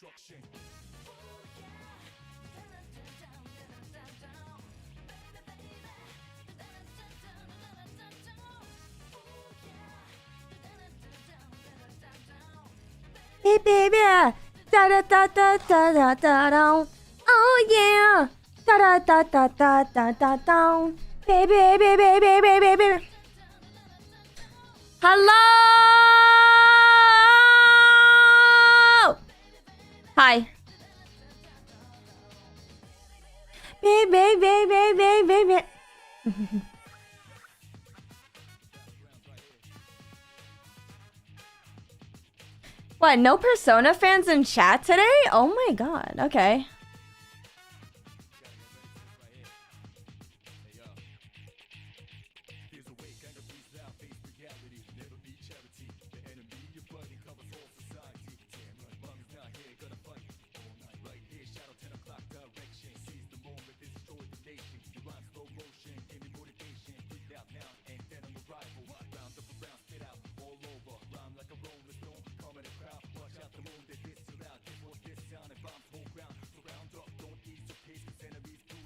Hey baby, da da da da da da da da. Oh yeah, da da da da da da da da. Baby, baby, baby, baby, baby. Hello. Hi. Baby, baby, baby, baby. What, no Persona fans in chat today? Oh my god, okay.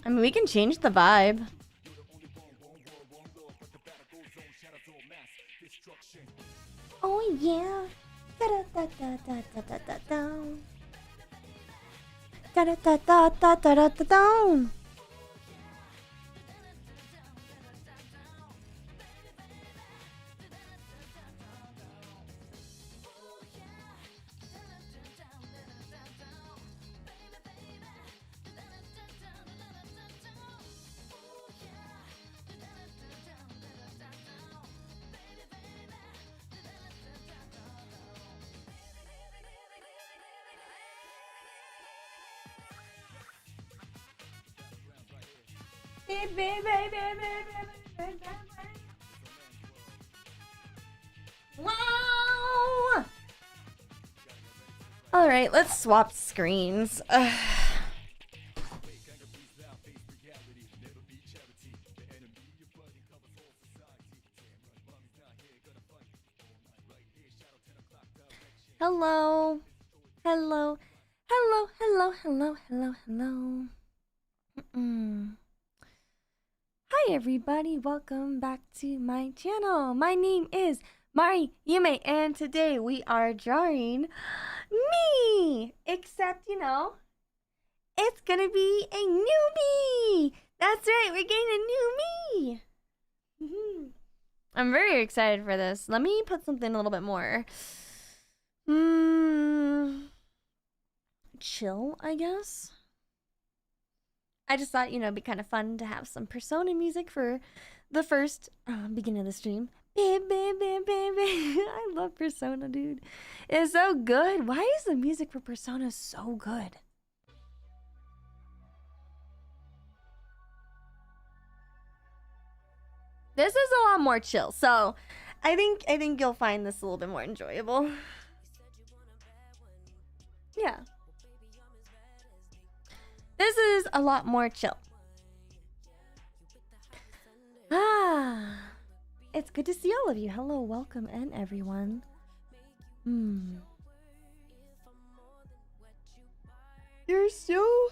I mean, we can change the vibe. Oh yeah. Da da da da da da da da da. Da da da da da da da da da. Wow! All right, let's swap screens. Hello. Hello. Hello, hello, hello, hello, hello. Hi everybody, welcome back to my channel. My name is Yume, and today we are drawing me! Except, you know, it's gonna be a new me! That's right, we're getting a new me! I'm very excited for this. Let me put something a little bit more chill, I guess. I just thought, you know, it'd be kind of fun to have some Persona music for the first beginning of the stream. Baby, baby, baby. I love Persona, dude. It's so good. Why is the music for Persona so good? This is a lot more chill, so I think you'll find this a little bit more enjoyable. Yeah. This is a lot more chill. It's good to see all of you. Hello, welcome, and everyone. You're so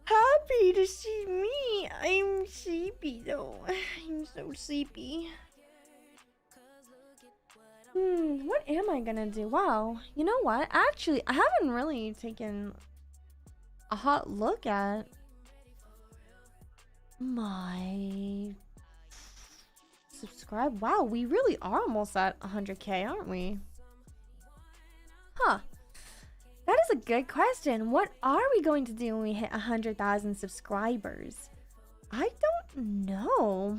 happy to see me. I'm sleepy though. I'm so sleepy. What am I gonna do? Wow. You know what? Actually, I haven't really taken a hot look at my subscribe. Wow, we really are almost at 100k, aren't we? Huh. That is a good question. What are we going to do when we hit 100,000 subscribers? I don't know.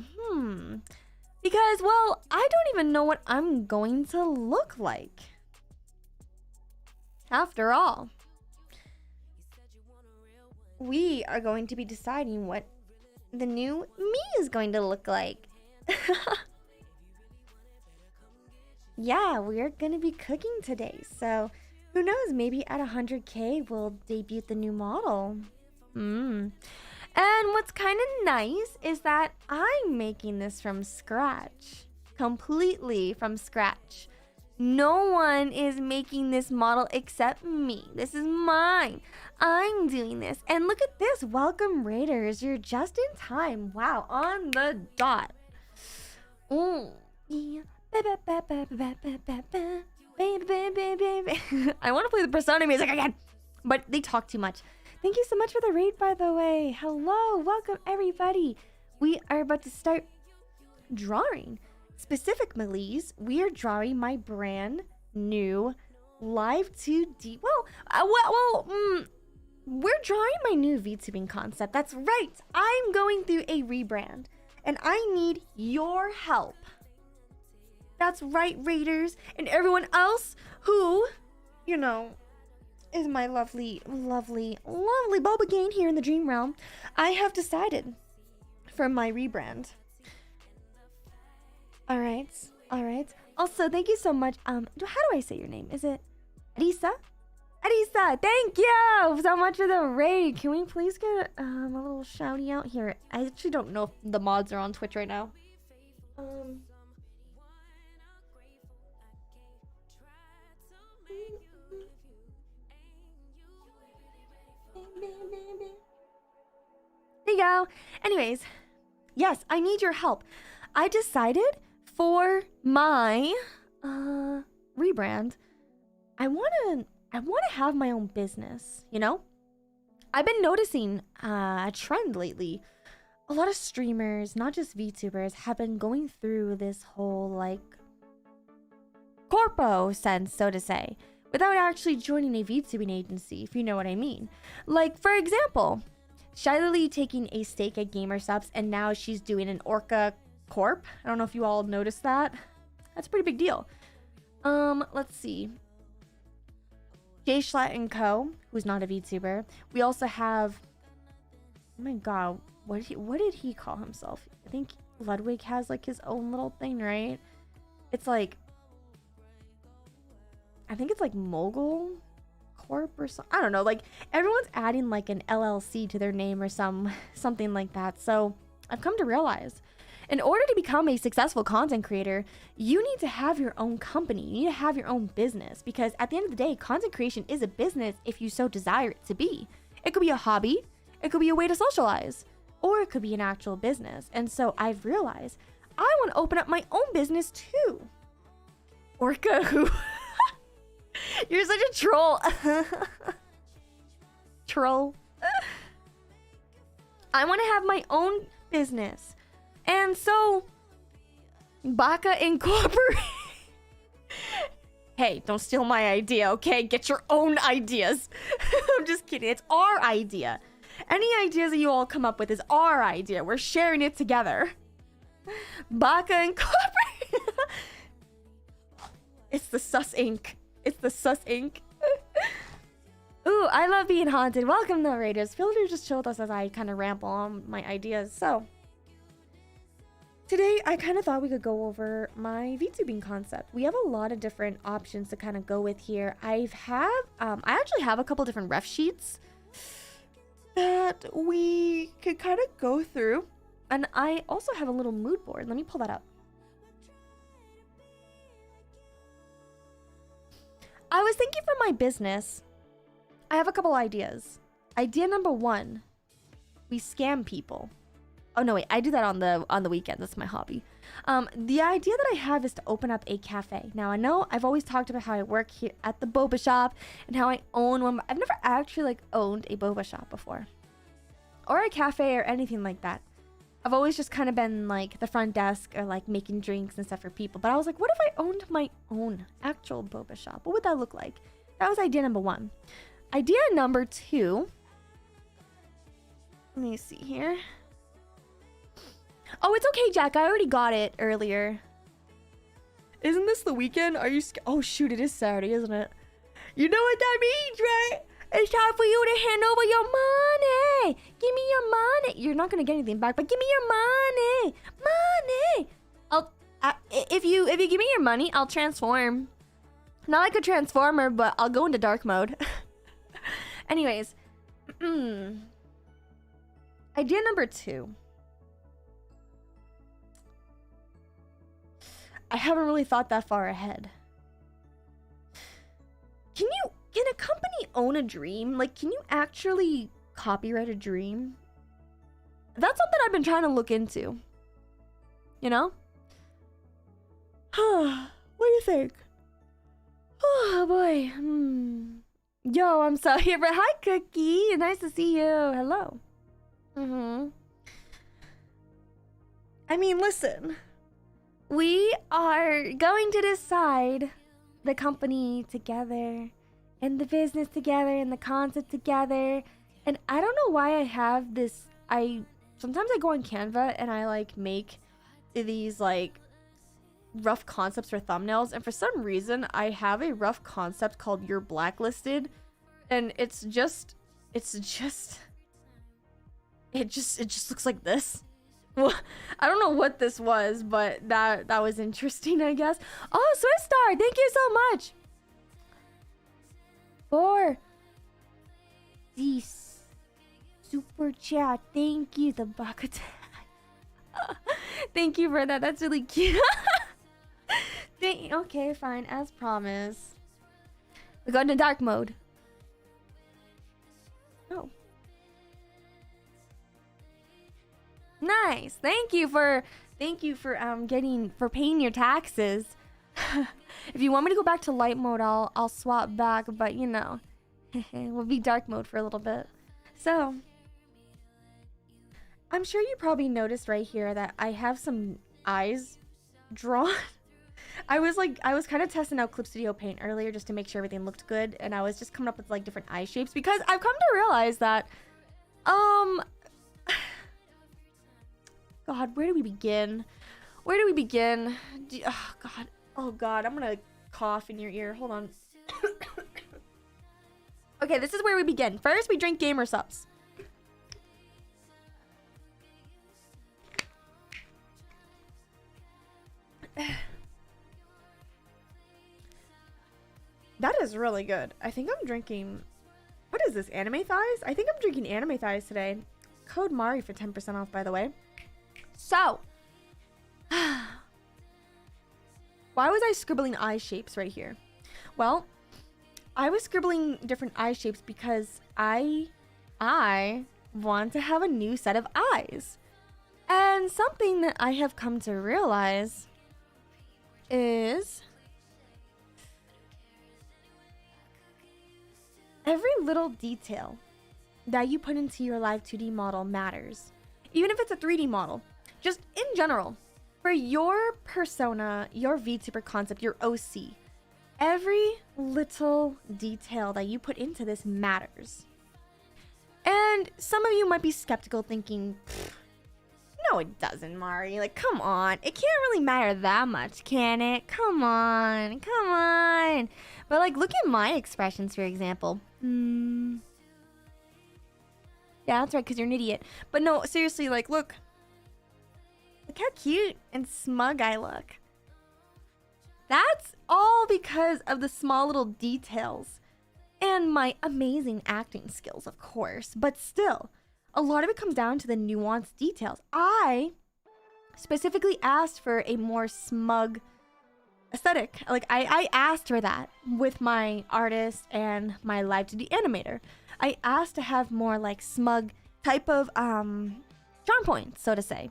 Because, well, I don't even know what I'm going to look like. After all, we are going to be deciding what the new me is going to look like. Yeah, we're going to be cooking today. So, who knows? Maybe at 100k we'll debut the new model. And what's kind of nice is that I'm making this from scratch. Completely from scratch. No one is making this model except me. This is mine. I'm doing this. And look at this. Welcome, Raiders. You're just in time. Wow, on the dot. Oh, yeah. I want to play the Persona music again, but they talk too much. Thank you so much for the raid, by the way. Hello, welcome everybody. We are about to start drawing. Specifically, we are drawing my brand new live 2D. We're drawing my new VTubing concept. That's right. I'm going through a rebrand, and I need your help. That's right, Raiders, and everyone else who, you know, is my lovely, lovely, lovely Boba Gain here in the Dream Realm. I have decided for my rebrand. All right. Also, thank you so much. How do I say your name? Is it Arisa? Arisa, thank you so much for the raid. Can we please get a little shouty out here? I actually don't know if the mods are on Twitch right now. There you go. Anyways, yes, I need your help. I decided for my rebrand, I want to have my own business, you know? I've been noticing a trend lately. A lot of streamers, not just VTubers, have been going through this whole like corpo sense, so to say, without actually joining a VTubing agency, if you know what I mean. Like, for example, Shiley taking a stake at GamerSubs, and now she's doing an Orca Corp. I don't know if you all noticed that. That's a pretty big deal. Let's see. Jay Schlatt and Co., who's not a VTuber. We also have, oh my god, what did he call himself? I think Ludwig has like his own little thing, right? It's like, I think it's like Mogul Corp or something. I don't know. Like, everyone's adding like an LLC to their name or something like that. So I've come to realize, in order to become a successful content creator, you need to have your own company. You need to have your own business, because at the end of the day, content creation is a business if you so desire it to be. It could be a hobby, it could be a way to socialize, or it could be an actual business. And so I've realized I want to open up my own business too. Orca who? You're such a troll. Troll. I want to have my own business. And so, Baka Incorporated. Hey, don't steal my idea, okay? Get your own ideas. I'm just kidding. It's our idea. Any ideas that you all come up with is our idea. We're sharing it together. Baka Incorporated. It's the Sus Inc. It's the Sus Inc. Ooh, I love being haunted. Welcome, though, Raiders. Feel free to just chill with us as I kind of ramble on my ideas. So, today, I kind of thought we could go over my VTubing concept. We have a lot of different options to kind of go with here. I actually have a couple different ref sheets that we could kind of go through. And I also have a little mood board. Let me pull that up. I was thinking for my business, I have a couple ideas. Idea number one, we scam people. Oh no, wait, I do that on the weekend. That's my hobby. The idea that I have is to open up a cafe. Now, I know I've always talked about how I work here at the boba shop and how I own one. I've never actually like owned a boba shop before, or a cafe or anything like that. I've always just kind of been like the front desk or like making drinks and stuff for people. But I was like, what if I owned my own actual boba shop? What would that look like? That was idea number one. Idea number two. Let me see here. Oh, it's okay, Jack. I already got it earlier. Isn't this the weekend? Are you oh, shoot. It is Saturday, isn't it? You know what that means, right? It's time for you to hand over your money. Give me your money. You're not going to get anything back, but give me your money. Money. If you give me your money, I'll transform. Not like a transformer, but I'll go into dark mode. Anyways. Idea number two. I haven't really thought that far ahead. own a dream? Like, can you actually copyright a dream? That's something I've been trying to look into. You know? What do you think? Oh boy. Yo, I'm so here. But hi, Cookie. Nice to see you. Hello. I mean, listen. We are going to decide the company together, and the business together, and the concept together. And I don't know why I have this. Sometimes I go on Canva and I like make these like rough concepts for thumbnails, and for some reason I have a rough concept called "You're Blacklisted," and it just looks like this. Well, I don't know what this was, but that was interesting, I guess. Oh, Swiss thank you so much for this super chat. Thank you, the Bakata. Thank you for that. That's really cute. Okay, fine. As promised. We go into dark mode. Oh. Nice. Thank you for paying your taxes. If you want me to go back to light mode, I'll swap back, but you know, we'll be dark mode for a little bit. So, I'm sure you probably noticed right here that I have some eyes drawn. I was kind of testing out Clip Studio Paint earlier just to make sure everything looked good, and I was just coming up with like different eye shapes because I've come to realize that God, where do we begin? Where do we begin? Oh God, I'm gonna cough in your ear. Hold on. Okay, this is where we begin. First, we drink gamer subs. That is really good. I think I'm drinking... What is this, anime thighs? I think I'm drinking anime thighs today. Code Mari for 10% off, by the way. So, why was I scribbling eye shapes right here? Well, I was scribbling different eye shapes because I want to have a new set of eyes. And something that I have come to realize is every little detail that you put into your live 2D model matters. Even if it's a 3D model. Just in general, for your persona, your VTuber concept, your OC, every little detail that you put into this matters. And some of you might be skeptical thinking, no it doesn't, Mari. Like, come on. It can't really matter that much, can it? Come on. Come on. But like, look at my expressions, for example. Yeah, that's right, because you're an idiot. But no, seriously, like, look. Look how cute and smug I look. That's all because of the small little details. And my amazing acting skills, of course. But still, a lot of it comes down to the nuanced details. I specifically asked for a more smug aesthetic. Like, I asked for that with my artist and my live 2D animator. I asked to have more like smug type of charm points, so to say.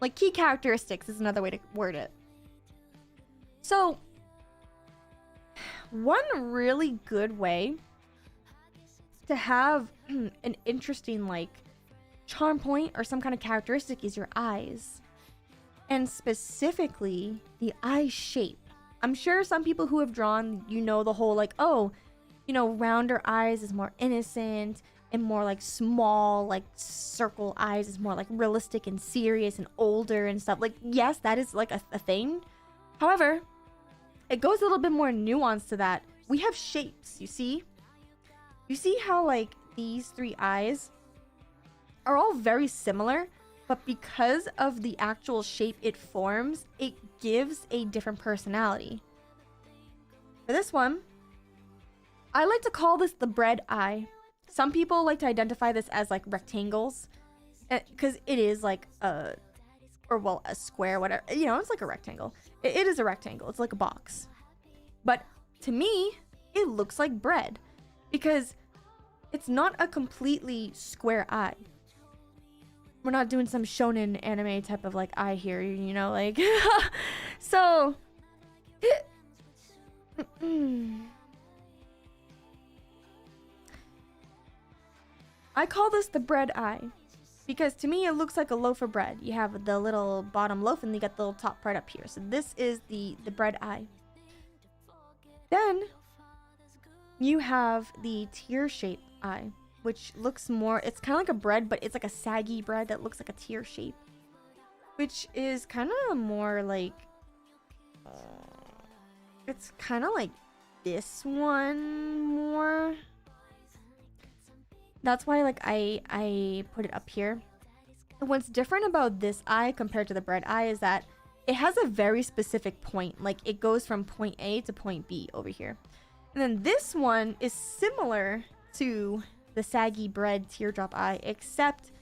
Like key characteristics is another way to word it. So, one really good way to have an interesting like charm point or some kind of characteristic is your eyes. And specifically, the eye shape. I'm sure some people who have drawn, you know, the whole like, oh, you know, rounder eyes is more innocent, and more like small, like circle eyes is more like realistic and serious and older and stuff. Like, yes, that is like a thing. However, it goes a little bit more nuanced to that. We have shapes, you see? You see how like these three eyes are all very similar, but because of the actual shape it forms, it gives a different personality. For this one, I like to call this the bread eye. Some people like to identify this as like rectangles, because it is like a square, whatever. You know, it's like a rectangle. It is a rectangle. It's like a box. But to me, it looks like bread, because it's not a completely square eye. We're not doing some shonen anime type of like eye here, you know, like so I call this the bread eye because to me it looks like a loaf of bread. You have the little bottom loaf and you got the little top part up here. So this is the bread eye. Then you have the tear shape eye, which looks more, it's kind of like a bread, but it's like a saggy bread that looks like a tear shape, which is kind of more like, it's kind of like this one more. That's why like I put it up here. And what's different about this eye compared to the bread eye is that it has a very specific point. Like it goes from point A to point B over here. And then this one is similar to the saggy bread teardrop eye, except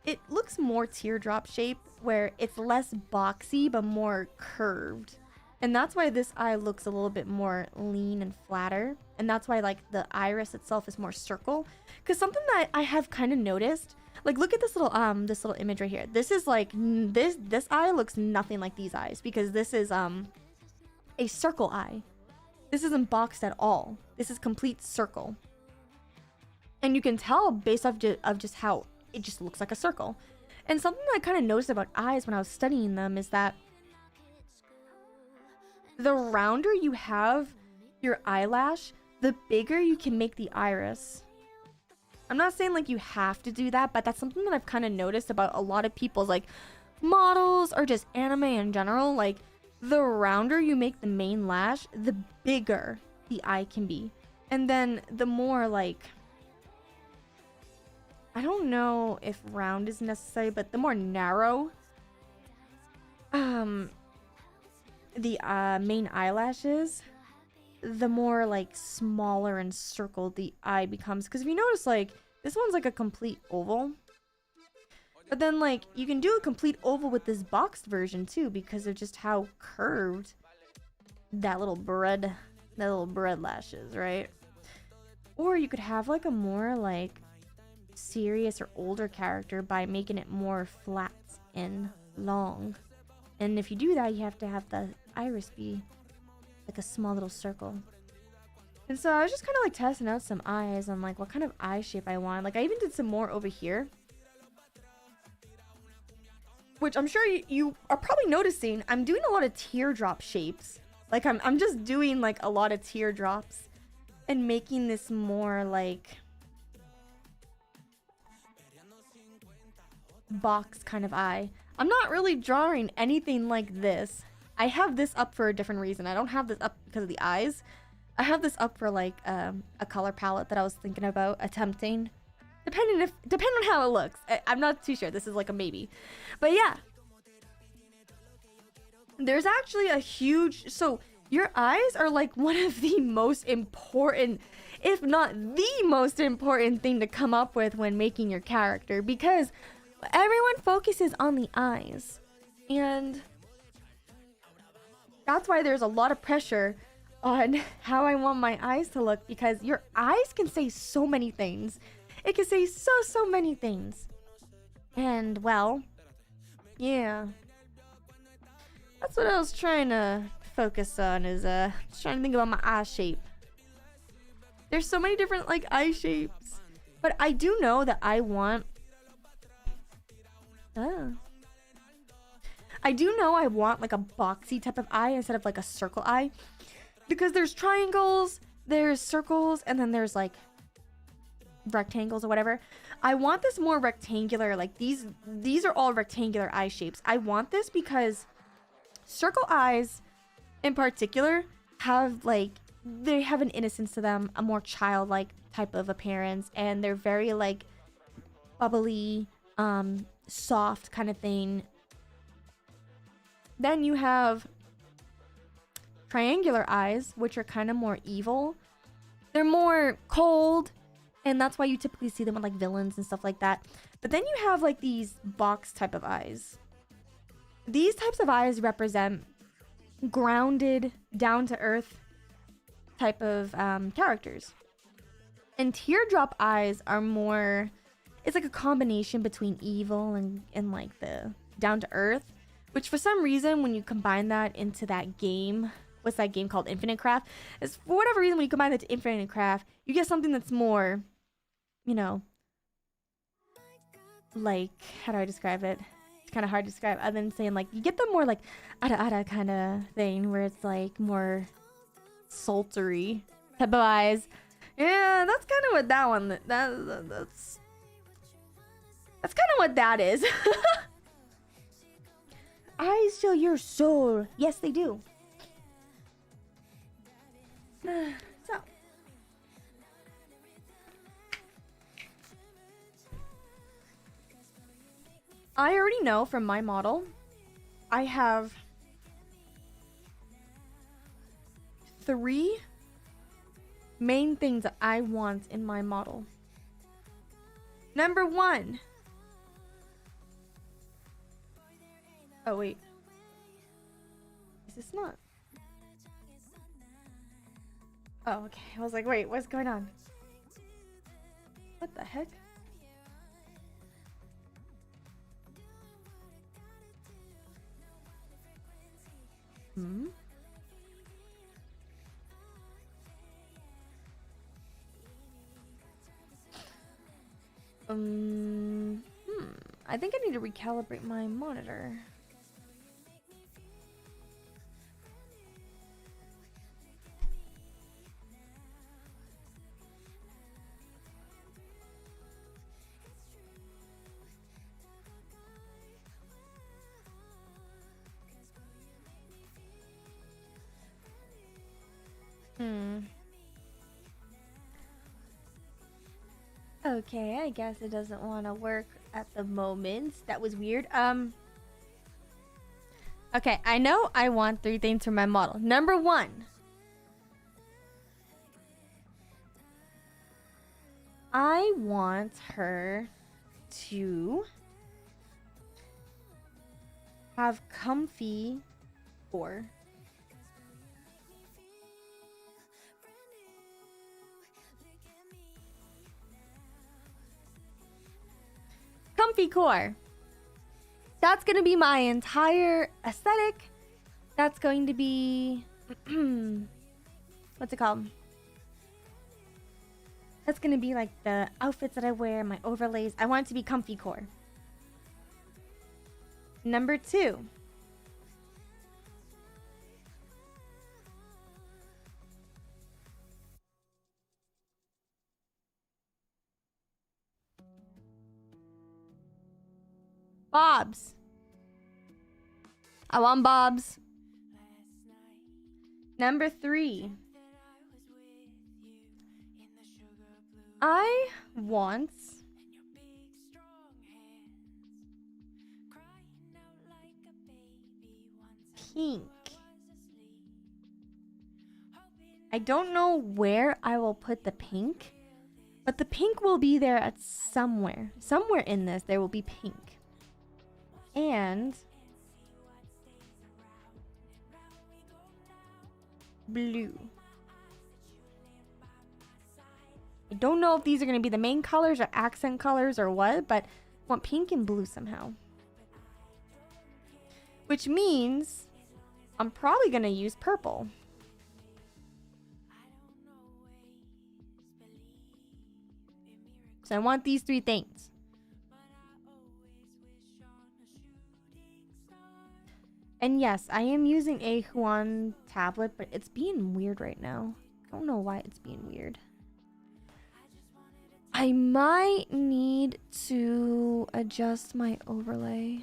it looks more teardrop shaped where it's less boxy but more curved. And that's why this eye looks a little bit more lean and flatter. And that's why like the iris itself is more circle. Because something that I have kind of noticed, like look at this little image right here. This is like this eye looks nothing like these eyes because this is a circle eye. This isn't boxed at all. This is complete circle. And you can tell based off of just how it just looks like a circle. And something that I kind of noticed about eyes when I was studying them is that the rounder you have your eyelash, the bigger you can make the iris. I'm not saying like you have to do that, but that's something that I've kind of noticed about a lot of people's like models or just anime in general. Like the rounder you make the main lash, the bigger the eye can be. And then the more like, I don't know if round is necessary, but the more narrow the main eyelashes, the more like smaller and circled the eye becomes. Because if you notice, like this one's like a complete oval, but then like you can do a complete oval with this boxed version too because of just how curved that little bread lashes, right? Or you could have like a more like serious or older character by making it more flat and long. And if you do that, you have to have the iris be like a small little circle. And so I was just kind of like testing out some eyes on like what kind of eye shape I want. Like I even did some more over here, which I'm sure you are probably noticing. I'm doing a lot of teardrop shapes. Like I'm just doing like a lot of teardrops and making this more like box kind of eye. I'm not really drawing anything like this. I have this up for a different reason. I don't have this up because of the eyes. I have this up for like a color palette that I was thinking about attempting. Depending on how it looks. I'm not too sure. This is like a maybe. But yeah. There's actually a huge, so your eyes are like one of the most important, if not the most important thing to come up with when making your character, because everyone focuses on the eyes. And that's why there's a lot of pressure on how I want my eyes to look, because your eyes can say so many things. It can say so many things. And well, yeah. That's what I was trying to focus on, is just trying to think about my eye shape. There's so many different like eye shapes. But I do know that I want I do know I want like a boxy type of eye instead of like a circle eye. Because there's triangles, there's circles, and then there's like rectangles or whatever. I want this more rectangular, like these are all rectangular eye shapes. I want this because circle eyes in particular have like, they have an innocence to them, a more childlike type of appearance, and they're very like bubbly, soft kind of thing. Then you have triangular eyes, which are kind of more evil. They're more cold, and that's why you typically see them with like villains and stuff like that. But then you have like these box type of eyes. These types of eyes represent grounded, down to earth type of characters. And teardrop eyes are more, it's like a combination between evil and like the down to earth, which for some reason when you combine that into that game, what's that game called, Infinite Craft, is for whatever reason when you combine that to Infinite Craft, you get something that's more, you know, like, how do I describe it? It's kind of hard to describe other than saying like you get the more like ada kind of thing where it's like more sultry type of eyes. Yeah, that's kind of what that one. That's kind of what that is. Eyes show your soul. Yes, they do. So. I already know from my model, I have 3 main things that I want in my model. Number 1. Oh, wait. Is this not? Oh, okay. I was like, wait, what's going on? What the heck? Hmm? I think I need to recalibrate my monitor. Okay, I guess it doesn't want to work at the moment. That was weird. Okay, I know I want 3 things for my model. Number 1. I want her to have comfy core. Comfy core. That's going to be my entire aesthetic. That's going to be what's it called? That's going to be like the outfits that I wear, my overlays. I want it to be comfy core. Number 2. Bobs. I want bobs. Number 3. I want pink. I don't know where I will put the pink, but the pink will be there at somewhere. Somewhere in this, there will be pink. And blue. I don't know if these are going to be the main colors or accent colors or what, but I want pink and blue somehow. Which means I'm probably going to use purple. So I want these 3 things. And yes, I am using a Huan tablet, but it's being weird right now. I don't know why it's being weird. I might need to adjust my overlay.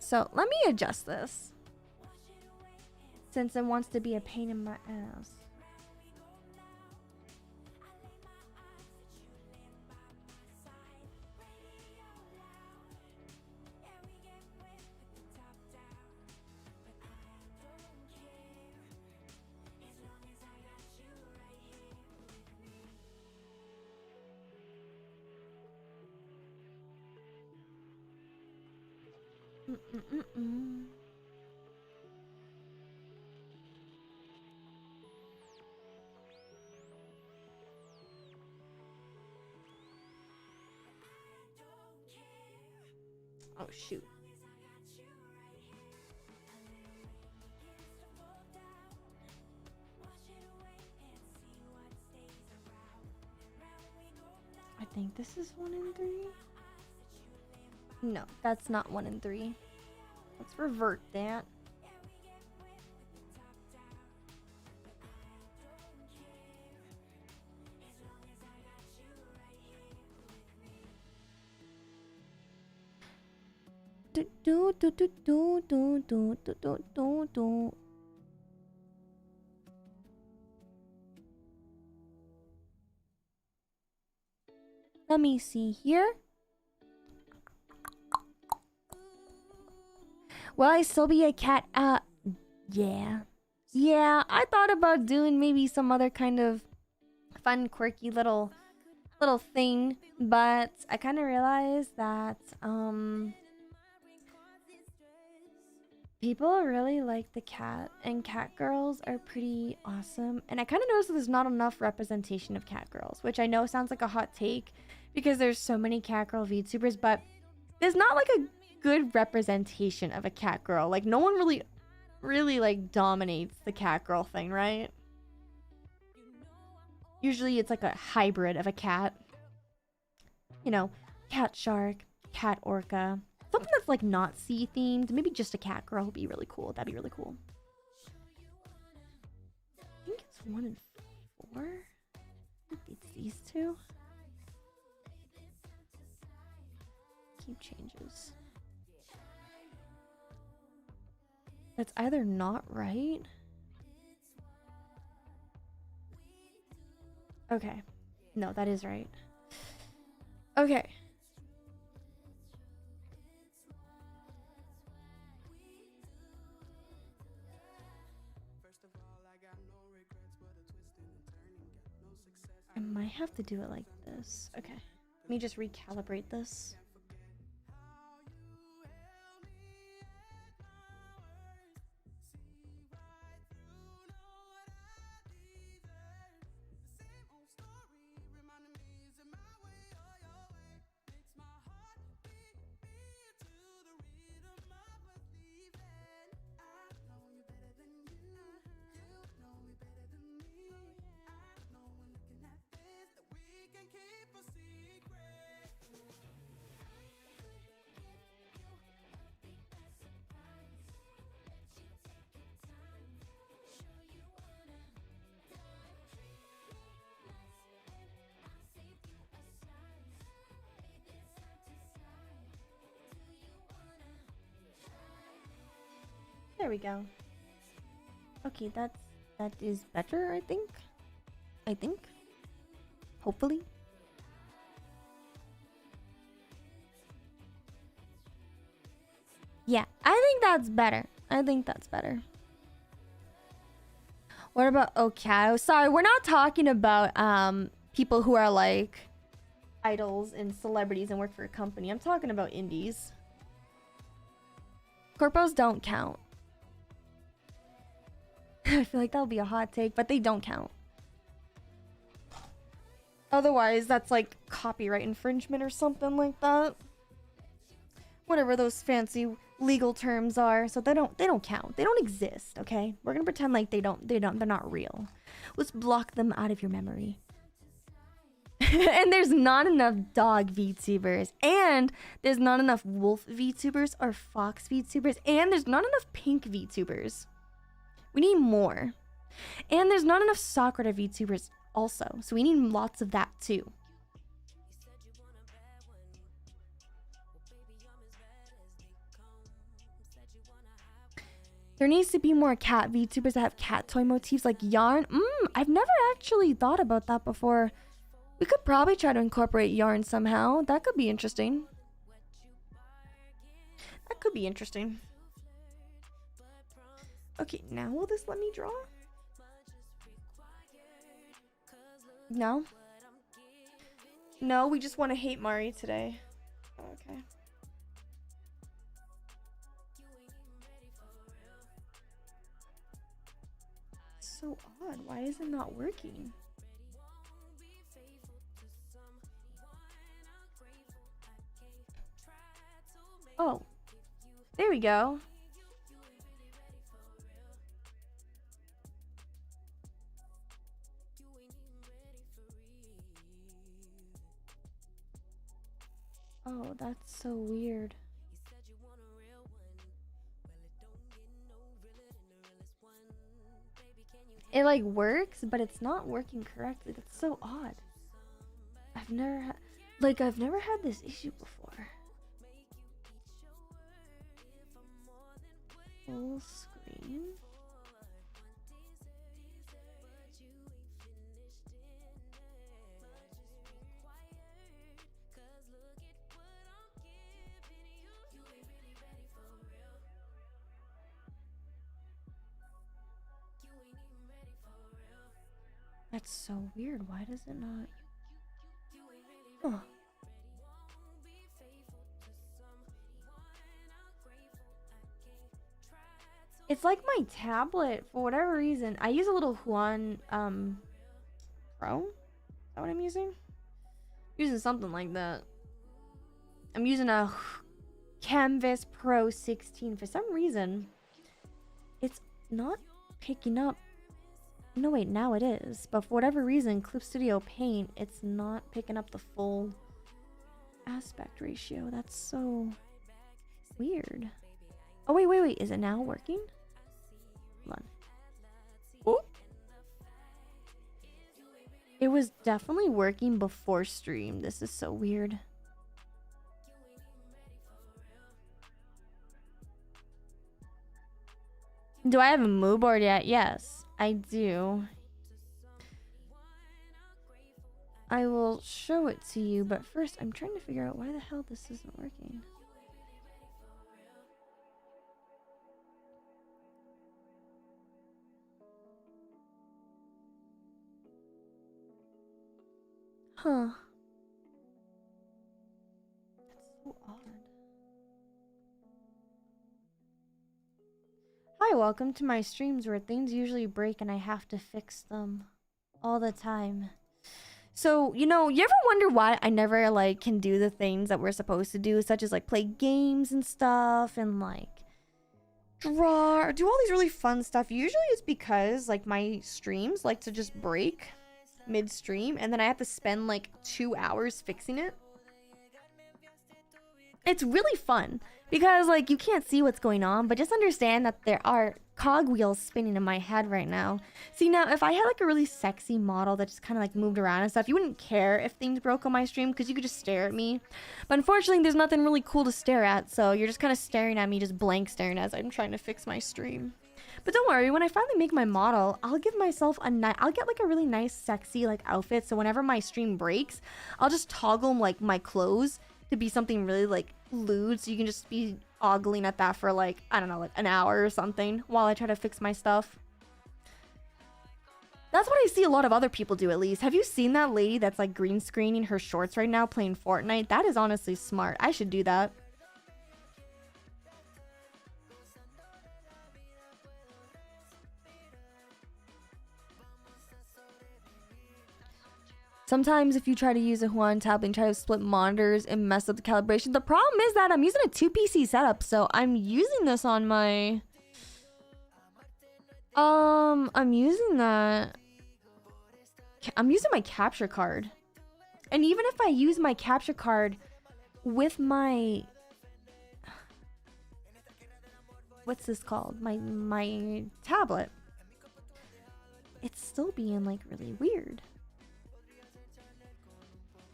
So let me adjust this, since it wants to be a pain in my ass. Oh, shoot. I think this is 1 in 3. No, that's not 1 in 3. Let's revert that. Do do do do do do do do do do. Let me see here. Will I still be a cat? Yeah. Yeah, I thought about doing maybe some other kind of fun, quirky little thing, but I kind of realized that people really like the cat, and cat girls are pretty awesome. And I kind of noticed that there's not enough representation of cat girls, which I know sounds like a hot take because there's so many cat girl VTubers, but there's not like a good representation of a cat girl. Like, no one really like dominates the cat girl thing, right? Usually it's like a hybrid of a cat. You know, cat shark, cat orca. Something that's like not sea themed. Maybe just a cat girl would be really cool. That'd be really cool. I think it's 1 in 4. I think it's these two. Keep changes. That's either not right. Okay. No, that is right. Okay. I might have to do it like this. Okay. Let me just recalibrate this. There we go. Okay, that is better, I think. Hopefully. Yeah, I think that's better. What about okay? Sorry, we're not talking about people who are like idols and celebrities and work for a company. I'm talking about indies. Corpos don't count. I feel like that would be a hot take, but they don't count. Otherwise, that's like copyright infringement or something like that. Whatever those fancy legal terms are. So they don't count. They don't exist, okay? We're gonna pretend like they're not real. Let's block them out of your memory. And there's not enough dog VTubers, and there's not enough wolf VTubers or fox VTubers, and there's not enough pink VTubers. We need more. And there's not enough Sakura VTubers also, so we need lots of that too. There needs to be more cat VTubers that have cat toy motifs like yarn. I've never actually thought about that before. We could probably try to incorporate yarn somehow. That could be interesting. Okay, now will this let me draw? No? No, we just want to hate Mari today. Okay. So odd. Why is it not working? Oh, there we go. Oh, that's so weird. It like works, but it's not working correctly. That's so odd. I've never had this issue before. Full screen. That's so weird. Why does it not? Huh. It's like my tablet, for whatever reason. I use a little Huan Pro. Is that what I'm using? Using something like that. I'm using a Canvas Pro 16. For some reason, it's not picking up. No, wait, now it is. But for whatever reason, Clip Studio Paint, it's not picking up the full aspect ratio. That's so weird. Oh, wait. Is it now working? Hold on. Oh. It was definitely working before stream. This is so weird. Do I have a mood board yet? Yes, I do. I will show it to you, but first I'm trying to figure out why the hell this isn't working. Huh. That's so odd. Hi, welcome to my streams where things usually break and I have to fix them all the time. So, you know, you ever wonder why I never, like, can do the things that we're supposed to do, such as, like, play games and stuff and, like, draw or do all these really fun stuff? Usually it's because, like, my streams like to just break mid-stream and then I have to spend, like, 2 hours fixing it. It's really fun because, like, you can't see what's going on, but just understand that there are cogwheels spinning in my head right now. See, now, if I had, like, a really sexy model that just kind of, like, moved around and stuff, you wouldn't care if things broke on my stream because you could just stare at me. But unfortunately, there's nothing really cool to stare at, so you're just kind of staring at me, just blank staring as I'm trying to fix my stream. But don't worry, when I finally make my model, I'll give myself I'll get, like, a really nice, sexy, like, outfit, so whenever my stream breaks, I'll just toggle, like, my clothes to be something really, like, lewd, so you can just be ogling at that for, like, I don't know, like an hour or something while I try to fix my stuff. That's what I see a lot of other people do, at least. Have you seen that lady that's, like, green screening her shorts right now playing Fortnite? That is honestly smart. I should do that. Sometimes if you try to use a Huan tablet and try to split monitors and mess up the calibration, the problem is that I'm using a 2 PC setup, so I'm using this on my I'm using my capture card. And even if I use my capture card with my what's this called? My tablet, it's still being, like, really weird.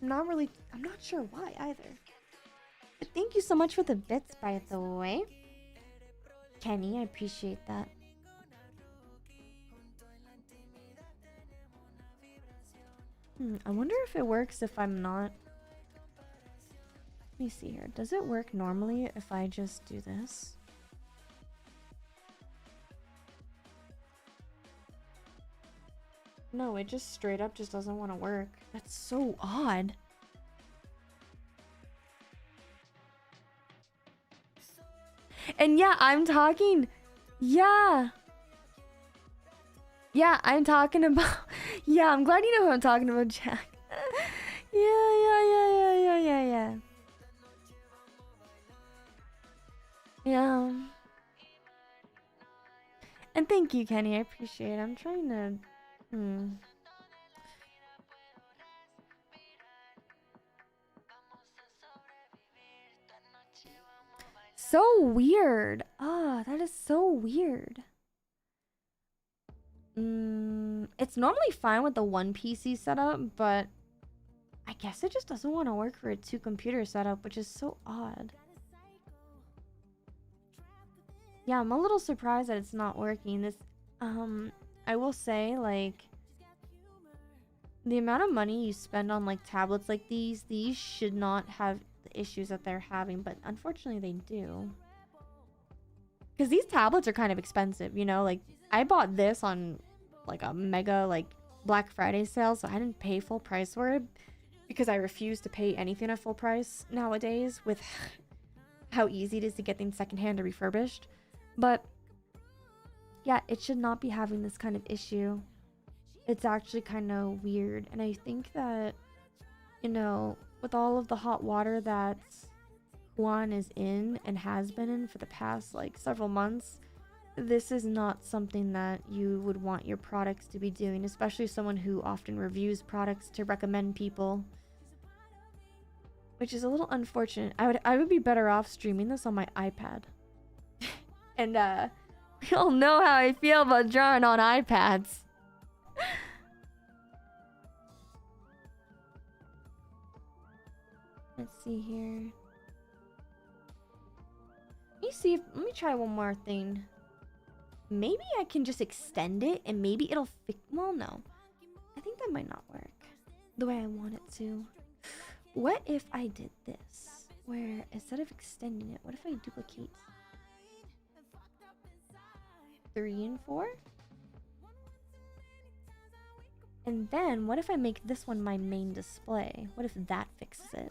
I'm not sure why either. But thank you so much for the bits, by the way. Kenny, I appreciate that. I wonder if it works if I'm not... Let me see here. Does it work normally if I just do this? No, it just straight up just doesn't want to work. That's so odd. And yeah, I'm talking... Yeah. Yeah, I'm talking about... Yeah, I'm glad you know who I'm talking about, Jack. Yeah. Yeah. And thank you, Kenny. I appreciate it. I'm trying to... So weird. Ah, that is so weird. It's normally fine with the one PC setup, but I guess it just doesn't want to work for a 2-computer setup, which is so odd. Yeah, I'm a little surprised that it's not working. This, I will say, like, the amount of money you spend on, like, tablets like these should not have the issues that they're having, but unfortunately they do. Because these tablets are kind of expensive, you know? Like, I bought this on, like, a mega, like, Black Friday sale, so I didn't pay full price for it. Because I refuse to pay anything at full price nowadays with how easy it is to get things secondhand or refurbished. But yeah, it should not be having this kind of issue. It's actually kind of weird. And I think that, you know, with all of the hot water that Juan is in and has been in for the past like several months, this is not something that you would want your products to be doing, especially someone who often reviews products to recommend people, which is a little unfortunate. I would be better off streaming this on my iPad. And we all know how I feel about drawing on iPads. Let's see here. Let me try one more thing. Maybe I can just extend it and maybe it'll fix. Well, no. I think that might not work the way I want it to. What if I did this? Where instead of extending it, what if I duplicate 3 and 4? And then what if I make this one my main display? What if that fixes it?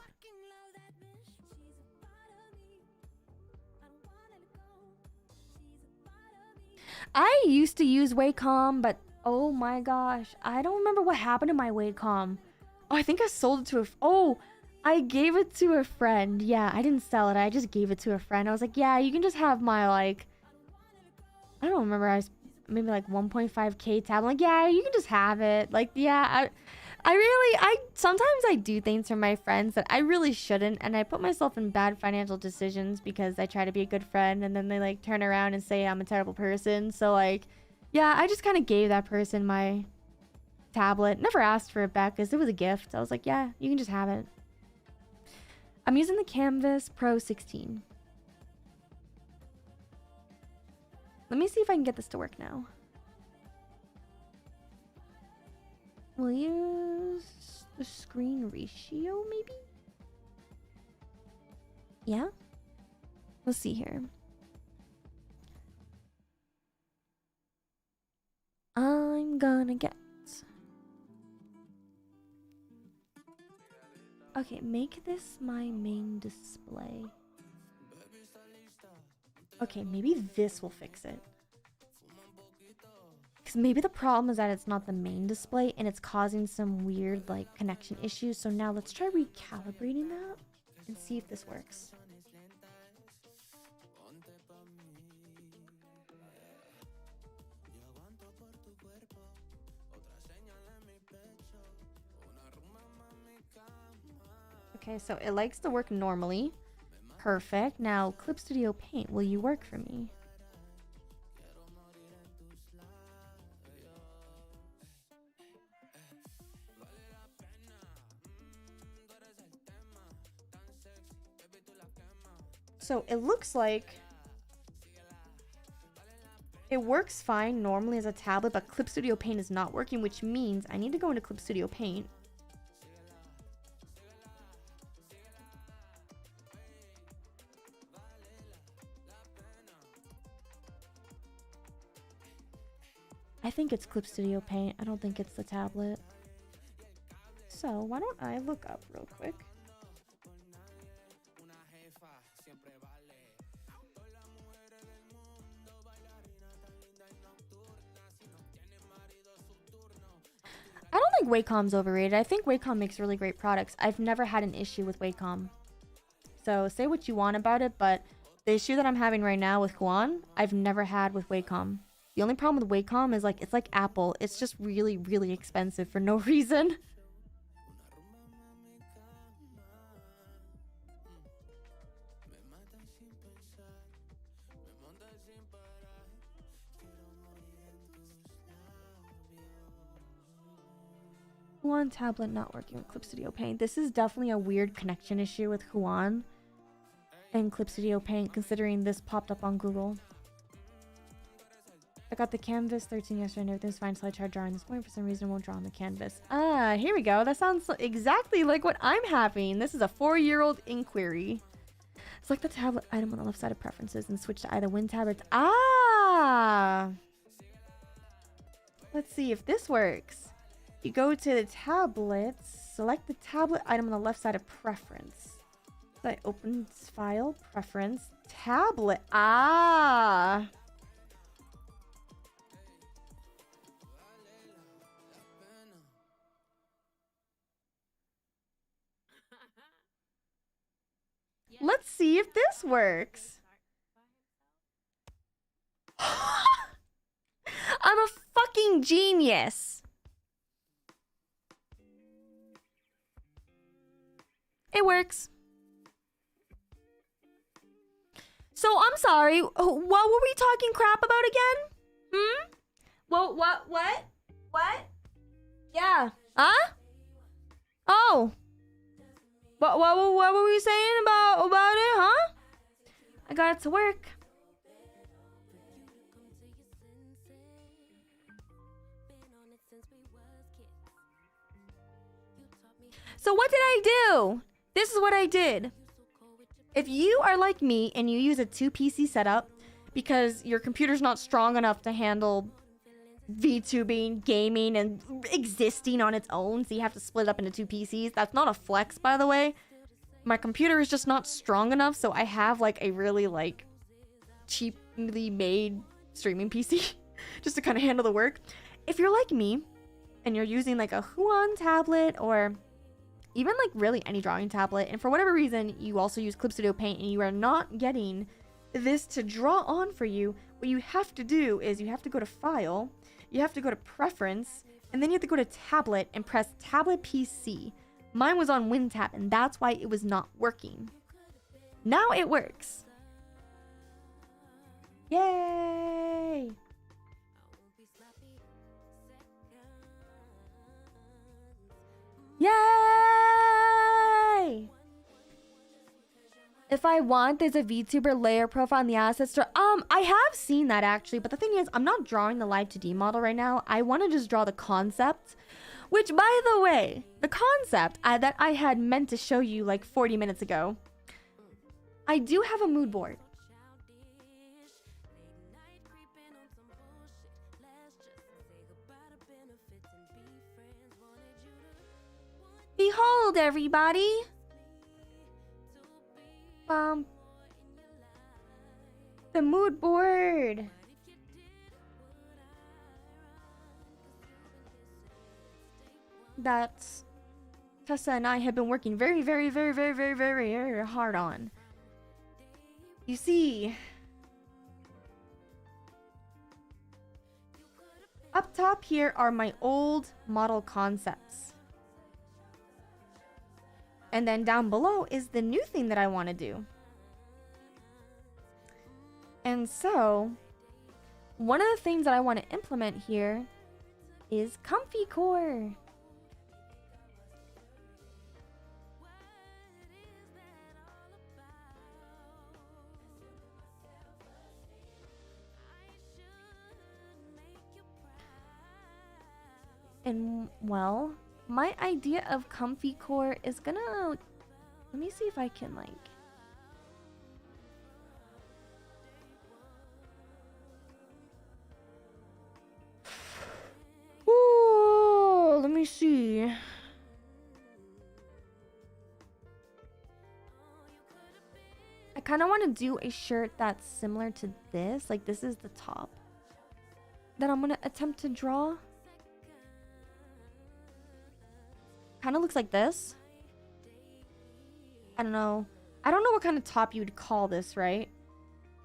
I used to use Wacom, but oh my gosh, I don't remember what happened to my Wacom. Oh, I think I sold it to I gave it to a friend. Yeah, I didn't sell it. I just gave it to a friend. I was like, yeah, you can just have my, like, I don't remember. I was maybe like 1.5K tab. I'm like, yeah, you can just have it. Like, yeah, I sometimes I do things for my friends that I really shouldn't. And I put myself in bad financial decisions because I try to be a good friend. And then they like turn around and say I'm a terrible person. So like, yeah, I just kind of gave that person my tablet. Never asked for it back because it was a gift. I was like, yeah, you can just have it. I'm using the Canvas Pro 16. Let me see if I can get this to work now. We'll use the screen ratio, maybe? Yeah? We'll see here. I'm gonna get... Okay, make this my main display. Okay, maybe this will fix it. Because maybe the problem is that it's not the main display and it's causing some weird like connection issues. So now let's try recalibrating that and see if this works. Okay, so it likes to work normally. Perfect. Now, Clip Studio Paint, will you work for me? So it looks like it works fine normally as a tablet, but Clip Studio Paint is not working, which means I need to go into Clip Studio Paint. I think it's Clip Studio Paint. I don't think it's the tablet. So why don't I look up real quick? I don't think Wacom's overrated. I think Wacom makes really great products. I've never had an issue with Wacom. So say what you want about it, but the issue that I'm having right now with Huan, I've never had with Wacom. The only problem with Wacom is like, it's like Apple. It's just really, really expensive for no reason. Huan tablet not working with Clip Studio Paint. This is definitely a weird connection issue with Huan and Clip Studio Paint, considering this popped up on Google. I got the canvas 13 yesterday and everything's fine until I tried drawing this morning. For some reason, it won't draw on the canvas. Ah, here we go. That sounds exactly like what I'm having. This is a 4-year-old inquiry. Select the tablet item on the left side of preferences and switch to either WinTab or... Ah! Let's see if this works. You go to the tablets, select the tablet item on the left side of preference. So I open file, preference, tablet. Ah! Let's see if this works. I'm a fucking genius. It works. So I'm sorry. What were we talking crap about again? Hmm? What? Yeah. Huh? Oh. What were we saying about it, huh? I got it to work. So what did I do? This is what I did. If you are like me and you use a 2 PC setup because your computer's not strong enough to handle VTubing, gaming, and existing on its own, so you have to split up into 2 PCs. That's not a flex, by the way. My computer is just not strong enough, so I have like a really like cheaply made streaming PC just to kind of handle the work. If you're like me and you're using like a Huan tablet or even like really any drawing tablet, and for whatever reason you also use Clip Studio Paint and you are not getting this to draw on for you, what you have to do is you have to go to File, you have to go to Preference, and then you have to go to Tablet and press Tablet PC. Mine was on WinTab and that's why it was not working. Now it works. Yay! Yay! If I want, there's a VTuber layer profile in the asset store. I have seen that actually, but the thing is, I'm not drawing the live 2D model right now. I want to just draw the concept, which, by the way, the concept that I had meant to show you like 40 minutes ago, I do have a mood board. Behold, everybody! The mood board! That Tessa and I have been working very hard on. You see, up top here are my old model concepts. And then down below is the new thing that I want to do. And so, one of the things that I want to implement here is Comfy Core. And, well, my idea of Comfy Core is gonna... Let me see if I can, like... Ooh, let me see. I kind of want to do a shirt that's similar to this. Like, this is the top that I'm gonna attempt to draw. Kind of looks like this. I don't know what kind of top you would call this, right?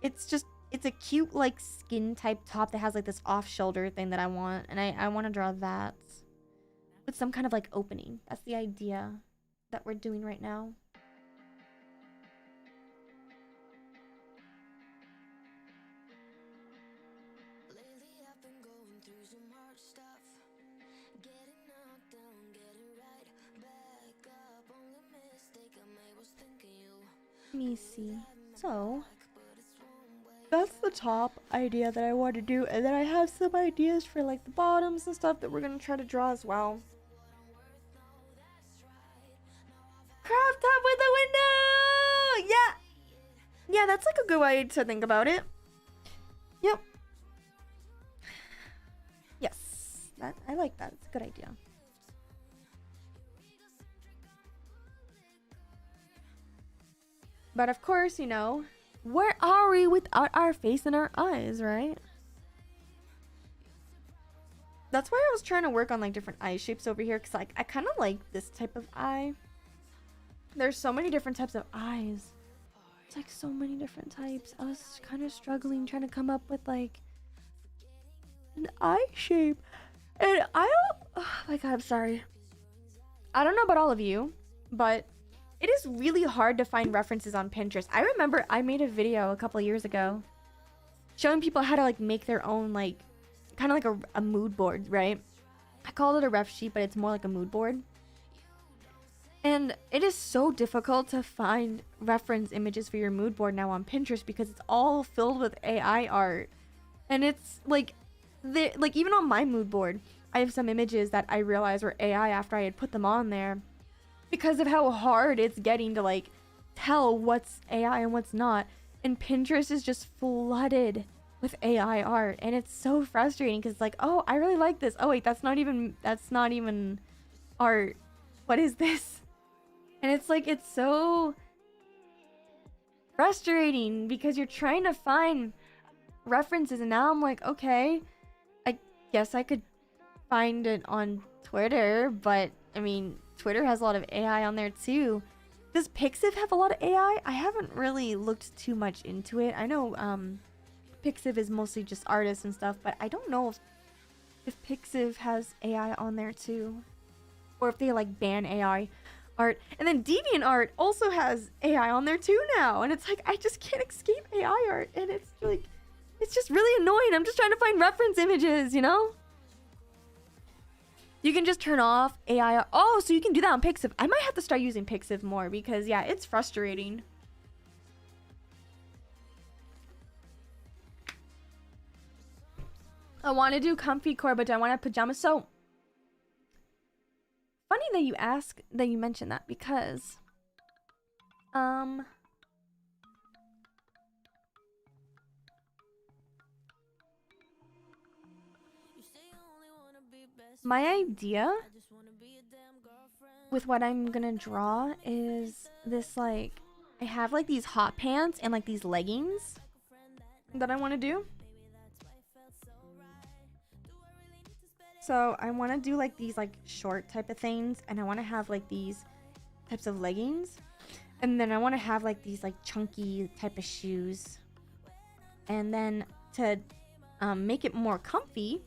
it's a cute like skin type top that has like this off shoulder thing that I want, and I want to draw that with some kind of like opening. That's the idea that we're doing right now. Let me see. So that's the top idea that I want to do, and then I have some ideas for like the bottoms and stuff that we're gonna try to draw as well. Crop top with a window! Yeah, that's like a good way to think about it. Yep. Yes, I like that. It's a good idea. But of course, you know, where are we without our face and our eyes, right? That's why I was trying to work on like different eye shapes over here, because like I kind of like this type of eye. There's so many different types of eyes. It's like so many different types. I was kind of struggling trying to come up with like an eye shape. And oh my god, I'm sorry. I don't know about all of you, but it is really hard to find references on Pinterest. I remember I made a video a couple of years ago showing people how to like make their own like kind of like a mood board, right? I called it a ref sheet, but it's more like a mood board. And it is so difficult to find reference images for your mood board now on Pinterest because it's all filled with AI art. And it's like even on my mood board, I have some images that I realized were AI after I had put them on there, because of how hard it's getting to like tell what's AI and what's not. And Pinterest is just flooded with AI art, and it's so frustrating because it's like, oh, I really like this. Oh wait, that's not even art. What is this? And it's like, it's so frustrating because you're trying to find references, and now I'm like, okay, I guess I could find it on Twitter, but I mean, Twitter has a lot of AI on there too. Does Pixiv have a lot of AI? I haven't really looked too much into it. I know Pixiv is mostly just artists and stuff, but I don't know if Pixiv has AI on there too, or if they like ban AI art. And then DeviantArt also has AI on there too now, and it's like I just can't escape AI art, and it's like it's just really annoying. I'm just trying to find reference images, you know? You can just turn off AI. Oh, so you can do that on Pixiv. I might have to start using Pixiv more because yeah, it's frustrating. I want to do comfy core, but do I want to have pajamas? So funny that you ask, that you mentioned that, because my idea with what I'm gonna draw is this, like, I have like these hot pants and like these leggings that I want to do. So I want to do like these like short type of things, and I want to have like these types of leggings, and then I want to have like these like chunky type of shoes, and then to make it more comfy,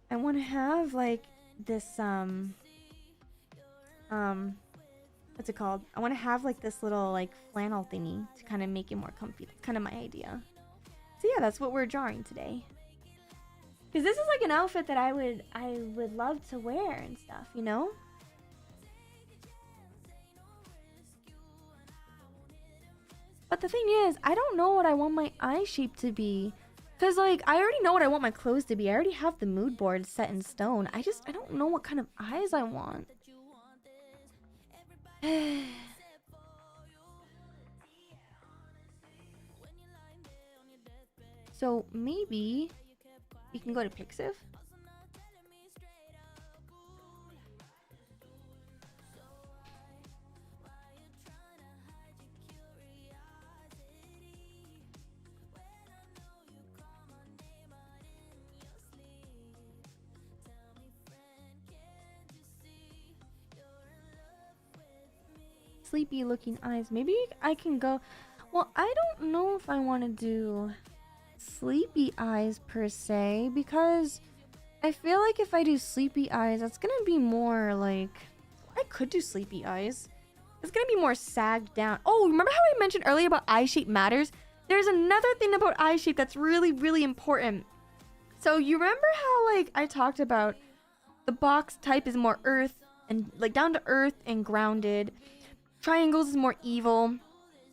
I want to have like this what's it called? I want to have like this little like flannel thingy to kind of make it more comfy. That's kind of my idea. So yeah, that's what we're drawing today. Because this is like an outfit that I would love to wear and stuff, you know? But the thing is, I don't know what I want my eye shape to be. Because, like, I already know what I want my clothes to be. I already have the mood board set in stone. I don't know what kind of eyes I want. So, maybe you can go to Pixiv. Sleepy looking eyes. Maybe I can go. Well, I don't know if I want to do sleepy eyes per se, because I feel like if I do sleepy eyes, that's gonna be more like... I could do sleepy eyes. It's gonna be more sagged down. Oh, remember how I mentioned earlier about eye shape matters? There's another thing about eye shape that's really, really important. So you remember how like I talked about the box type is more earth and like down to earth and grounded. Triangles is more evil.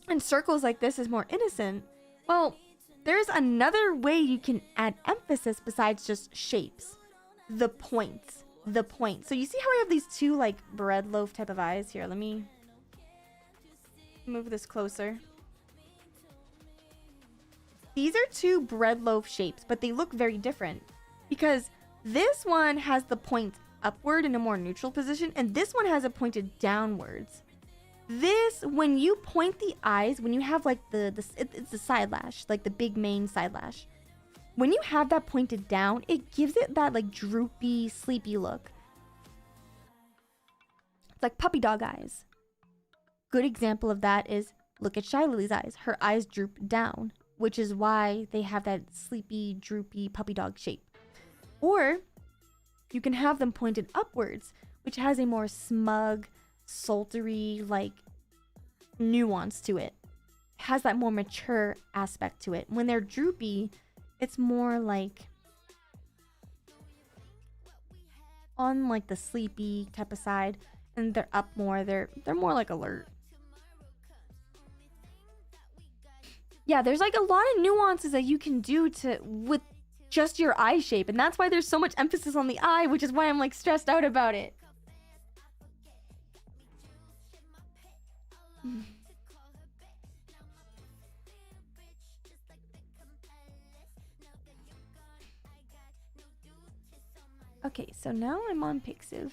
And circles like this is more innocent. Well, there's another way you can add emphasis besides just shapes. The points. The point. So you see how I have these two like bread loaf type of eyes? Here, let me move this closer. These are two bread loaf shapes, but they look very different because this one has the point upward in a more neutral position, and this one has it pointed downwards. This, when you point the eyes, when you have like it's the side lash, like the big main side lash. When you have that pointed down, it gives it that like droopy, sleepy look. It's like puppy dog eyes. Good example of that is, look at Shy Lily's eyes. Her eyes droop down, which is why they have that sleepy, droopy puppy dog shape. Or you can have them pointed upwards, which has a more smug, sultry, like nuance to it. Has that more mature aspect to it. When they're droopy, it's more like on like the sleepy type of side, and they're up more. They're more like alert. Yeah, there's like a lot of nuances that you can do to with just your eye shape, and that's why there's so much emphasis on the eye, which is why I'm like stressed out about it. Okay, so now I'm on Pixiv.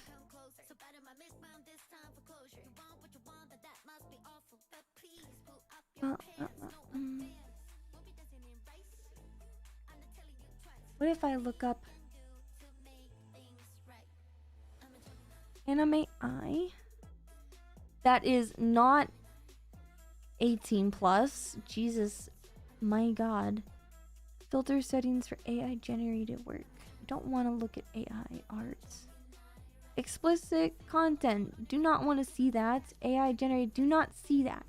What if I look up anime eye that is not 18 plus? Jesus, my God. Filter settings for AI generated work. I don't want to look at AI art. Explicit content. Do not want to see that. AI generated. Do not see that.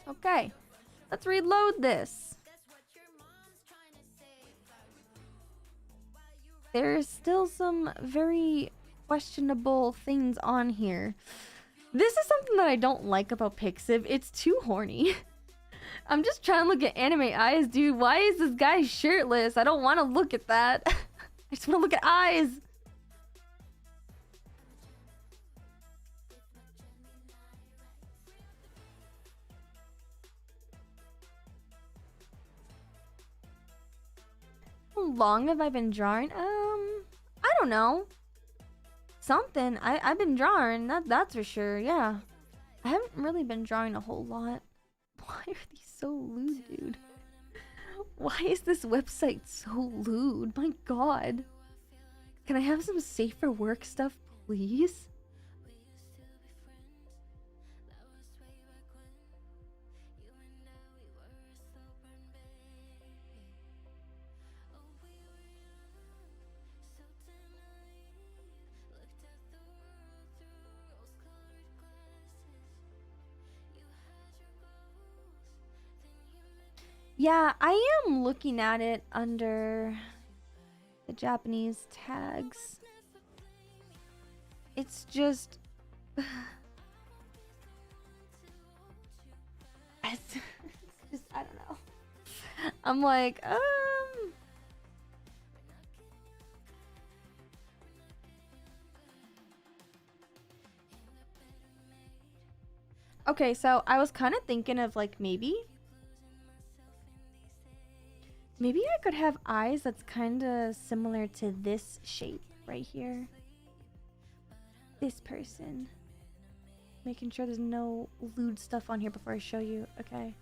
Okay, let's reload this. There's still some very questionable things on here. This is something that I don't like about Pixiv. It's too horny. I'm just trying to look at anime eyes, dude. Why is this guy shirtless? I don't want to look at that. I just want to look at eyes. How long have I been drawing? I don't know. Something. I've been drawing, that's for sure, yeah. I haven't really been drawing a whole lot. Why are these so lewd, dude? Why is this website so lewd? My God. Can I have some safer work stuff, please? Yeah, I am looking at it under the Japanese tags. It's just... it's just, I don't know. I'm like, Okay, so I was kind of thinking of like maybe I could have eyes that's kind of similar to this shape right here. This person. Making sure there's no lewd stuff on here before I show you. Okay.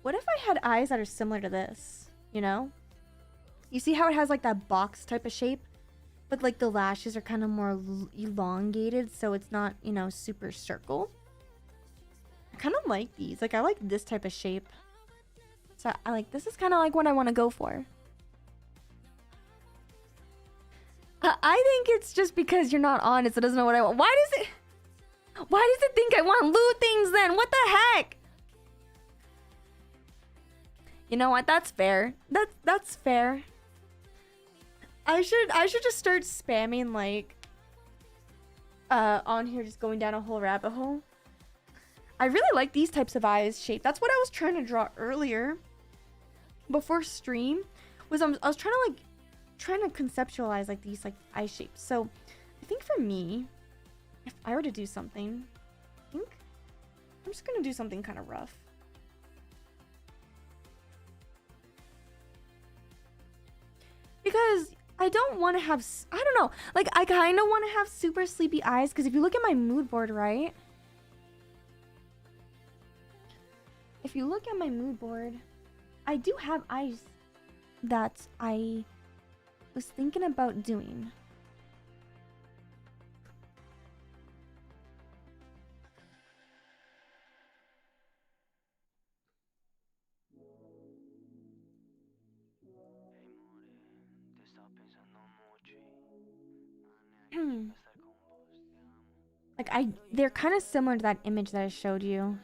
What if I had eyes that are similar to this? You know? You see how it has like that box type of shape? But like the lashes are kind of more elongated, so it's not, you know, super circle. I kind of like these. Like I like this type of shape. So I like, this is kind of like what I want to go for. I think it's just because you're not honest. It doesn't know what I want. Why does it think I want loot things then? What the heck? You know what? That's fair. That's fair. I should just start spamming like on here, just going down a whole rabbit hole. I really like these types of eyes shape. That's what I was trying to draw earlier before stream. I was trying to conceptualize like these like eye shapes. So I think for me, if I were to do something, I think I'm just gonna do something kind of rough. Because I don't want to have, I don't know, like I kind of want to have super sleepy eyes, because if you look at my mood board, right? If you look at my mood board, I do have eyes that I was thinking about doing. Like they're kind of similar to that image that I showed you.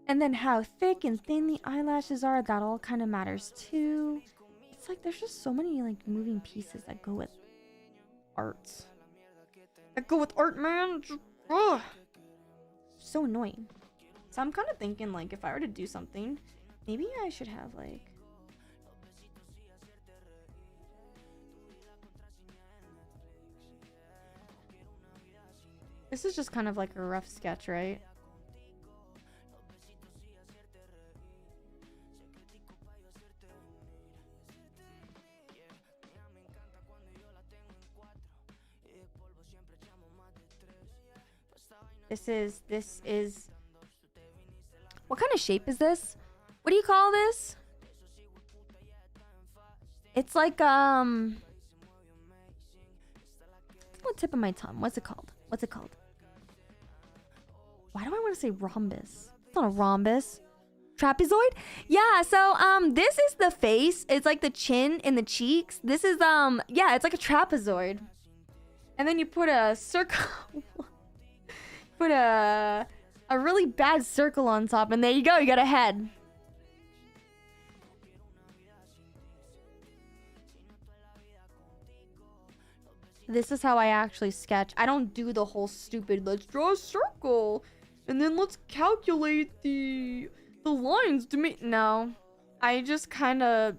And then how thick and thin the eyelashes are, that all kind of matters too. It's like there's just so many like moving pieces that go with art. That go with art, man. Ugh. So annoying. So I'm kind of thinking like if I were to do something, maybe I should have like, this is just kind of like a rough sketch, right? This is what kind of shape is this? What do you call this? It's like on the tip of my tongue. What's it called? What's it called? Why do I want to say rhombus? It's not a rhombus. Trapezoid? Yeah, so this is the face. It's like the chin and the cheeks. This is yeah, it's like a trapezoid. And then you put a circle. Put a really bad circle on top, and there you go, you got a head. This is how I actually sketch. I don't do the whole stupid, let's draw a circle and then let's calculate the lines to make. No. I just kind of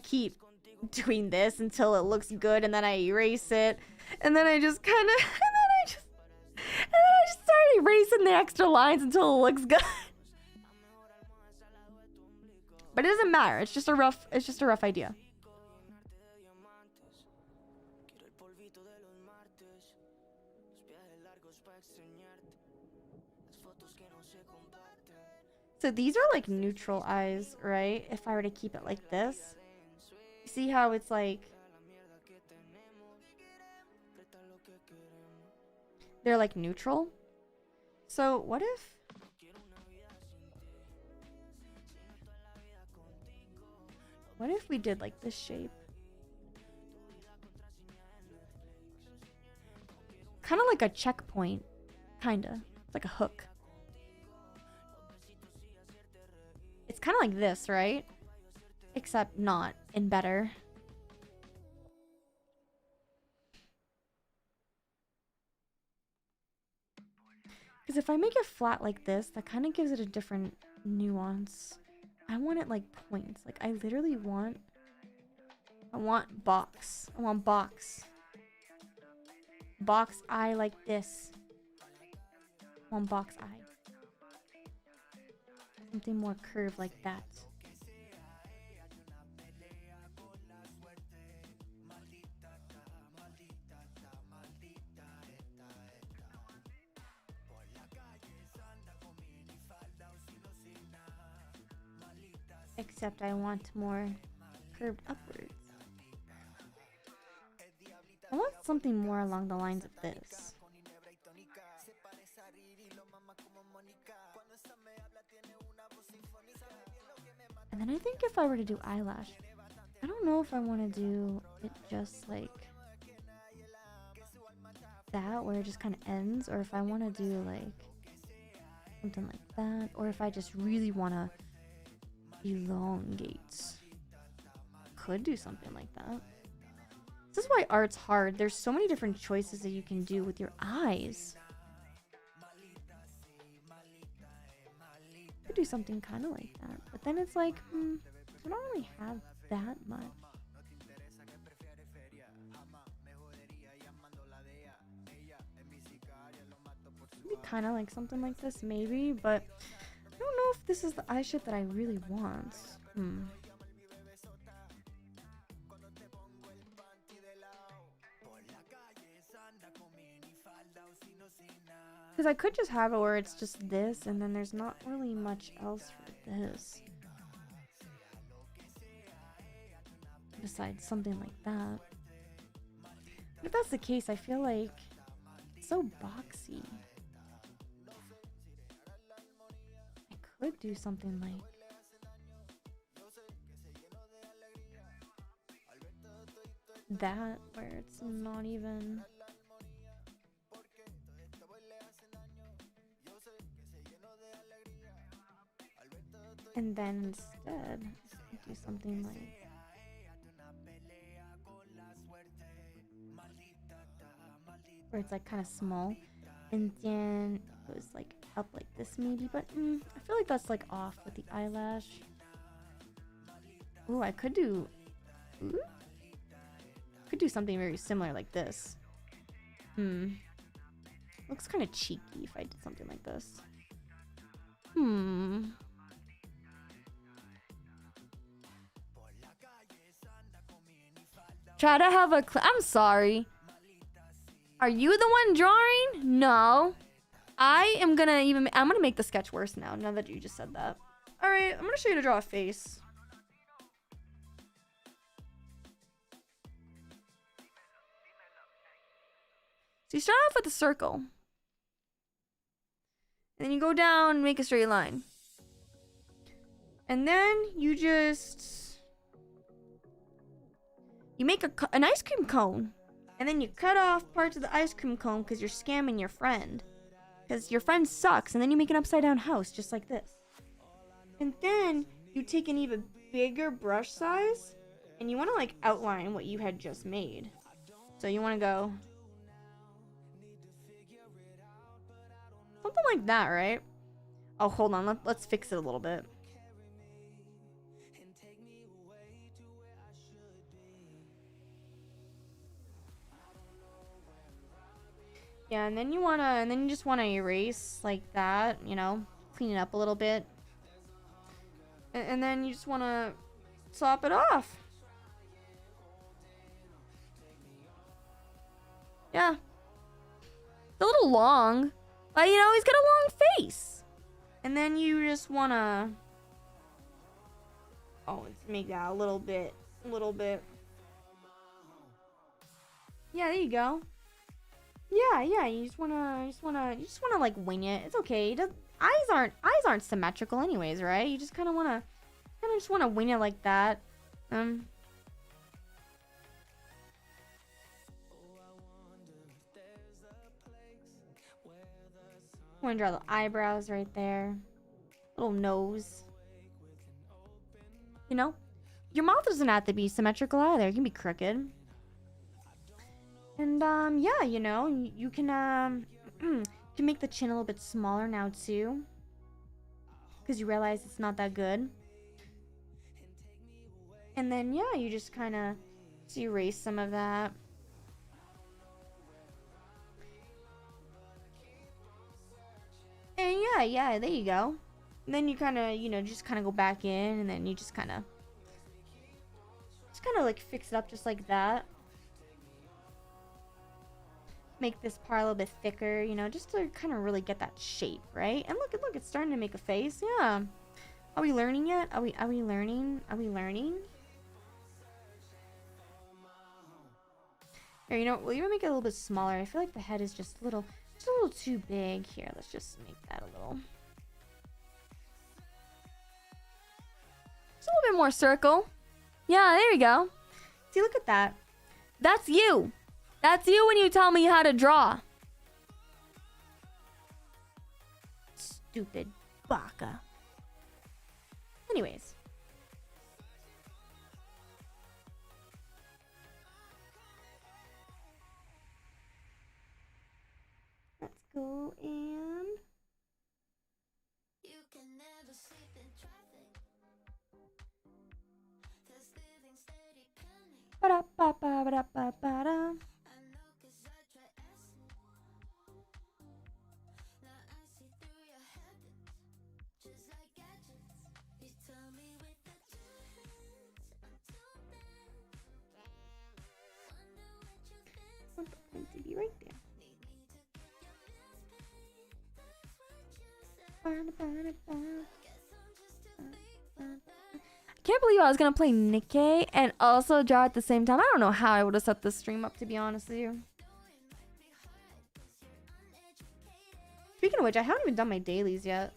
keep doing this until it looks good, and then I erase it, and then I just kind of and then I just start erasing the extra lines until it looks good. But it doesn't matter. It's just a rough idea. So these are like neutral eyes, right? If I were to keep it like this. See how it's like they're like neutral? So what if we did like this shape? Kind of like a checkpoint. Kinda. It's like a hook. It's kind of like this, right? Except not, and better. Because if I make it flat like this, that kind of gives it a different nuance. I want it like points. Like I literally want... I want box. I want box. Box eye like this. I want box eye. Something more curved like that. except I want more curved upwards. I want something more along the lines of this. And then I think if I were to do eyelash, I don't know if I want to do it just like that, where it just kind of ends, or if I want to do like something like that, or if I just really want to elongate. Could do something like that. This is why art's hard. There's so many different choices that you can do with your eyes. Could do something kind of like that, but then it's like, I don't really have that much. Maybe kind of like something like this, maybe, but I don't know if this is the eye shape that I really want. Because I could just have it where it's just this, and then there's not really much else for this. Besides something like that. But if that's the case, I feel like it's so boxy. I could do something like that, where it's not even... And then instead, do something like... where it's like kind of small. And then it goes like up like this maybe. But I feel like that's like off with the eyelash. Ooh, I could do... Ooh? Could do something very similar like this. Looks kind of cheeky if I did something like this. Try to have a I'm sorry. Are you the one drawing? No. I'm gonna make the sketch worse now that you just said that. Alright, I'm gonna show you to draw a face. So you start off with a circle. And then you go down and make a straight line. And then you just... you make an ice cream cone. And then you cut off parts of the ice cream cone because you're scamming your friend. Because your friend sucks. And then you make an upside down house just like this. And then you take an even bigger brush size. And you want to like outline what you had just made. So you want to go... something like that, right? Oh, hold on. Let's fix it a little bit. Yeah, and then you just wanna erase like that, you know, clean it up a little bit. And then you just wanna sop it off. Yeah. It's a little long. But, you know, he's got a long face. And then you just want to... oh, let's make that a little bit. Yeah, there you go. Yeah, you just want to like wing it. It's okay. Eyes aren't symmetrical anyways, right? You just kind of want to wing it like that. Want to draw the eyebrows right there, little nose. You know, your mouth doesn't have to be symmetrical either. It can be crooked. And yeah, you know, you can can make the chin a little bit smaller now too, because you realize it's not that good. And then yeah, you just kind of erase some of that. And yeah, there you go. And then you kind of, you know, just kind of go back in, and then you just kind of like fix it up just like that. Make this part a little bit thicker, you know, just to kind of really get that shape, right? And look, it's starting to make a face. Yeah. Are we learning yet? Are we learning? Are we learning? Here, you know, we'll even make it a little bit smaller. I feel like the head is just a little too big. Here, let's just make that a little. Just a little bit more circle. Yeah, there we go. See, look at that. That's you. That's you when you tell me how to draw. Stupid baka. Anyways. Let's go and... You can never sleep in traffic. There's living steady penny. Ba-da-ba-ba-ba-da-ba-ba-da. To be right there. I can't believe I was gonna play Nikkei and also draw at the same time. I don't know how I would have set the stream up, to be honest with you. Speaking of which, I haven't even done my dailies yet.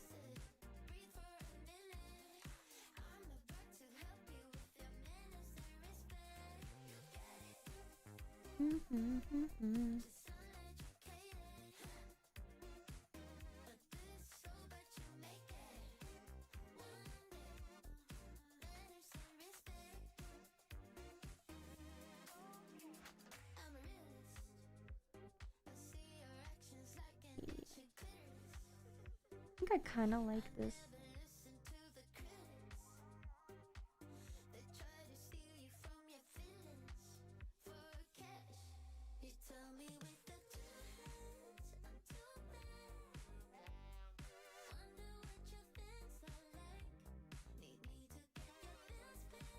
I think I kind of like this.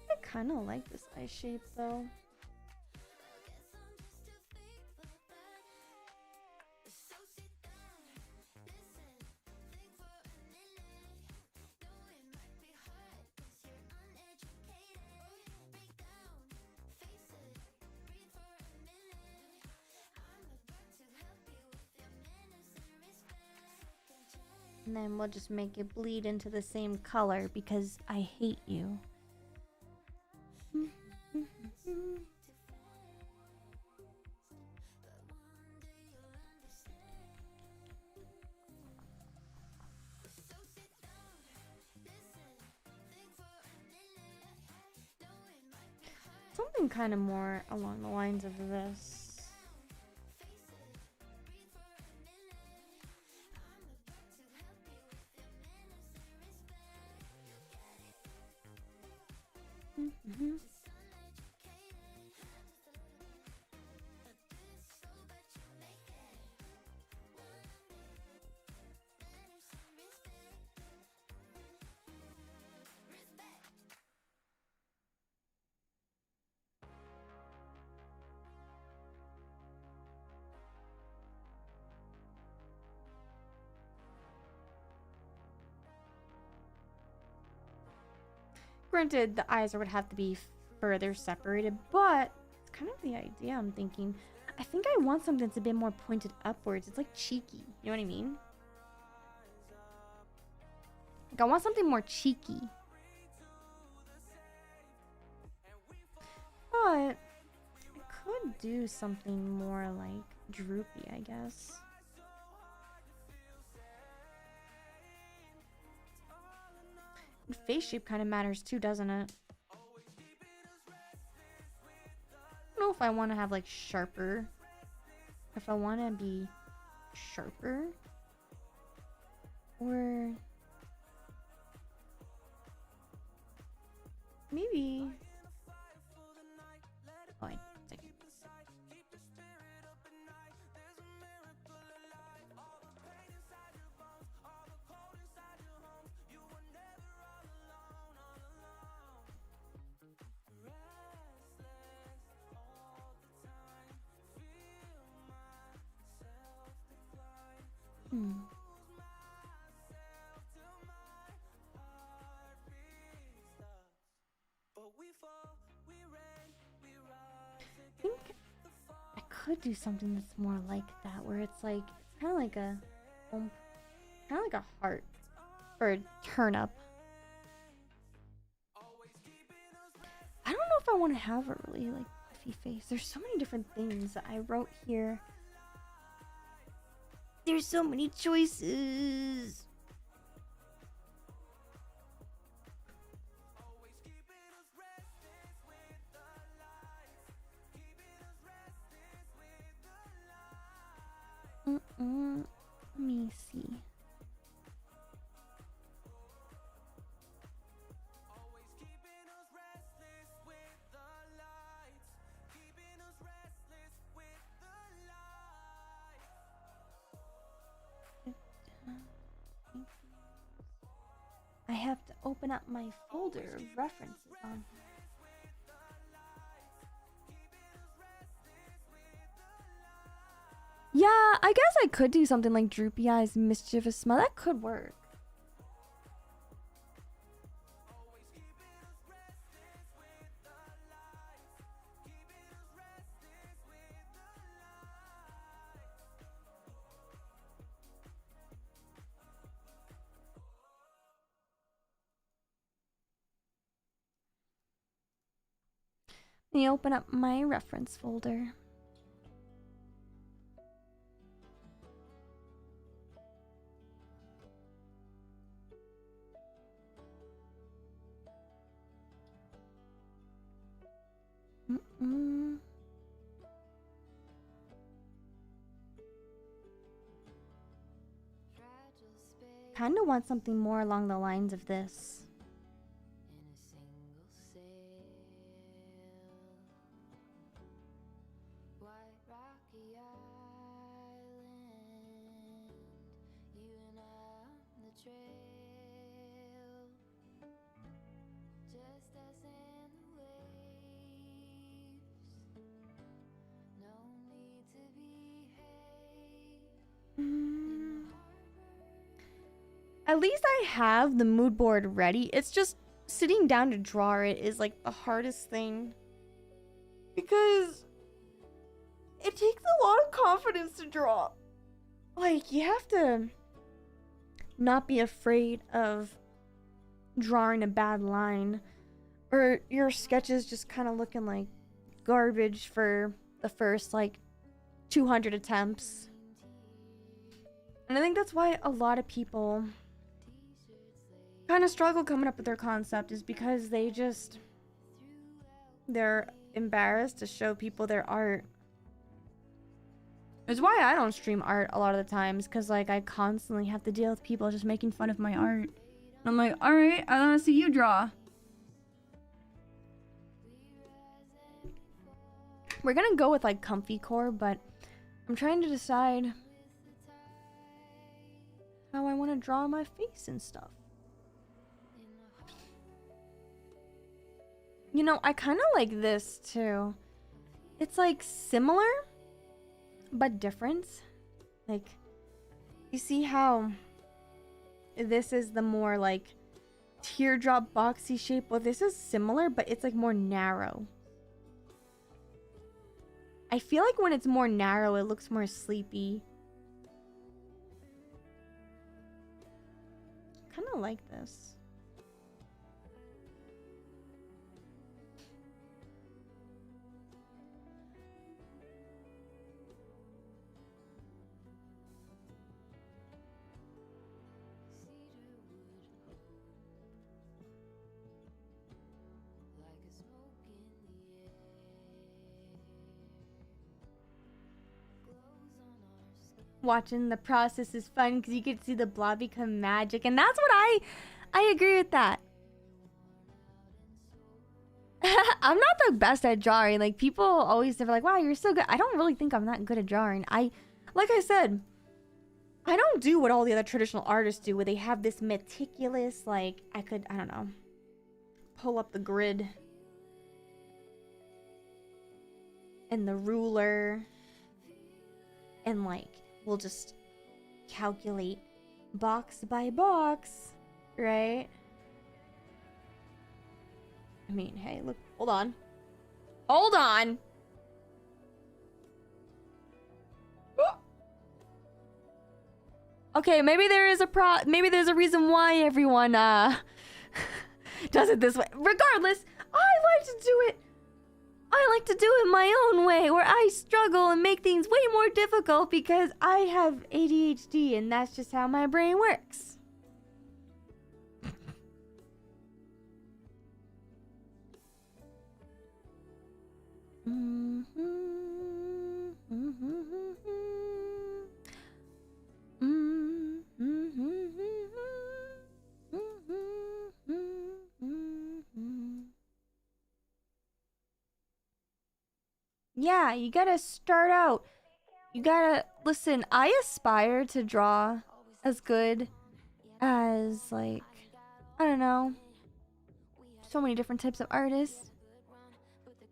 I kind of like this eye shape though. And then we'll just make it bleed into the same color because I hate you. Something kind of more along the lines of this. Granted, the eyes would have to be further separated, but it's kind of the idea I'm thinking. I think I want something that's a bit more pointed upwards. It's like cheeky. You know what I mean? Like I want something more cheeky. But I could do something more like droopy, I guess. Face shape kind of matters too, doesn't it? I don't know if I want to have like sharper. If I want to be sharper. Or maybe. Oh, wait. think I could do something that's more like that, where it's like kind of like a kind of like a heart or a turnip. I don't know if I want to have a really like puffy face. There's so many different things that I wrote here. There's so many choices. Let me see. I have to open up my folder of references on here. Yeah, I guess I could do something like droopy eyes, mischievous smile. That could work. Let me open up my reference folder. Kind of want something more along the lines of this. At least I have the mood board ready. It's just sitting down to draw it is like the hardest thing. Because it takes a lot of confidence to draw. Like, you have to not be afraid of drawing a bad line. Or your sketch is just kind of looking like garbage for the first, like, 200 attempts. And I think that's why a lot of people kind of struggle coming up with their concept, is because they're embarrassed to show people their art. It's why I don't stream art a lot of the times, because like I constantly have to deal with people just making fun of my art. And I'm like, alright, I want to see you draw. We're gonna go with like comfy core, but I'm trying to decide how I want to draw my face and stuff. You know, I kind of like this too. It's like similar, but different. Like, you see how this is the more like teardrop boxy shape? Well, this is similar, but it's like more narrow. I feel like when it's more narrow, it looks more sleepy. Kind of like this. Watching the process is fun because you get to see the blob become magic, and that's what I agree with that. I'm not the best at drawing. Like, people always they're like, wow, you're so good. I don't really think I'm that good at drawing. Like I said, I don't do what all the other traditional artists do, where they have this meticulous, like, I don't know, pull up the grid and the ruler and like we'll just calculate box by box, right? I mean, hey, look, hold on. Hold on. Okay, maybe there is maybe there's a reason why everyone does it this way. Regardless, I like to do it. I like to do it my own way, where I struggle and make things way more difficult because I have ADHD and that's just how my brain works. Yeah, you gotta start out. You gotta listen. I aspire to draw as good as, like, I don't know, so many different types of artists.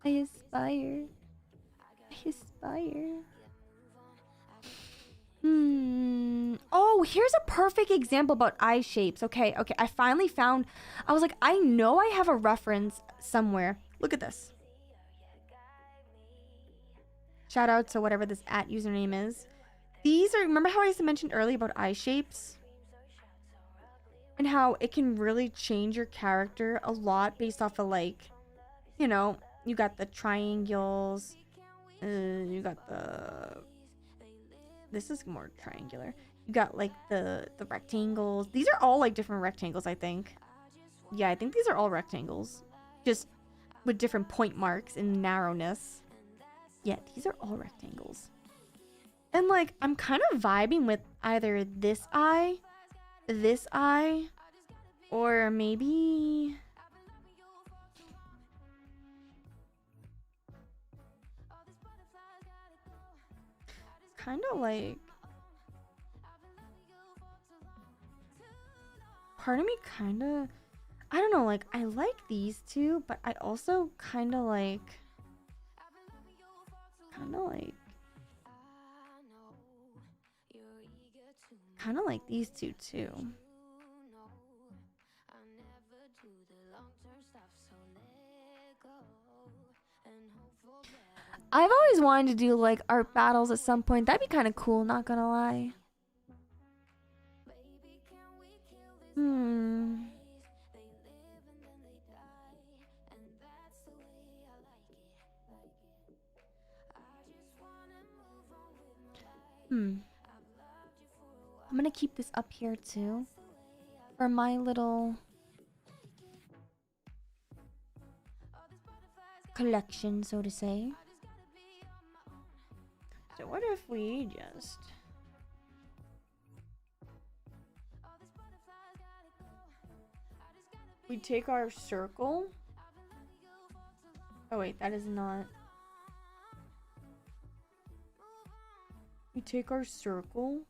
I aspire. I aspire. Oh, here's a perfect example about eye shapes. Okay, I finally found. I was like, I know I have a reference somewhere. Look at this. Shout out to whatever this @ username is. These are, remember how I mentioned earlier about eye shapes? And how it can really change your character a lot based off of, like, you know, you got the triangles. You got the... This is more triangular. You got, like, the rectangles. These are all, like, different rectangles, I think. Yeah, I think these are all rectangles. Just with different point marks and narrowness. Yeah, these are all rectangles. And, like, I'm kind of vibing with either this eye, or maybe... kind of like... part of me kind of... I don't know, like, I like these two, but I also kind of like these two too. I've always wanted to do, like, art battles at some point. That'd be kind of cool, not gonna lie. I'm gonna keep this up here too for my little collection, so to say. So what if we just... we take our circle. Oh wait, that is not... we take our circle.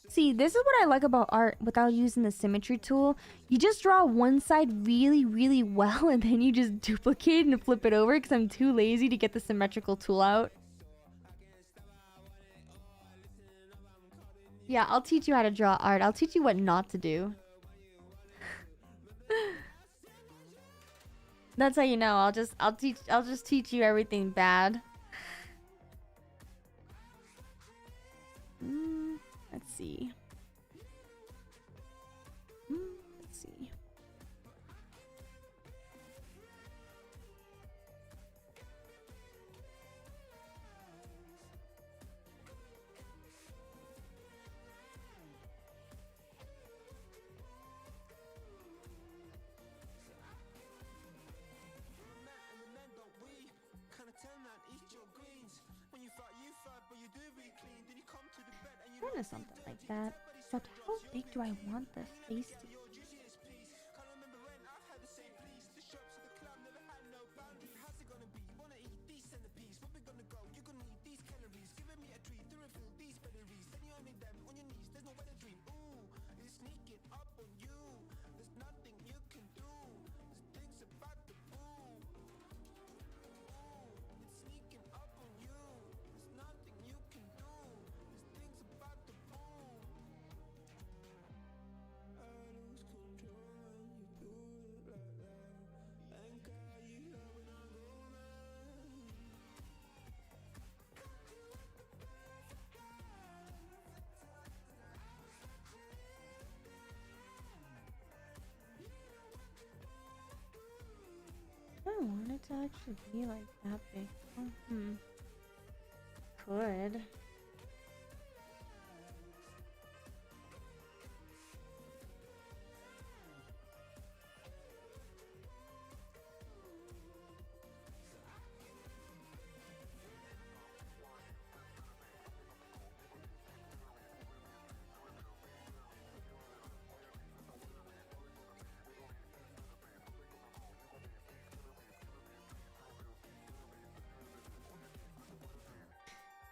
See, this is what I like about art without using the symmetry tool. You just draw one side really, really well, and then you just duplicate and flip it over because I'm too lazy to get the symmetrical tool out. Yeah, I'll teach you how to draw art. I'll teach you what not to do. That's how you know. I'll just teach you everything bad. Let's see. Let's see. Kind of something like that. Except, how big do I want the face to be? actually be like that big. Oh, could.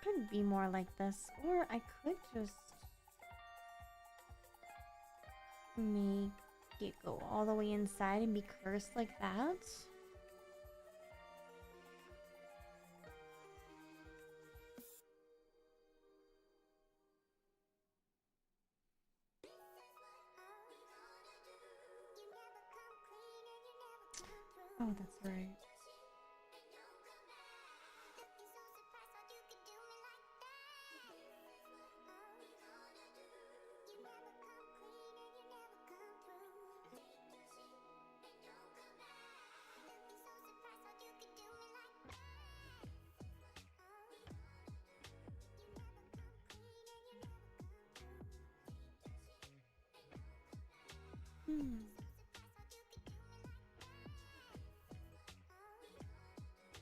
Could be more like this, or I could just make it go all the way inside and be cursed like that. Oh, that's right.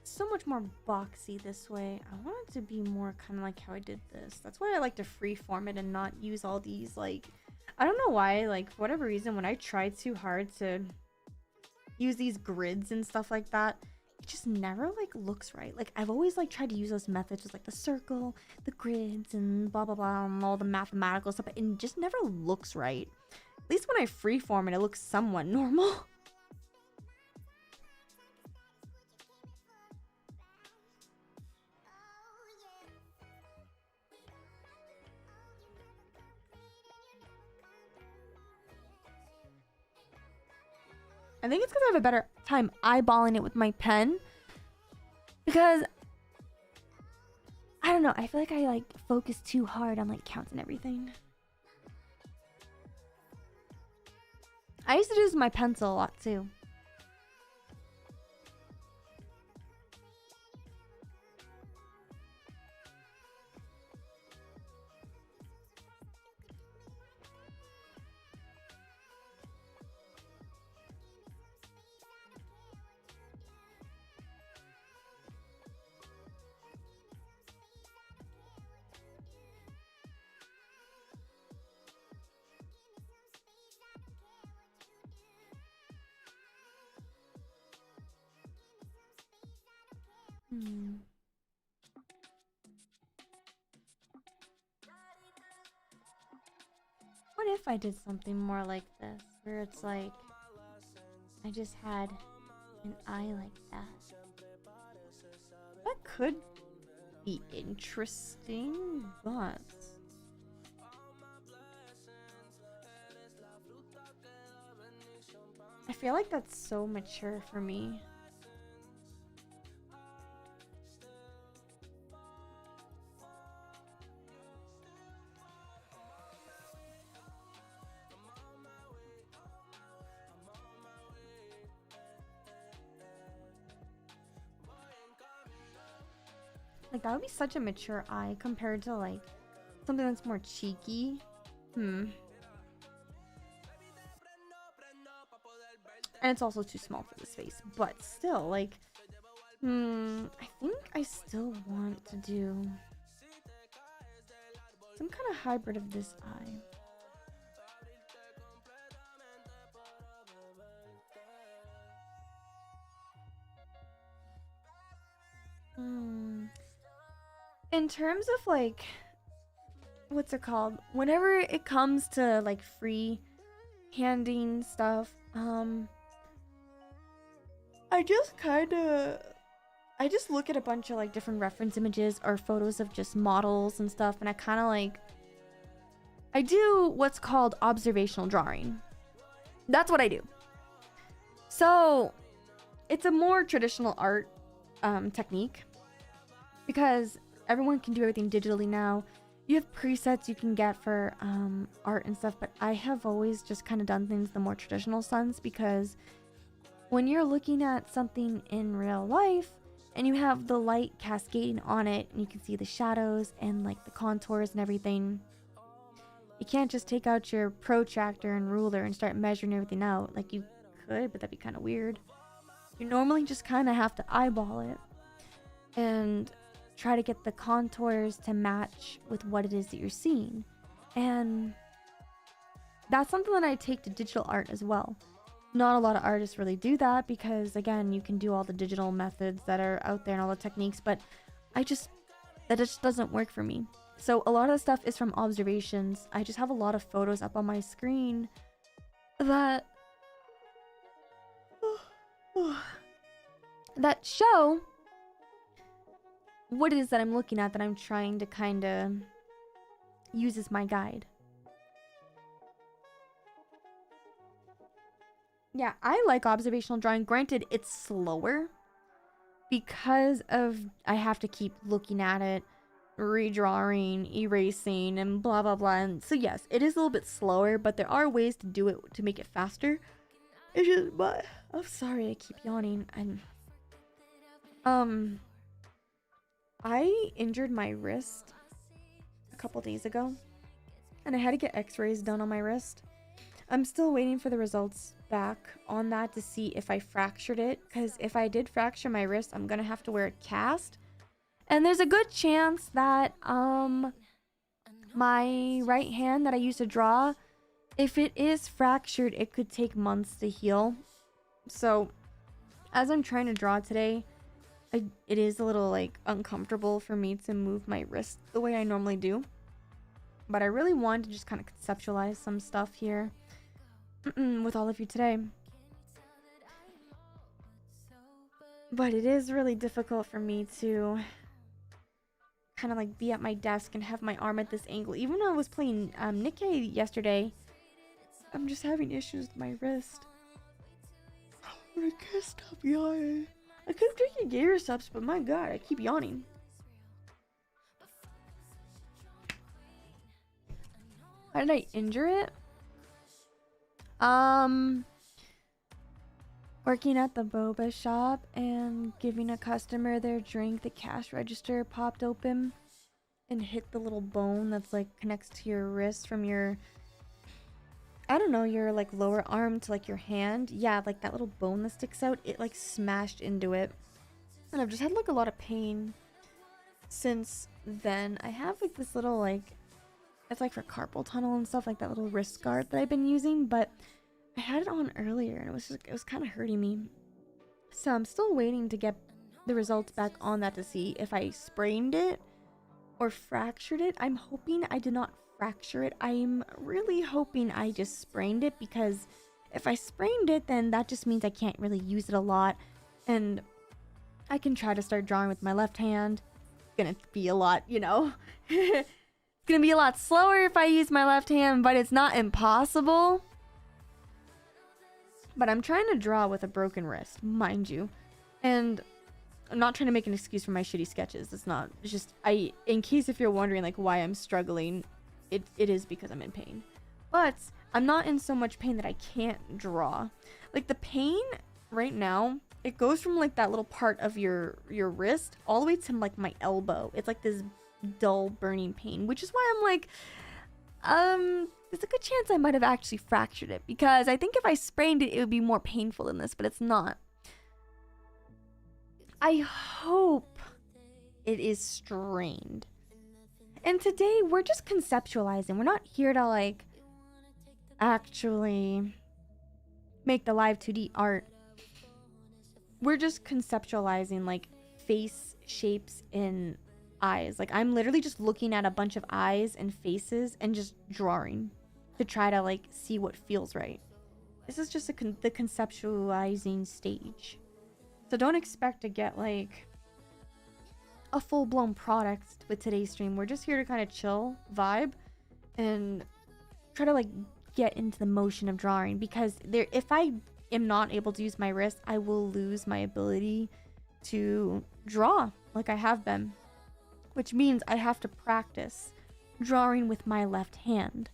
So much more boxy this way. I want it to be more kind of like how I did this. That's why I like to freeform it and not use all these, like, I don't know why, like, for whatever reason, when I try too hard to use these grids and stuff like that, it just never like looks right. Like, I've always like tried to use those methods, just like the circle, the grids, and blah blah blah, and all the mathematical stuff, and it just never looks right. At least when I freeform it, it looks somewhat normal. I think it's because I have a better time eyeballing it with my pen. Because, I don't know, I feel like I like focus too hard on like counts and everything. I used to do this with my pencil a lot too. What if I did something more like this, where it's like I just had an eye like that? That could be interesting, but I feel like that's so mature for me. Like, that would be such a mature eye compared to like something that's more cheeky. And it's also too small for this face, but still, like, I think I still want to do some kind of hybrid of this eye. In terms of like, what's it called? Whenever it comes to like free handing stuff, I just look at a bunch of like different reference images or photos of just models and stuff, and I kind of like, I do what's called observational drawing. That's what I do. So it's a more traditional art technique, because everyone can do everything digitally now. You have presets you can get for art and stuff, but I have always just kind of done things the more traditional sense, because when you're looking at something in real life and you have the light cascading on it and you can see the shadows and like the contours and everything, you can't just take out your protractor and ruler and start measuring everything out. Like you could, but that'd be kind of weird. You normally just kind of have to eyeball it and try to get the contours to match with what it is that you're seeing. And that's something that I take to digital art as well. Not a lot of artists really do that because, again, you can do all the digital methods that are out there and all the techniques, but that just doesn't work for me. So a lot of the stuff is from observations. I just have a lot of photos up on my screen that that show what it is that I'm looking at, that I'm trying to kind of use as my guide. Yeah, I like observational drawing. Granted, it's slower because of I have to keep looking at it, redrawing, erasing, and blah blah blah. And so yes, it is a little bit slower, but there are ways to do it to make it faster. It's just, but I'm sorry, I keep yawning. I injured my wrist a couple days ago, and I had to get x-rays done on my wrist. I'm still waiting for the results back on that to see if I fractured it, because if I did fracture my wrist, I'm gonna have to wear a cast. And there's a good chance that my right hand that I used to draw, if it is fractured, it could take months to heal. So as I'm trying to draw today, it is a little like uncomfortable for me to move my wrist the way I normally do. But I really wanted to just kind of conceptualize some stuff here with all of you today. But it is really difficult for me to kind of like be at my desk and have my arm at this angle. Even though I was playing Nikkei yesterday, I'm just having issues with my wrist. I can't stop yawning. I could have drinking Gator Subs, but my god, I keep yawning. How did I injure it? Working at the boba shop and giving a customer their drink, the cash register popped open and hit the little bone that's like connects to your wrist from your, I don't know, your like lower arm to like your hand. Yeah, like that little bone that sticks out, it like smashed into it. And I've just had like a lot of pain since then. I have like this little like, it's like for carpal tunnel and stuff, like that little wrist guard that I've been using, but I had it on earlier and it was kind of hurting me. So I'm still waiting to get the results back on that to see if I sprained it or fractured it. I'm hoping I did not fracture it. I'm really hoping I just sprained it, because if I sprained it, then that just means I can't really use it a lot, and I can try to start drawing with my left hand. It's gonna be a lot, you know. It's gonna be a lot slower if I use my left hand, but it's not impossible. But I'm trying to draw with a broken wrist, mind you, and I'm not trying to make an excuse for my shitty sketches. It's not. It's just in case if you're wondering like why I'm struggling, it is because I'm in pain. But I'm not in so much pain that I can't draw. Like the pain right now, it goes from like that little part of your wrist all the way to like my elbow. It's like this dull burning pain, which is why I'm like, there's a good chance I might have actually fractured it, because I think if I sprained it, it would be more painful than this, but it's not. I hope it is strained. And today we're just conceptualizing. We're not here to like actually make the live 2D art. We're just conceptualizing like face shapes in eyes. Like I'm literally just looking at a bunch of eyes and faces and just drawing to try to like see what feels right. This is just the conceptualizing stage. So don't expect to get like a full-blown product with today's stream. We're just here to kind of chill, vibe, and try to like get into the motion of drawing, because if I am not able to use my wrist, I will lose my ability to draw like I have been, which means I have to practice drawing with my left hand.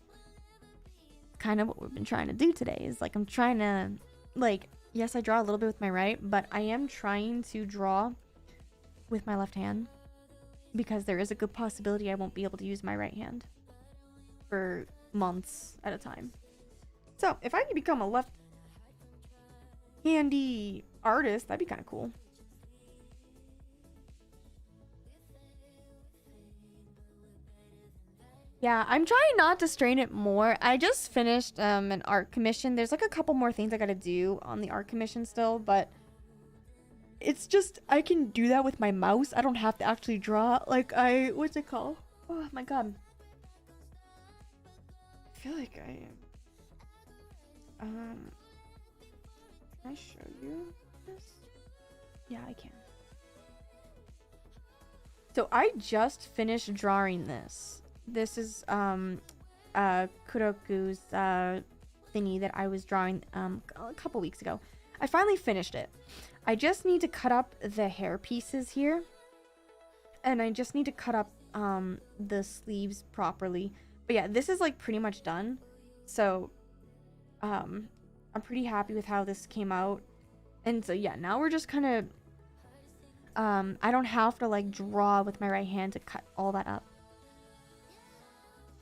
Kind of what we've been trying to do today is like I'm trying to like Yes, I draw a little bit with my right, but I am trying to draw with my left hand because there is a good possibility I won't be able to use my right hand for months at a time. So if I could become a left-handy artist, that'd be kind of cool. Yeah, I'm trying not to strain it more. I just finished an art commission. There's like a couple more things I gotta do on the art commission still, but it's just I can do that with my mouse. I don't have to actually draw. Like what's it called? Oh my god. I feel like I am. Can I show you this? Yeah, I can. So I just finished drawing this. This is Kuroku's thingy that I was drawing a couple weeks ago. I finally finished it. I just need to cut up the hair pieces here. And I just need to cut up the sleeves properly. But yeah, this is like pretty much done. So I'm pretty happy with how this came out. And so yeah, now we're just kind of I don't have to like draw with my right hand to cut all that up.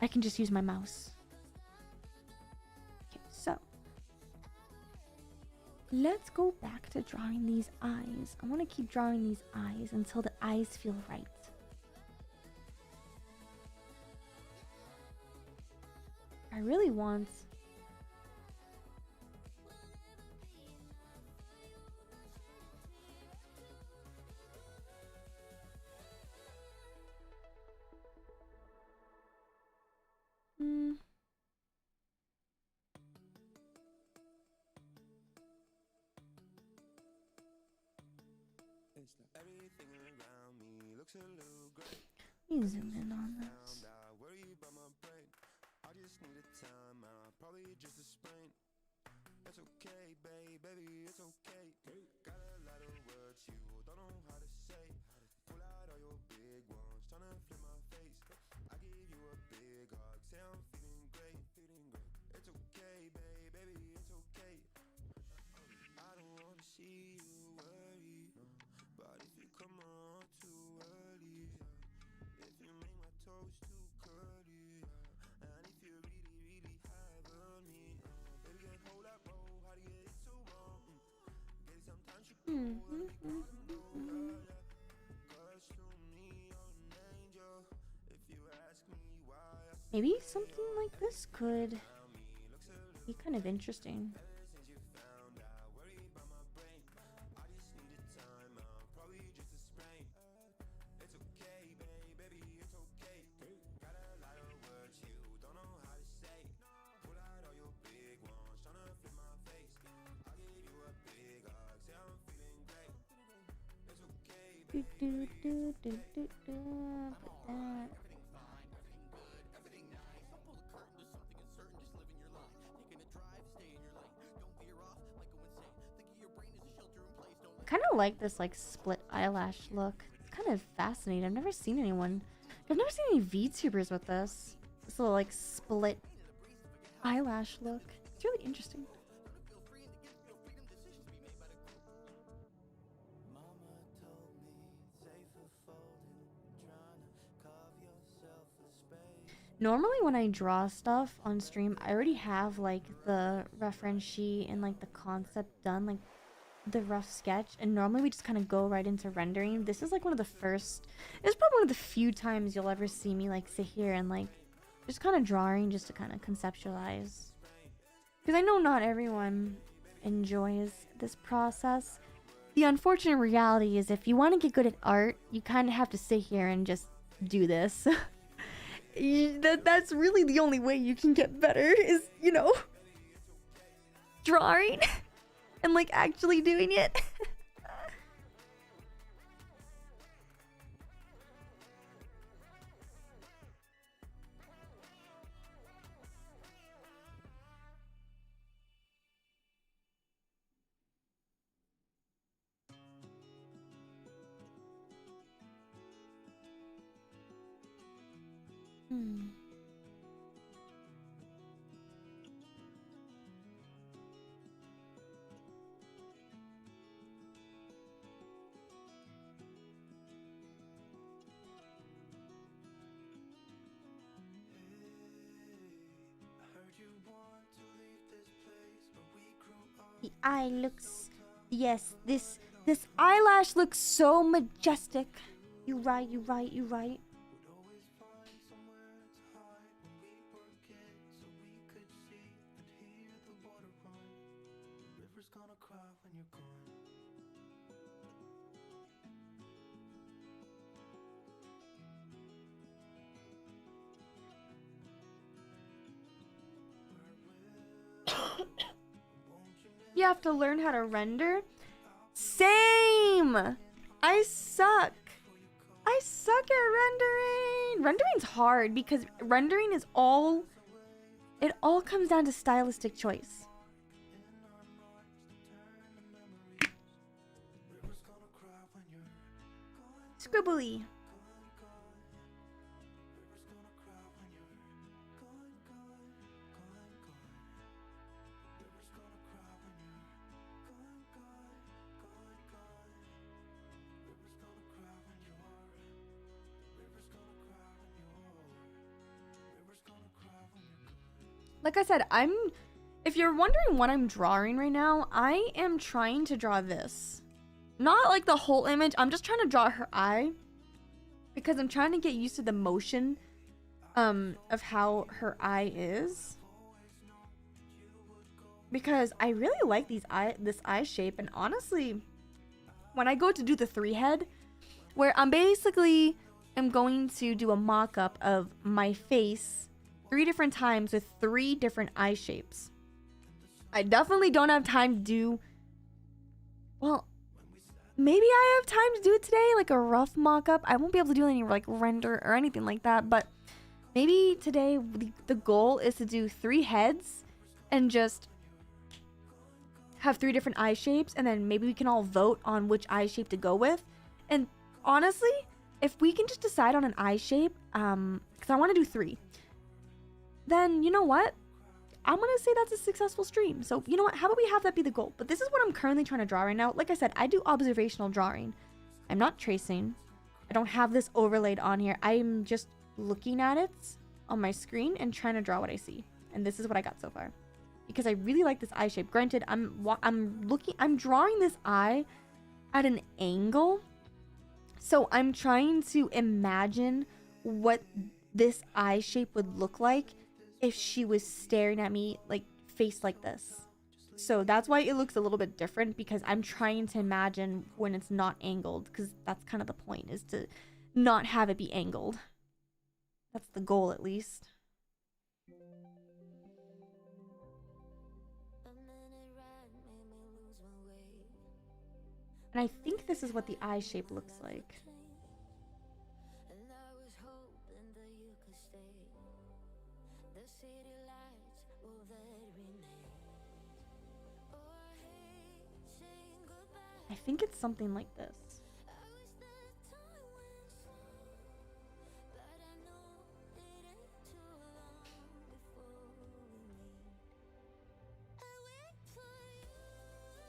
I can just use my mouse. Okay, so let's go back to drawing these eyes. I want to keep drawing these eyes until the eyes feel right. I really want let me zoom in on this. Maybe something like this could be kind of interesting. Put that. I kind of like this like split eyelash look. It's kind of fascinating. I've never seen any VTubers with this. This little like split eyelash look. It's really interesting. Normally when I draw stuff on stream, I already have like the reference sheet and like the concept done, like the rough sketch, and normally we just kind of go right into rendering. This is like it's probably one of the few times you'll ever see me like sit here and like just kind of drawing just to kind of conceptualize. Because I know not everyone enjoys this process. The unfortunate reality is if you want to get good at art, you kind of have to sit here and just do this. That's really the only way you can get better is, you know, drawing and like actually doing it. eye looks... Yes, this eyelash looks so majestic. You right, you right, you right. You have to learn how to render? Same! I suck. I suck at rendering. Rendering's hard because rendering is all... It all comes down to stylistic choice. Scribbly. Like I said, if you're wondering what I'm drawing right now, I am trying to draw this. Not like the whole image, I'm just trying to draw her eye. Because I'm trying to get used to the motion of how her eye is. Because I really like this eye shape, and honestly, when I go to do the 3-head, where I'm basically going to do a mock-up of my face 3 different times with 3 different eye shapes. I definitely don't have time to do... Well, maybe I have time to do it today, like a rough mock-up. I won't be able to do any like render or anything like that, but maybe today the goal is to do 3 heads and just have 3 different eye shapes, and then maybe we can all vote on which eye shape to go with. And honestly, if we can just decide on an eye shape, because I want to do 3, then you know what? I'm going to say that's a successful stream. So you know what? How about we have that be the goal? But this is what I'm currently trying to draw right now. Like I said, I do observational drawing. I'm not tracing. I don't have this overlaid on here. I'm just looking at it on my screen and trying to draw what I see. And this is what I got so far. Because I really like this eye shape. Granted, I'm drawing this eye at an angle. So I'm trying to imagine what this eye shape would look like if she was staring at me like face like this. So that's why it looks a little bit different, because I'm trying to imagine when it's not angled, because that's kind of the point, is to not have it be angled. That's the goal, at least. And I think this is what the eye shape looks like. I think it's something like this.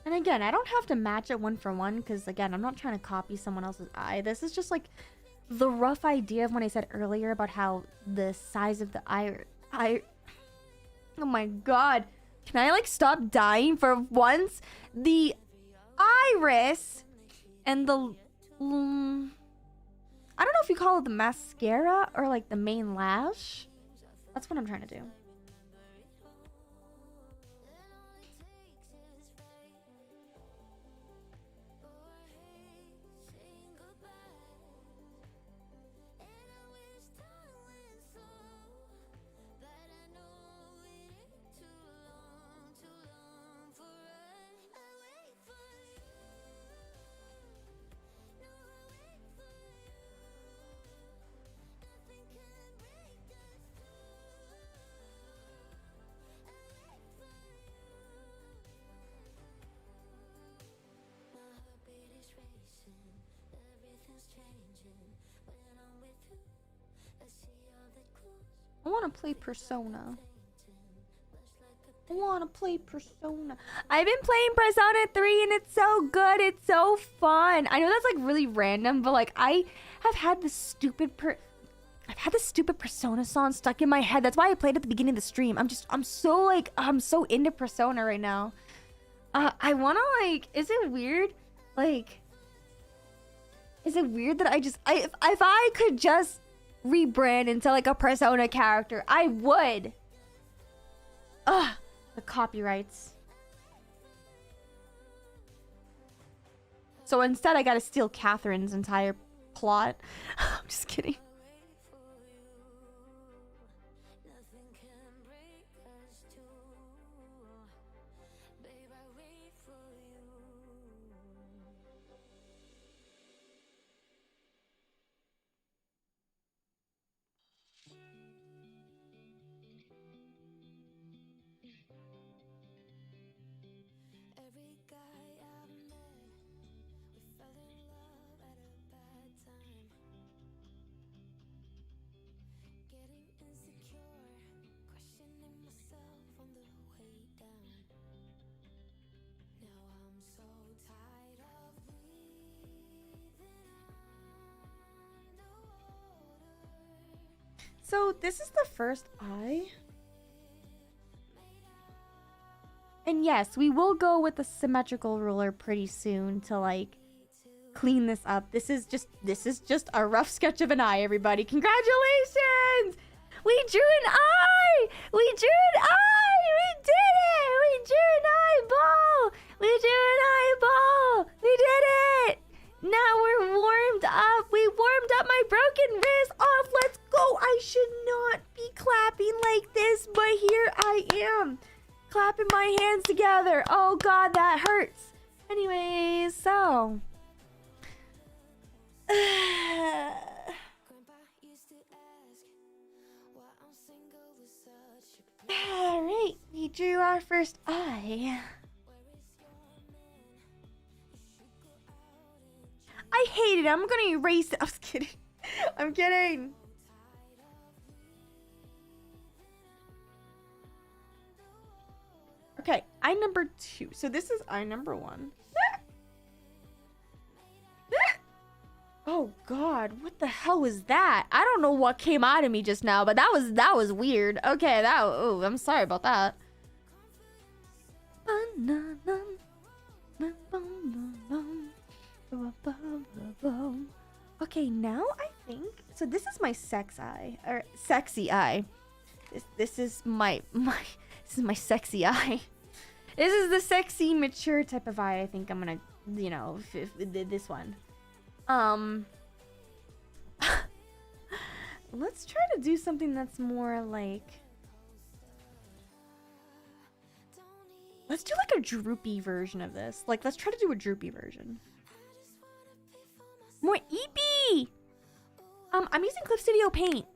And again, I don't have to match it 1 for 1, because again, I'm not trying to copy someone else's eye. This is just like the rough idea of when I said earlier about how the size of the eye... Oh my god. Can I like stop dying for once? The iris and the... I don't know if you call it the mascara or like the main lash. That's what I'm trying to do. I want to play Persona. I've been playing Persona 3 and it's so good. It's so fun. I know that's like really random, but like I have had this stupid Persona song stuck in my head. That's why I played at the beginning of the stream. I'm so into Persona right now. I wanna like, is it weird? Like, is it weird that if I could just rebrand into like a Persona character, I would. Ugh, the copyrights. So instead, I gotta steal Catherine's entire plot. I'm just kidding. So this is the first eye. And yes, we will go with the symmetrical ruler pretty soon to like clean this up. This is just a rough sketch of an eye, everybody. Congratulations! We drew an eye! We drew an eye! We did it! We drew an eyeball! We drew an eyeball! We did it! Now we're warmed up. We warmed up my broken wrist off. Let's go. I should not be clapping like this, but here I am. Clapping my hands together. Oh God, that hurts. Anyways, so. Alright, we drew our first eye. I hate it. I'm gonna erase it. I was kidding. I'm kidding. Okay, eye number 2. So this is eye number 1. Oh God, what the hell was that? I don't know what came out of me just now, but that was weird. Okay, oh, I'm sorry about that. Okay, now I think so. This is my sex eye or sexy eye. This is my sexy eye. This is the sexy, mature type of eye. I think I'm gonna, you know, this one. Let's try to do something that's more like. Let's do like a droopy version of this. Like, let's try to do a droopy version. More eepy! I'm using Clip Studio Paint.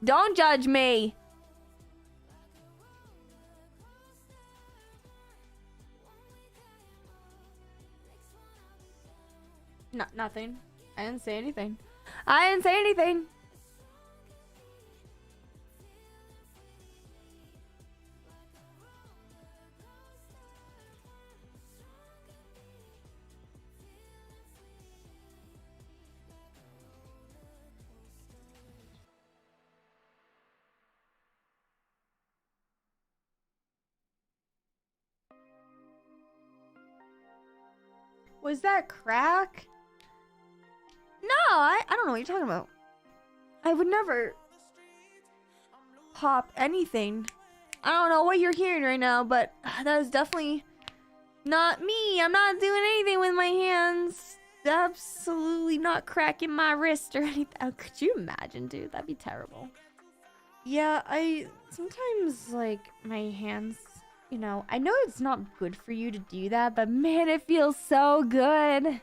Don't judge me. Nothing. I didn't say anything. I didn't say anything. Was that crack? No, I don't know what you're talking about. I would never pop anything. I don't know what you're hearing right now, but that is definitely not me. I'm not doing anything with my hands. Absolutely not cracking my wrist or anything. Oh, could you imagine, dude? That'd be terrible. Yeah, I sometimes like my hands, you know, I know it's not good for you to do that, but man, it feels so good.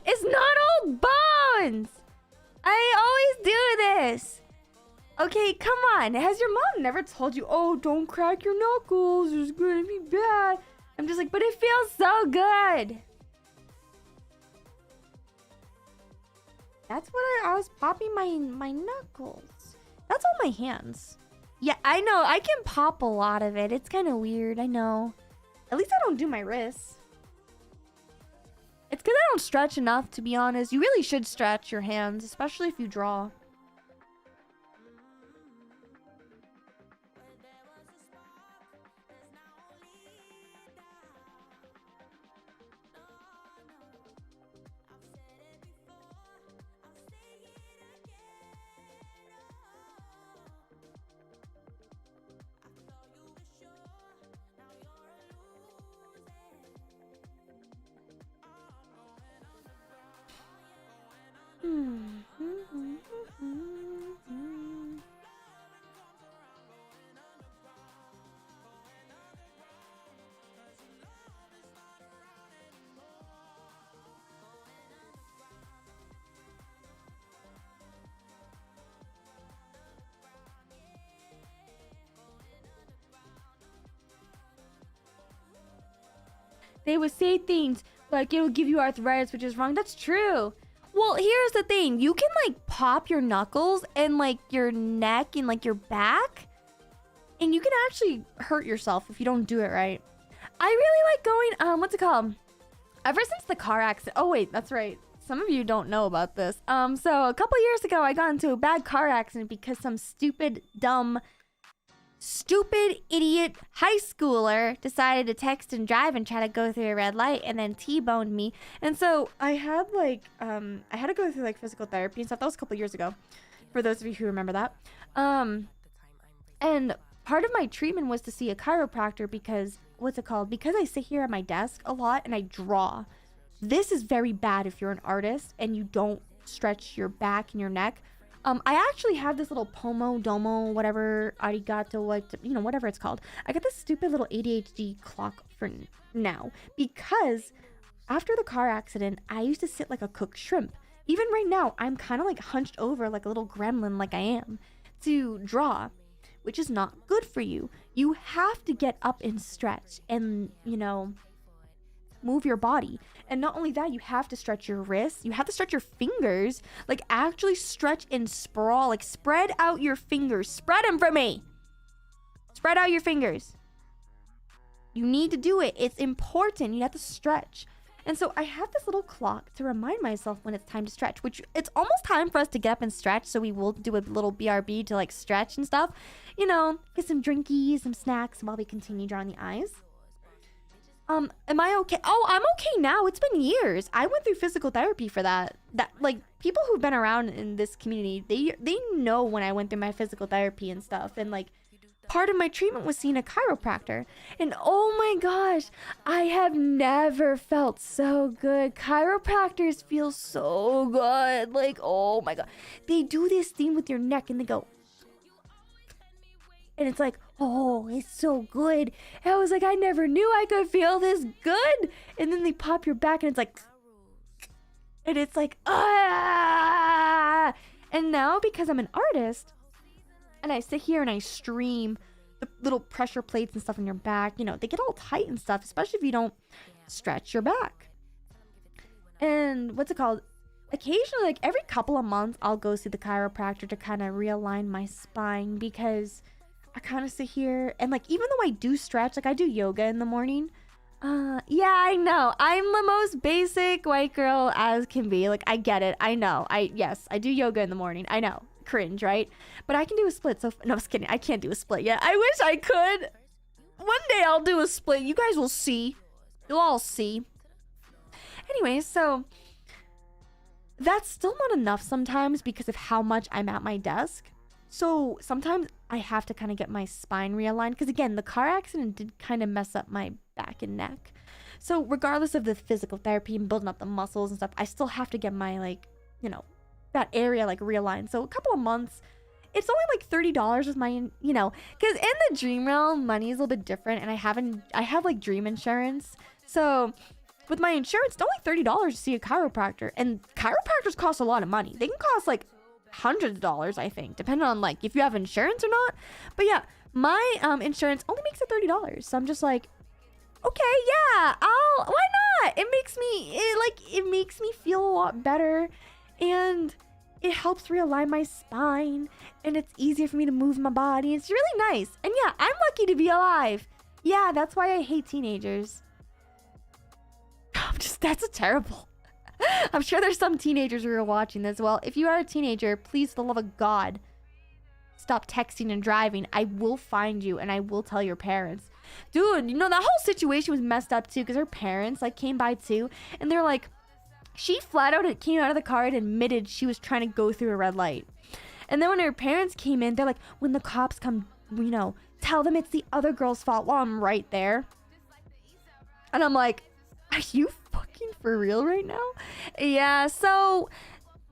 It's not old bones. I always do this. Okay, come on. Has your mom never told you, oh, don't crack your knuckles, it's gonna be bad? I'm just like, but it feels so good. That's what I was popping my knuckles. That's all my hands. Yeah, I know. I can pop a lot of it. It's kind of weird. I know. At least I don't do my wrists. It's because I don't stretch enough, to be honest. You really should stretch your hands, especially if you draw. They would say things like it'll give you arthritis, which is wrong. That's true. Well, here's the thing. You can like pop your knuckles and like your neck and like your back. And you can actually hurt yourself if you don't do it right. I really like going, what's it called? Ever since the car accident. Oh, wait, that's right. Some of you don't know about this. So a couple years ago, I got into a bad car accident because some stupid, idiot high schooler decided to text and drive and try to go through a red light and then T-boned me. And so I had like, I had to go through like physical therapy and stuff. That was a couple years ago, for those of you who remember that. And part of my treatment was to see a chiropractor because, what's it called? Because I sit here at my desk a lot and I draw. This is very bad if you're an artist and you don't stretch your back and your neck. I actually have this little Domo, whatever, arigato, whatever it's called. I got this stupid little ADHD clock for now because after the car accident, I used to sit like a cooked shrimp. Even right now, I'm kind of like hunched over like a little gremlin like I am to draw, which is not good for you. You have to get up and stretch and, move your body. And not only that, you have to stretch your wrists. You have to stretch your fingers. Like, actually stretch and sprawl. Like, spread out your fingers. Spread them for me. Spread out your fingers. You need to do it. It's important. You have to stretch. And so I have this little clock to remind myself when it's time to stretch, which it's almost time for us to get up and stretch. So we will do a little BRB to like stretch and stuff. Get some drinkies, some snacks while we continue drawing the eyes. Am I okay? Oh, I'm okay now. It's been years. I went through physical therapy for that. Like, people who've been around in this community, they know when I went through my physical therapy and stuff. And like, part of my treatment was seeing a chiropractor. And oh my gosh, I have never felt so good. Chiropractors feel so good. Like, oh my God. They do this thing with your neck and they go, and it's like, oh, it's so good. And I was like, I never knew I could feel this good. And then they pop your back and it's like, and it's like, ah. And now because I'm an artist and I sit here and I stream the little pressure plates and stuff on your back, they get all tight and stuff, especially if you don't stretch your back. And what's it called? Occasionally, like every couple of months, I'll go see the chiropractor to kind of realign my spine because I kind of sit here and like, even though I do stretch, like I do yoga in the morning. Yeah, I know. I'm the most basic white girl as can be. Like, I get it. I know. Yes, I do yoga in the morning. I know. Cringe, right? But I can do a split. So, no, I'm just kidding. I can't do a split yet. I wish I could. One day I'll do a split. You guys will see. You'll all see. Anyway, so that's still not enough sometimes because of how much I'm at my desk. So sometimes I have to kind of get my spine realigned because, again, the car accident did kind of mess up my back and neck. So regardless of the physical therapy and building up the muscles and stuff, I still have to get my, like, that area, like, realigned. So a couple of months, it's only like $30 with my, because in the dream realm, money is a little bit different. And I have like dream insurance. So with my insurance, it's only $30 to see a chiropractor. And chiropractors cost a lot of money. They can cost like hundreds of dollars, I think, depending on like if you have insurance or not. But yeah, my insurance only makes it $30. So I'm just like, Okay, yeah, why not? It makes me feel a lot better, and it helps realign my spine, and it's easier for me to move my body. It's really nice. And yeah, I'm lucky to be alive. Yeah, that's why I hate teenagers. That's a terrible. I'm sure there's some teenagers who are watching this. Well, if you are a teenager, please, for the love of God, stop texting and driving. I will find you and I will tell your parents. Dude, you know, that whole situation was messed up too, because her parents like came by too, and they're like, she flat out came out of the car and admitted she was trying to go through a red light. And then when her parents came in, they're like, when the cops come, you know, tell them it's the other girl's fault while I'm right there. And I'm like, are you fucking for real right now? Yeah, so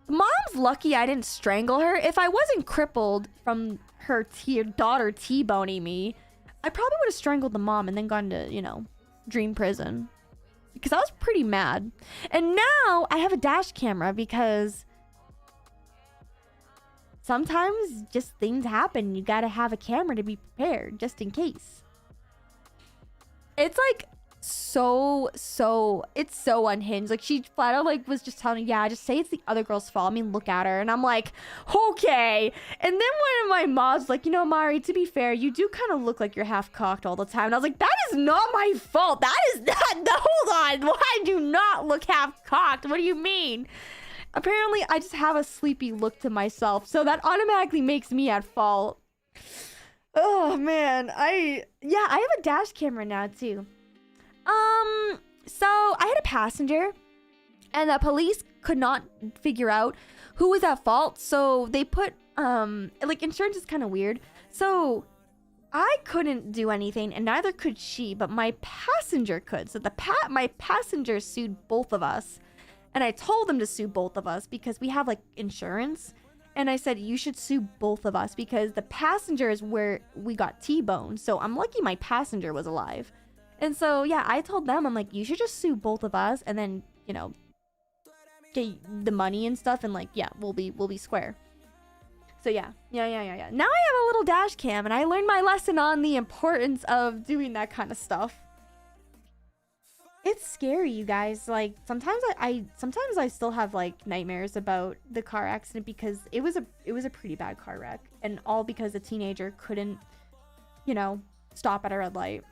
mom's lucky I didn't strangle her. If I wasn't crippled from her daughter T-boning me, I probably would have strangled the mom and then gone to, you know, dream prison. Because I was pretty mad. And now I have a dash camera because sometimes just things happen. You gotta have a camera to be prepared just in case. It's like it's so unhinged. Like, she flat out like was just telling me, yeah, just say it's the other girl's fault. I mean, look at her. And I'm like, okay. And then one of my moms like, you know, Mari, to be fair, you do kind of look like you're half cocked all the time. And I was like, that is not my fault. That is not, hold on. I do not look half cocked. What do you mean? Apparently I just have a sleepy look to myself, so that automatically makes me at fault. Oh man, I have a dash camera now too. So I had a passenger, and the police could not figure out who was at fault. So they put, like, insurance is kind of weird. So I couldn't do anything, and neither could she, but my passenger could. So my passenger sued both of us, and I told them to sue both of us because we have like insurance. And I said, you should sue both of us because the passenger is where we got T-boned. So I'm lucky my passenger was alive. And so, yeah, I told them, I'm like, you should just sue both of us and then, you know, get the money and stuff. And like, yeah, we'll be square. So yeah. Now I have a little dash cam, and I learned my lesson on the importance of doing that kind of stuff. It's scary, you guys. Like, sometimes I still have like nightmares about the car accident because it was a pretty bad car wreck, and all because a teenager couldn't, you know, stop at a red light.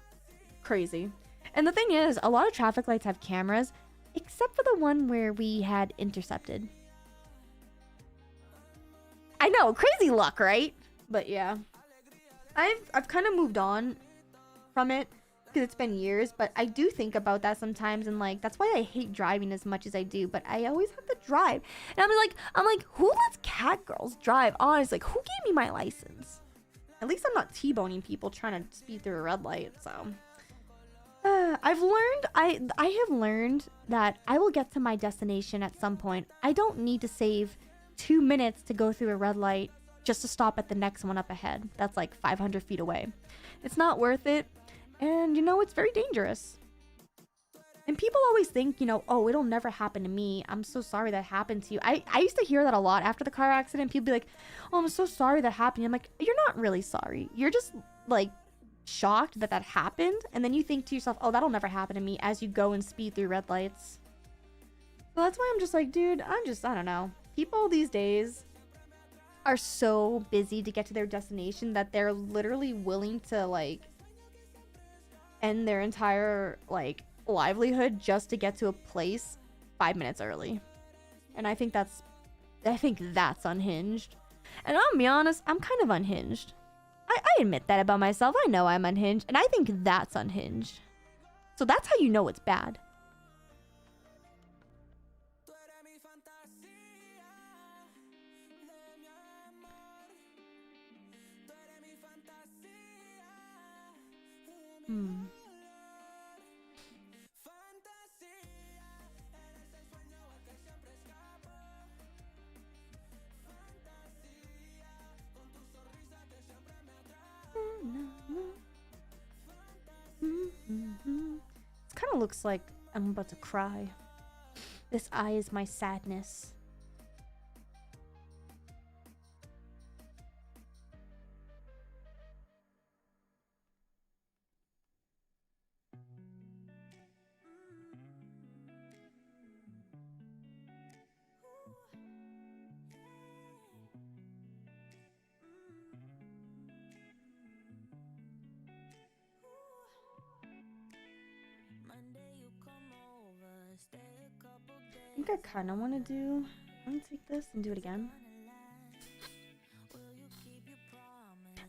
Crazy. And the thing is, a lot of traffic lights have cameras, except for the one where we had intercepted. I know, crazy luck, right? But yeah, I've kind of moved on from it because it's been years, but I do think about that sometimes, and like that's why I hate driving as much as I do. But I always have to drive, and I'm like, who lets cat girls drive? Honestly, like, who gave me my license? At least I'm not T-boning people trying to speed through a red light. So I have learned that I will get to my destination at some point. I don't need to save 2 minutes to go through a red light just to stop at the next one up ahead. That's like 500 feet away. It's not worth it. And, you know, it's very dangerous. And people always think, you know, oh, it'll never happen to me. I'm so sorry that happened to you. I used to hear that a lot after the car accident. People be like, oh, I'm so sorry that happened. I'm like, you're not really sorry. You're just, like, shocked that happened. And then you think to yourself, oh, that'll never happen to me, as you go and speed through red lights. So that's why I'm just like, dude, I don't know. People these days are so busy to get to their destination that they're literally willing to, like, end their entire, like, livelihood just to get to a place 5 minutes early. And I think that's unhinged. And I'll be honest, I'm kind of unhinged. I admit that about myself. I know I'm unhinged, and I think that's unhinged. So that's how you know it's bad. It kind of looks like I'm about to cry. This eye is my sadness. think I kind of want to do... Let me take this and do it again.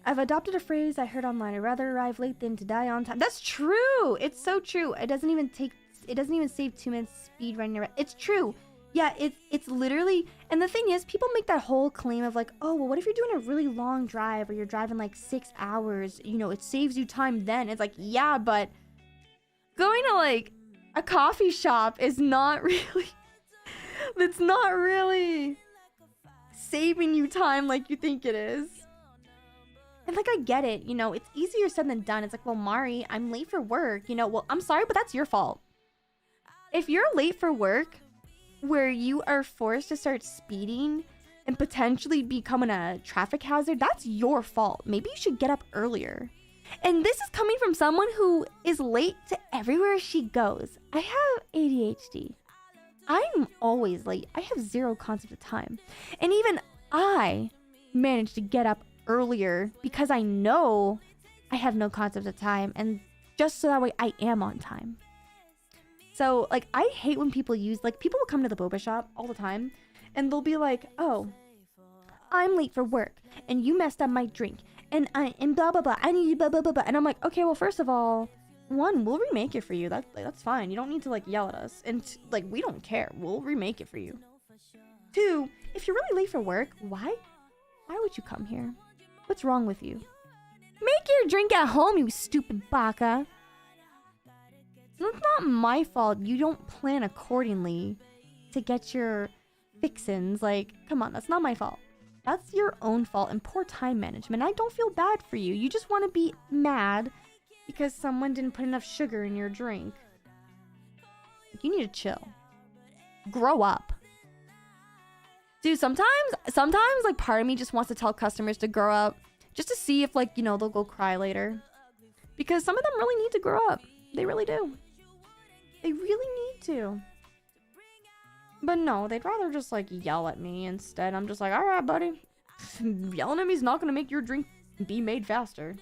I've adopted a phrase I heard online. I'd rather arrive late than to die on time. That's true! It's so true. It doesn't even save 2 minutes speed running. It's true. Yeah, it's literally... And the thing is, people make that whole claim of like, oh, well, what if you're doing a really long drive or you're driving like 6 hours? You know, it saves you time then. It's like, yeah, but going to like a coffee shop is not really... That's not really saving you time like you think it is. And like, I get it, you know, it's easier said than done. It's like, well, Mari, I'm late for work. You know, well, I'm sorry, but that's your fault. If you're late for work, where you are forced to start speeding and potentially becoming a traffic hazard, that's your fault. Maybe you should get up earlier. And this is coming from someone who is late to everywhere she goes. I have ADHD. I'm always late. I have zero concept of time. And even I managed to get up earlier because I know I have no concept of time, and just so that way I am on time. So, like, I hate when people use, like, people will come to the boba shop all the time, and they'll be like, oh, I'm late for work, and you messed up my drink, and blah, blah, blah, I need blah, blah, blah, blah. And I'm like, okay, well, first of all, one, we'll remake it for you. That's fine. You don't need to, like, yell at us. And, like, we don't care. We'll remake it for you. 2, if you're really late for work, why would you come here? What's wrong with you? Make your drink at home, you stupid baka. It's not my fault you don't plan accordingly to get your fixins. Like, come on, that's not my fault. That's your own fault and poor time management. I don't feel bad for you. You just want to be mad because someone didn't put enough sugar in your drink. You need to chill. Grow up. Dude, sometimes, like, part of me just wants to tell customers to grow up just to see if, like, you know, they'll go cry later. Because some of them really need to grow up. They really do. They really need to. But no, they'd rather just, like, yell at me instead. I'm just like, alright, buddy. Yelling at me is not gonna make your drink be made faster.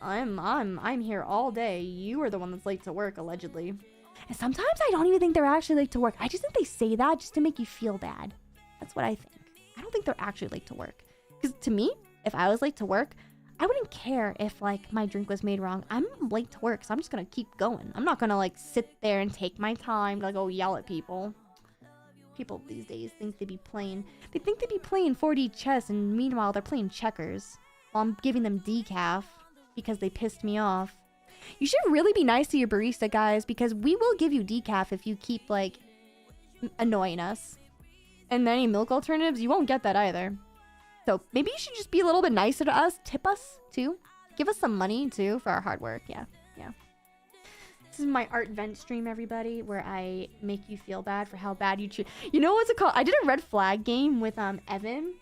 I'm here all day. You are the one that's late to work, allegedly. And sometimes I don't even think they're actually late to work. I just think they say that just to make you feel bad. That's what I think. I don't think they're actually late to work. Because to me, if I was late to work, I wouldn't care if, like, my drink was made wrong. I'm late to work, so I'm just gonna keep going. I'm not gonna, like, sit there and take my time to, like, go yell at people. People these days think they be playing 4D chess, and meanwhile they're playing checkers while I'm giving them decaf because they pissed me off. You should really be nice to your barista, guys, because we will give you decaf if you keep, like, annoying us. And any milk alternatives, you won't get that either. So maybe you should just be a little bit nicer to us. Tip us, too. Give us some money, too, for our hard work. Yeah. This is my art vent stream, everybody, where I make you feel bad for how bad you treat... You know what's it called? I did a red flag game with Evan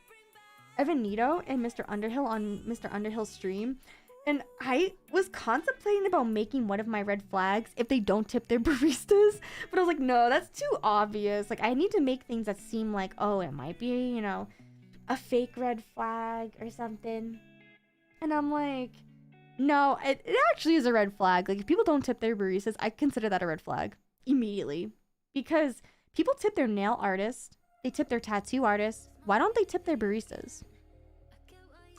Nito and Mr. Underhill on Mr. Underhill's stream. And I was contemplating about making one of my red flags if they don't tip their baristas. But I was like, no, that's too obvious. Like, I need to make things that seem like, oh, it might be, you know, a fake red flag or something. And I'm like, no, it actually is a red flag. Like, if people don't tip their baristas, I consider that a red flag immediately. Because people tip their nail artists, they tip their tattoo artists. Why don't they tip their baristas?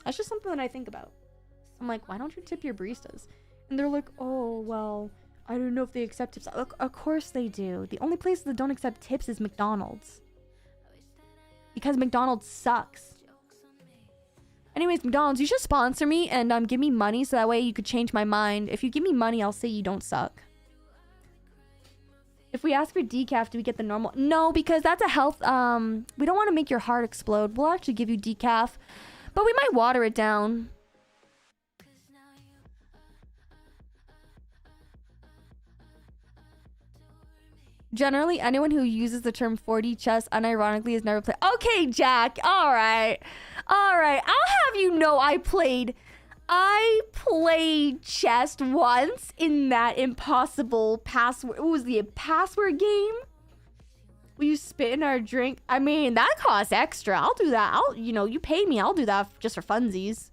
That's just something that I think about. I'm like, why don't you tip your baristas? And they're like, oh, well, I don't know if they accept tips. Of course they do. The only place that don't accept tips is McDonald's. Because McDonald's sucks. Anyways, McDonald's, you should sponsor me and give me money so that way you could change my mind. If you give me money, I'll say you don't suck. If we ask for decaf, do we get the normal? No, because that's a health... we don't want to make your heart explode. We'll actually give you decaf. But we might water it down. Generally, anyone who uses the term 4D chess unironically has never played. Okay, Jack. All right. I'll have you know I played chess once in that impossible password. What was the password game? Will you spit in our drink? I mean, that costs extra. I'll do that. You pay me. I'll do that just for funsies.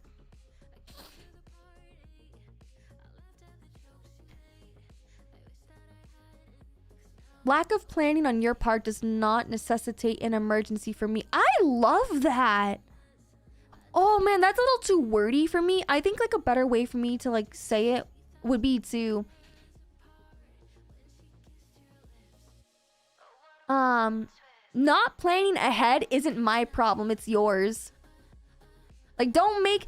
Lack of planning on your part does not necessitate an emergency for me. I love that. Oh man, that's a little too wordy for me. I think like a better way for me to like say it would be to not planning ahead isn't my problem, it's yours. Like don't make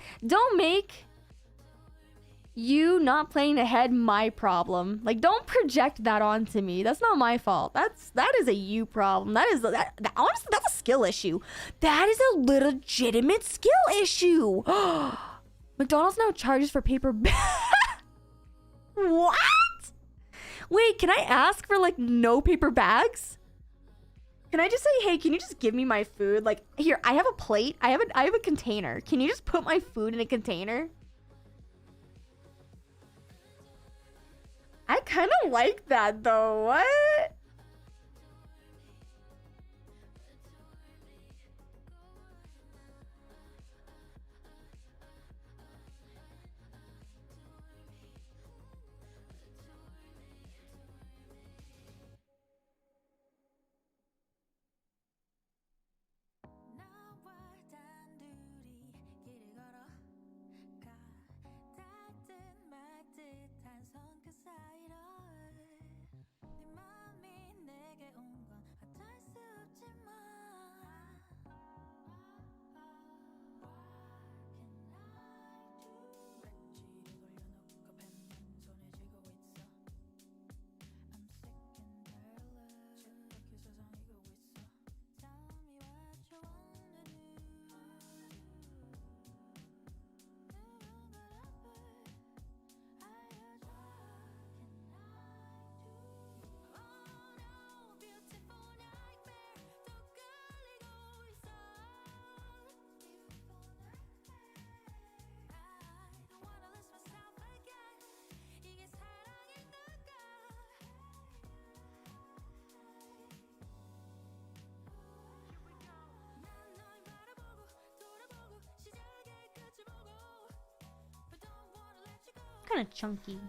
you not planning ahead my problem. Like don't project that onto me. That's not my fault. That is a you problem. Honestly, that's a skill issue. That is a legitimate skill issue. McDonald's now charges for paper What? Wait, can I ask for like no paper bags? Can I just say, hey, can you just give me my food? Like, here, I have a plate. I have a container. Can you just put my food in a container? I kind of like that though. What? Kind of chunky.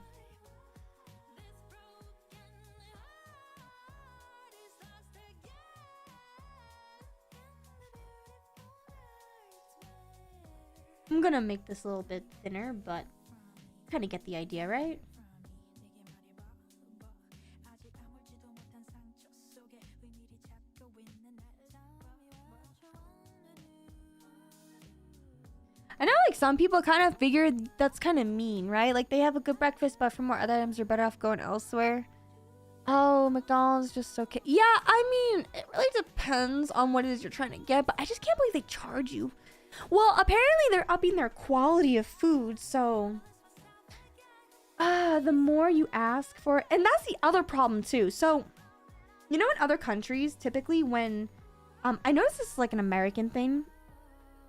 I'm gonna make this a little bit thinner, but kind of get the idea, right? I know like some people kind of figure that's kind of mean, right? Like they have a good breakfast, but for more other items, they're better off going elsewhere. Oh, McDonald's just okay. Yeah, I mean, it really depends on what it is you're trying to get, but I just can't believe they charge you. Well, apparently they're upping their quality of food, so the more you ask for it, and that's the other problem too. So, you know, in other countries, typically when I noticed this is like an American thing,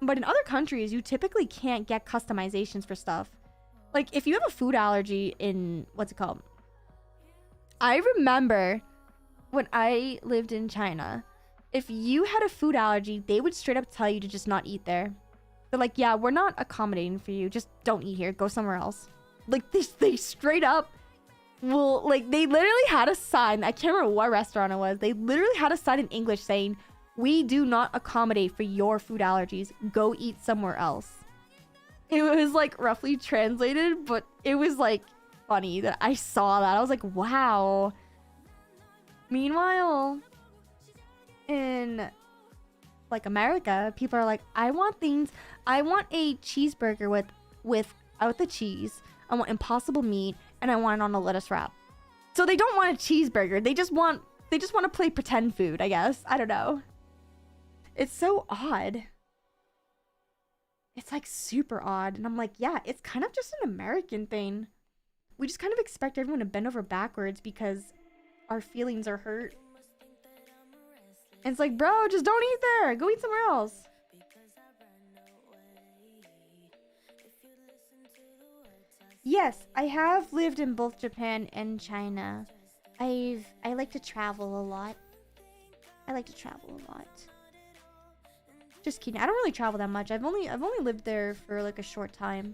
but in other countries, you typically can't get customizations for stuff. Like if you have a food allergy in what's it called? I remember when I lived in China, if you had a food allergy, they would straight up tell you to just not eat there. They're like, yeah, we're not accommodating for you. Just don't eat here. Go somewhere else. Like they straight up will, like they literally had a sign. I can't remember what restaurant it was. They literally had a sign in English saying, we do not accommodate for your food allergies. Go eat somewhere else. It was like roughly translated, but it was like funny that I saw that. I was like, wow. Meanwhile, in like America, people are like, I want a cheeseburger without the cheese. I want impossible meat, and I want it on a lettuce wrap. So they don't want a cheeseburger. They just want to play pretend food, I guess. I don't know. It's so odd. It's like super odd. And I'm like, yeah, it's kind of just an American thing. We just kind of expect everyone to bend over backwards because our feelings are hurt. And it's like, bro, just don't eat there. Go eat somewhere else. Yes, I have lived in both Japan and China. I like to travel a lot. Just kidding. I don't really travel that much. I've only lived there for like a short time.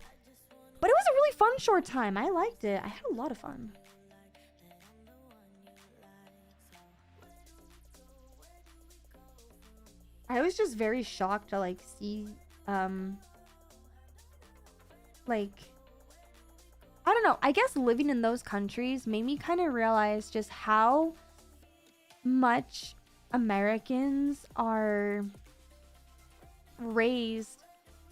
But it was a really fun short time. I liked it. I had a lot of fun. I was just very shocked to like see like, I don't know, I guess living in those countries made me kind of realize just how much Americans are raised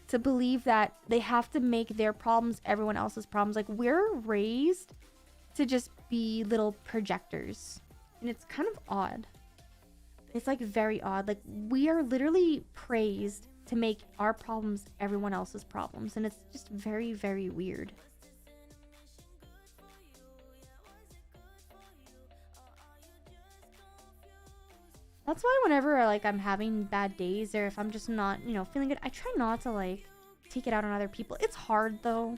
to believe that they have to make their problems everyone else's problems. Like, we're raised to just be little projectors, and it's kind of odd. It's like very odd. Like, we are literally praised to make our problems everyone else's problems, and it's just very, very weird. That's why whenever like I'm having bad days, or if I'm just not, you know, feeling good, I try not to like take it out on other people. It's hard though.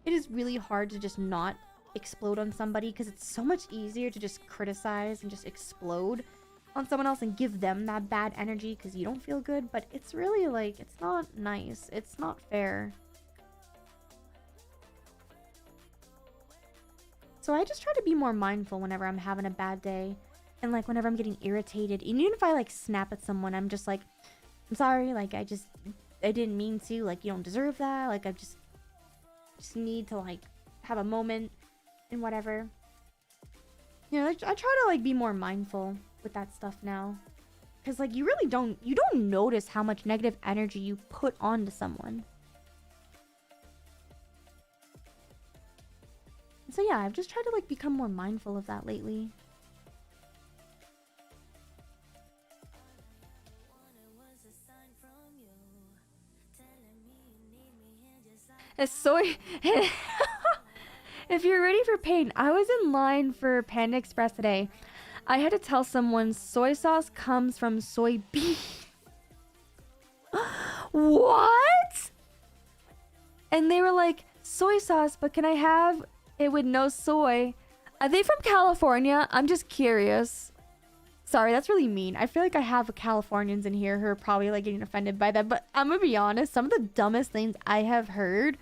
It is really hard to just not explode on somebody, because it's so much easier to just criticize and just explode on someone else and give them that bad energy because you don't feel good. But it's really like, it's not nice. It's not fair. So I just try to be more mindful whenever I'm having a bad day. And like whenever I'm getting irritated, and even if I like snap at someone, I'm just like, I'm sorry, like I didn't mean to, like you don't deserve that, like I just need to like have a moment and whatever. You know, I try to like be more mindful with that stuff now, because like you don't notice how much negative energy you put onto someone. So yeah, I've just tried to like become more mindful of that lately. Soy. If you're ready for pain, I was in line for Panda Express today. I had to tell someone soy sauce comes from soybean. What? And they were like, soy sauce, but can I have it with no soy? Are they from California? I'm just curious. Sorry, that's really mean. I feel like I have Californians in here who are probably like getting offended by that. But I'm gonna be honest, some of the dumbest things I have heard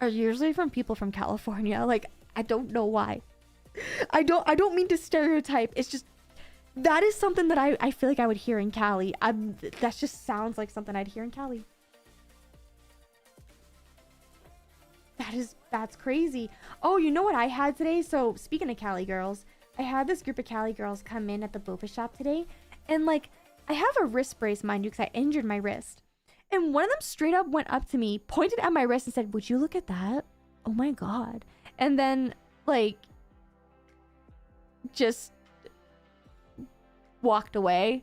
are usually from people from California. Like, I don't know why. I don't mean to stereotype. It's just, that is something that I feel like I would hear in Cali. That just sounds like something I'd hear in Cali. That's crazy. Oh, you know what I had today? So speaking of Cali girls, I had this group of Cali girls come in at the boba shop today, and like, I have a wrist brace, mind you, because I injured my wrist. And one of them straight up went up to me, pointed at my wrist and said, "Would you look at that? Oh my God." And then like just walked away.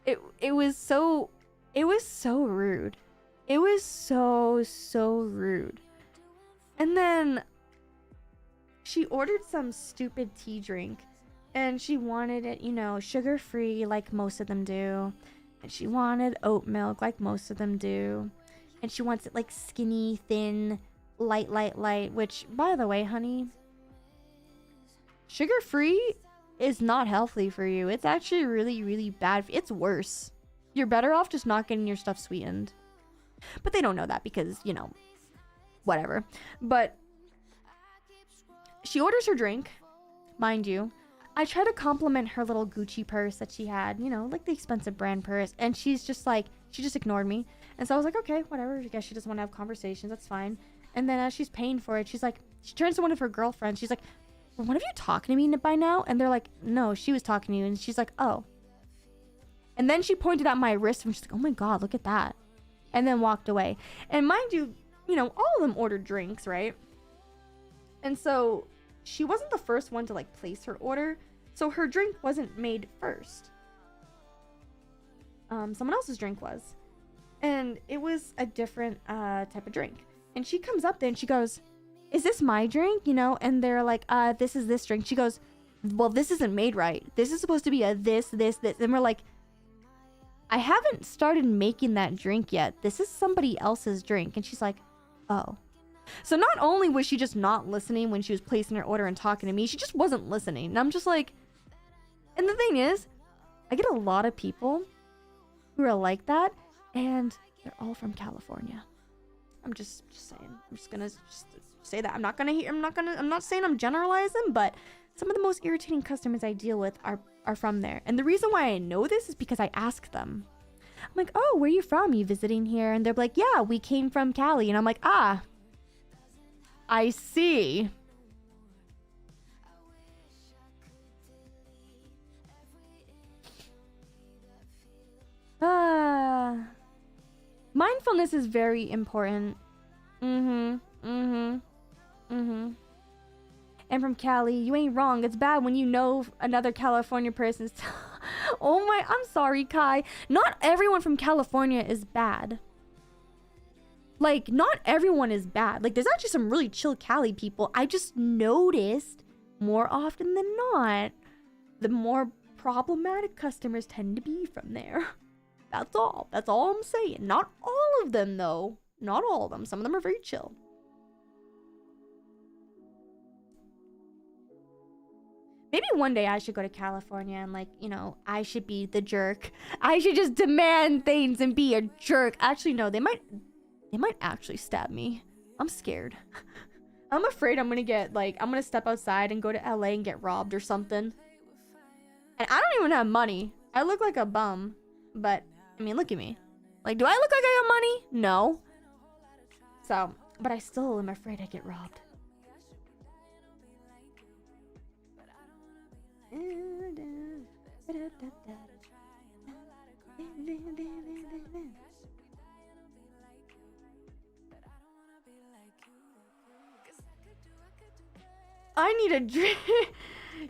It was so rude. It was so rude. And then she ordered some stupid tea drink, and she wanted it, you know, sugar-free like most of them do. And she wanted oat milk like most of them do. And she wants it like skinny, thin, light, which, by the way, honey, sugar-free is not healthy for you. It's actually really, really bad. It's worse. You're better off just not getting your stuff sweetened. But they don't know that because, you know, whatever. But she orders her drink, mind you. I try to compliment her little Gucci purse that she had, you know, like the expensive brand purse. And she's just like, she just ignored me. And so I was like, okay, whatever. I guess she doesn't want to have conversations. That's fine. And then as she's paying for it, she's like, she turns to one of her girlfriends. She's like, "Were one of you talking to me by now?" And they're like, "No, she was talking to you." And she's like, "Oh." And then she pointed at my wrist and she's like, "Oh my God, look at that." And then walked away. And mind you, you know, all of them ordered drinks, right? And so she wasn't the first one to like place her order. So her drink wasn't made first. Someone else's drink was. And it was a different type of drink. And she comes up there and she goes, "Is this my drink?" You know, and they're like, "This is this drink." She goes, "Well, this isn't made right. This is supposed to be a this. And we're like, "I haven't started making that drink yet. This is somebody else's drink." And she's like, "Oh." So not only was she just not listening when she was placing her order and talking to me, she just wasn't listening. And I'm just like, and the thing is, I get a lot of people who are like that, and they're all from California. I'm just saying. I'm just gonna say that. I'm not saying I'm generalizing, but some of the most irritating customers I deal with are from there. And the reason why I know this is because I ask them. I'm like, oh, where are you from? You visiting here? And they're like, yeah, we came from Cali. And I'm like, ah, I see. Mindfulness is very important. And from Cali, you ain't wrong. It's bad when you know another California person's. Oh my, I'm sorry, Kai. Not everyone from California is bad. Like, not everyone is bad. Like, there's actually some really chill Cali people. I just noticed more often than not, the more problematic customers tend to be from there. That's all. That's all I'm saying. Not all of them, though. Not all of them. Some of them are very chill. Maybe one day I should go to California and, like, you know, I should be the jerk. I should just demand things and be a jerk. Actually, no, they might actually stab me. I'm scared. I'm afraid I'm gonna get, like, I'm gonna step outside and go to LA and get robbed or something. And I don't even have money. I look like a bum. But, I mean, look at me. Like, do I look like I got money? No. So, but I still am afraid I get robbed. I need a drink.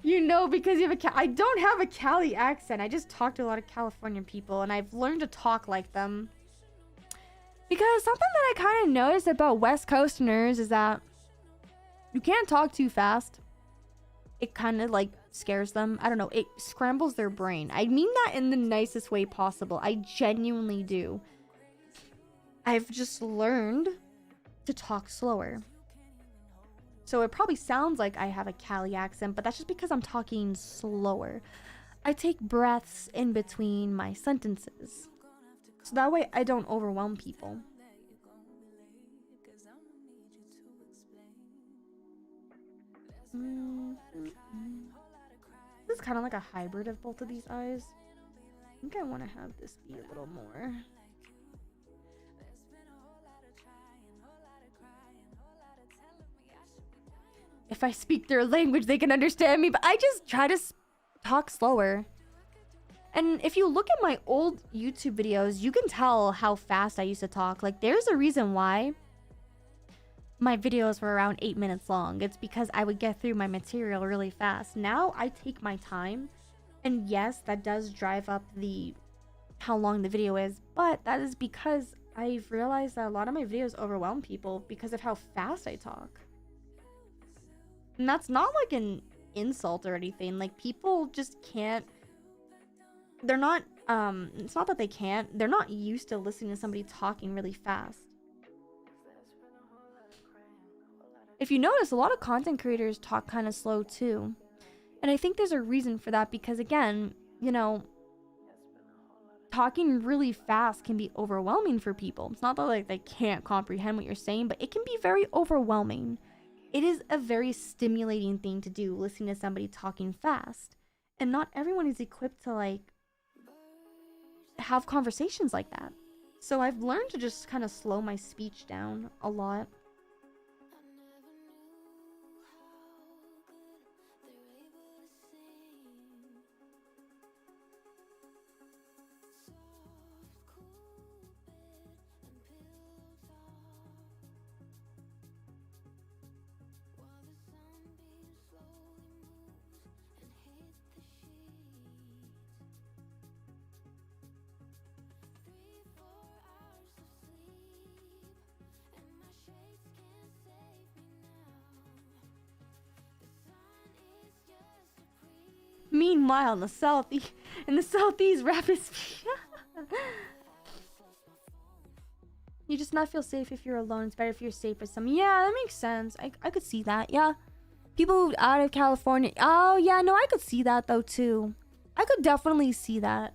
You know, because you have I don't have a Cali accent. I just talk to a lot of California people, and I've learned to talk like them. Because something that I kind of noticed about West Coasterners is that you can't talk too fast. It kind of, like, scares them. I don't know. It scrambles their brain. I mean that in the nicest way possible. I genuinely do. I've just learned to talk slower. So it probably sounds like I have a Cali accent, but that's just because I'm talking slower. I take breaths in between my sentences. So that way I don't overwhelm people. This is kind of like a hybrid of both of these eyes. I think I want to have this be a little more. If I speak their language, they can understand me, but I just try to talk slower. And if you look at my old YouTube videos, you can tell how fast I used to talk. Like, there's a reason why my videos were around 8 minutes long. It's because I would get through my material really fast. Now I take my time. And yes, that does drive up how long the video is. But that is because I've realized that a lot of my videos overwhelm people because of how fast I talk. And that's not like an insult or anything. Like, people just can't. They're not, it's not that they can't. They're not used to listening to somebody talking really fast. If you notice, a lot of content creators talk kind of slow too. And I think there's a reason for that because, again, you know, talking really fast can be overwhelming for people. It's not that, like, they can't comprehend what you're saying, but it can be very overwhelming. It is a very stimulating thing to do, listening to somebody talking fast. And not everyone is equipped to, like, have conversations like that. So I've learned to just kind of slow my speech down a lot. Meanwhile, in the southeast rapid speed. You just not feel safe if you're alone. It's better if you're safe with someone. Yeah, that makes sense. I could see that. Yeah, people moved out of California. Oh yeah, no, I could see that though too. I could definitely see that.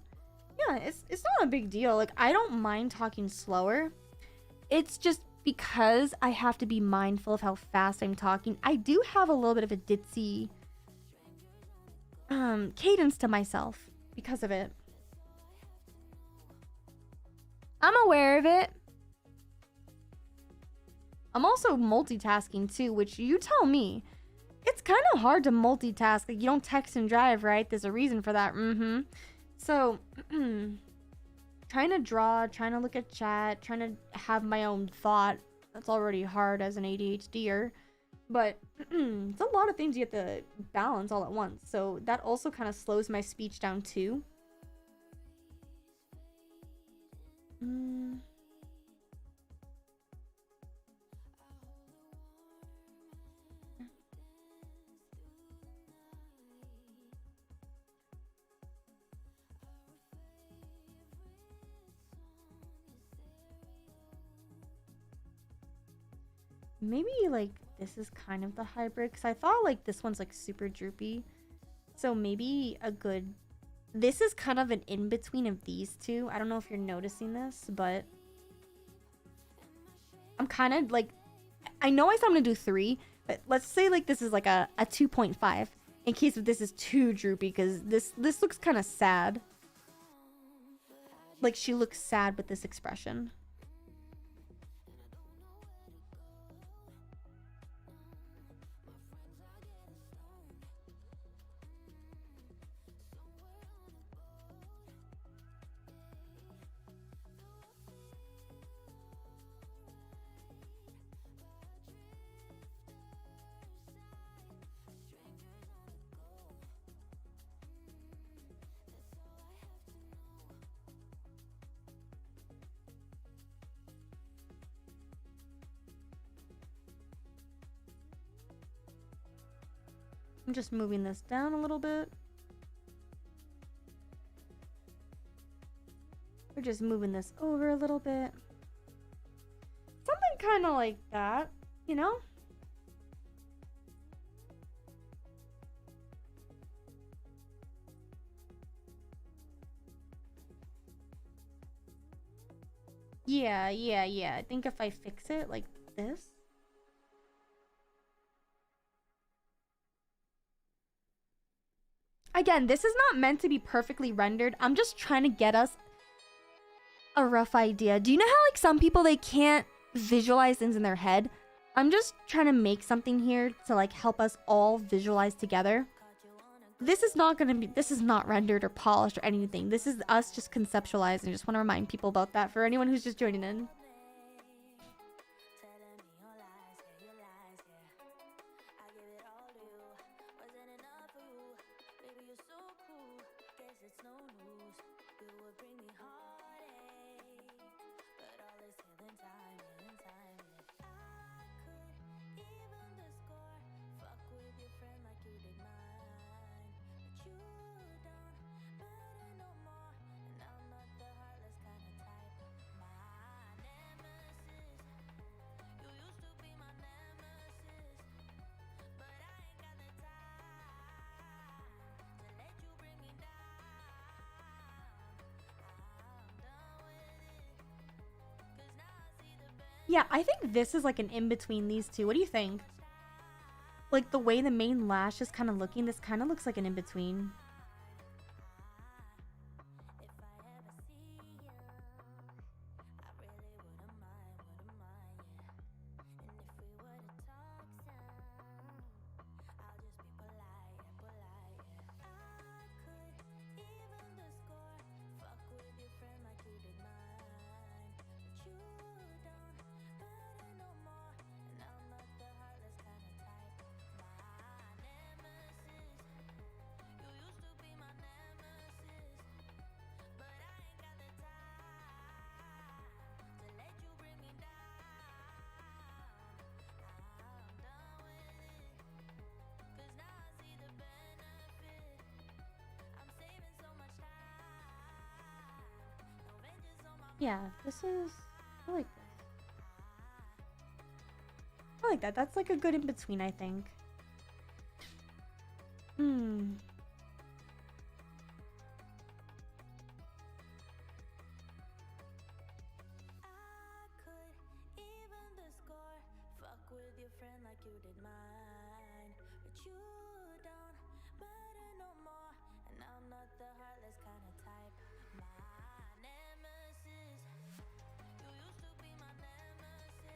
Yeah, it's not a big deal. Like, I don't mind talking slower. It's just because I have to be mindful of how fast I'm talking. I do have a little bit of a ditzy cadence to myself because of it. I'm aware of it. I'm also multitasking too, which you tell me. It's kind of hard to multitask. Like, you don't text and drive, right? There's a reason for that. So, trying to draw, trying to look at chat, trying to have my own thought. That's already hard as an ADHDer. But it's a lot of things you have to balance all at once. So that also kind of slows my speech down too. Maybe like this is kind of the hybrid, because I thought like this one's like super droopy. So maybe a good... This is kind of an in-between of these two. I don't know if you're noticing this, but I'm kind of like... I know I said I'm going to do 3, but let's say like this is like a 2.5 in case if this is too droopy, because this looks kind of sad. Like she looks sad with this expression. I'm just moving this down a little bit. We're just moving this over a little bit. Something kind of like that, you know? Yeah. I think if I fix it like this. Again, this is not meant to be perfectly rendered. I'm just trying to get us a rough idea. Do you know how like some people, they can't visualize things in their head? I'm just trying to make something here to like help us all visualize together. This is not rendered or polished or anything. This is us just conceptualizing. I just want to remind people about that for anyone who's just joining in. Yeah, I think this is like an in-between these two. What do you think? Like the way the main lash is kind of looking, this kind of looks like an in-between. Yeah, this is... I like this. I like that. That's like a good in-between, I think.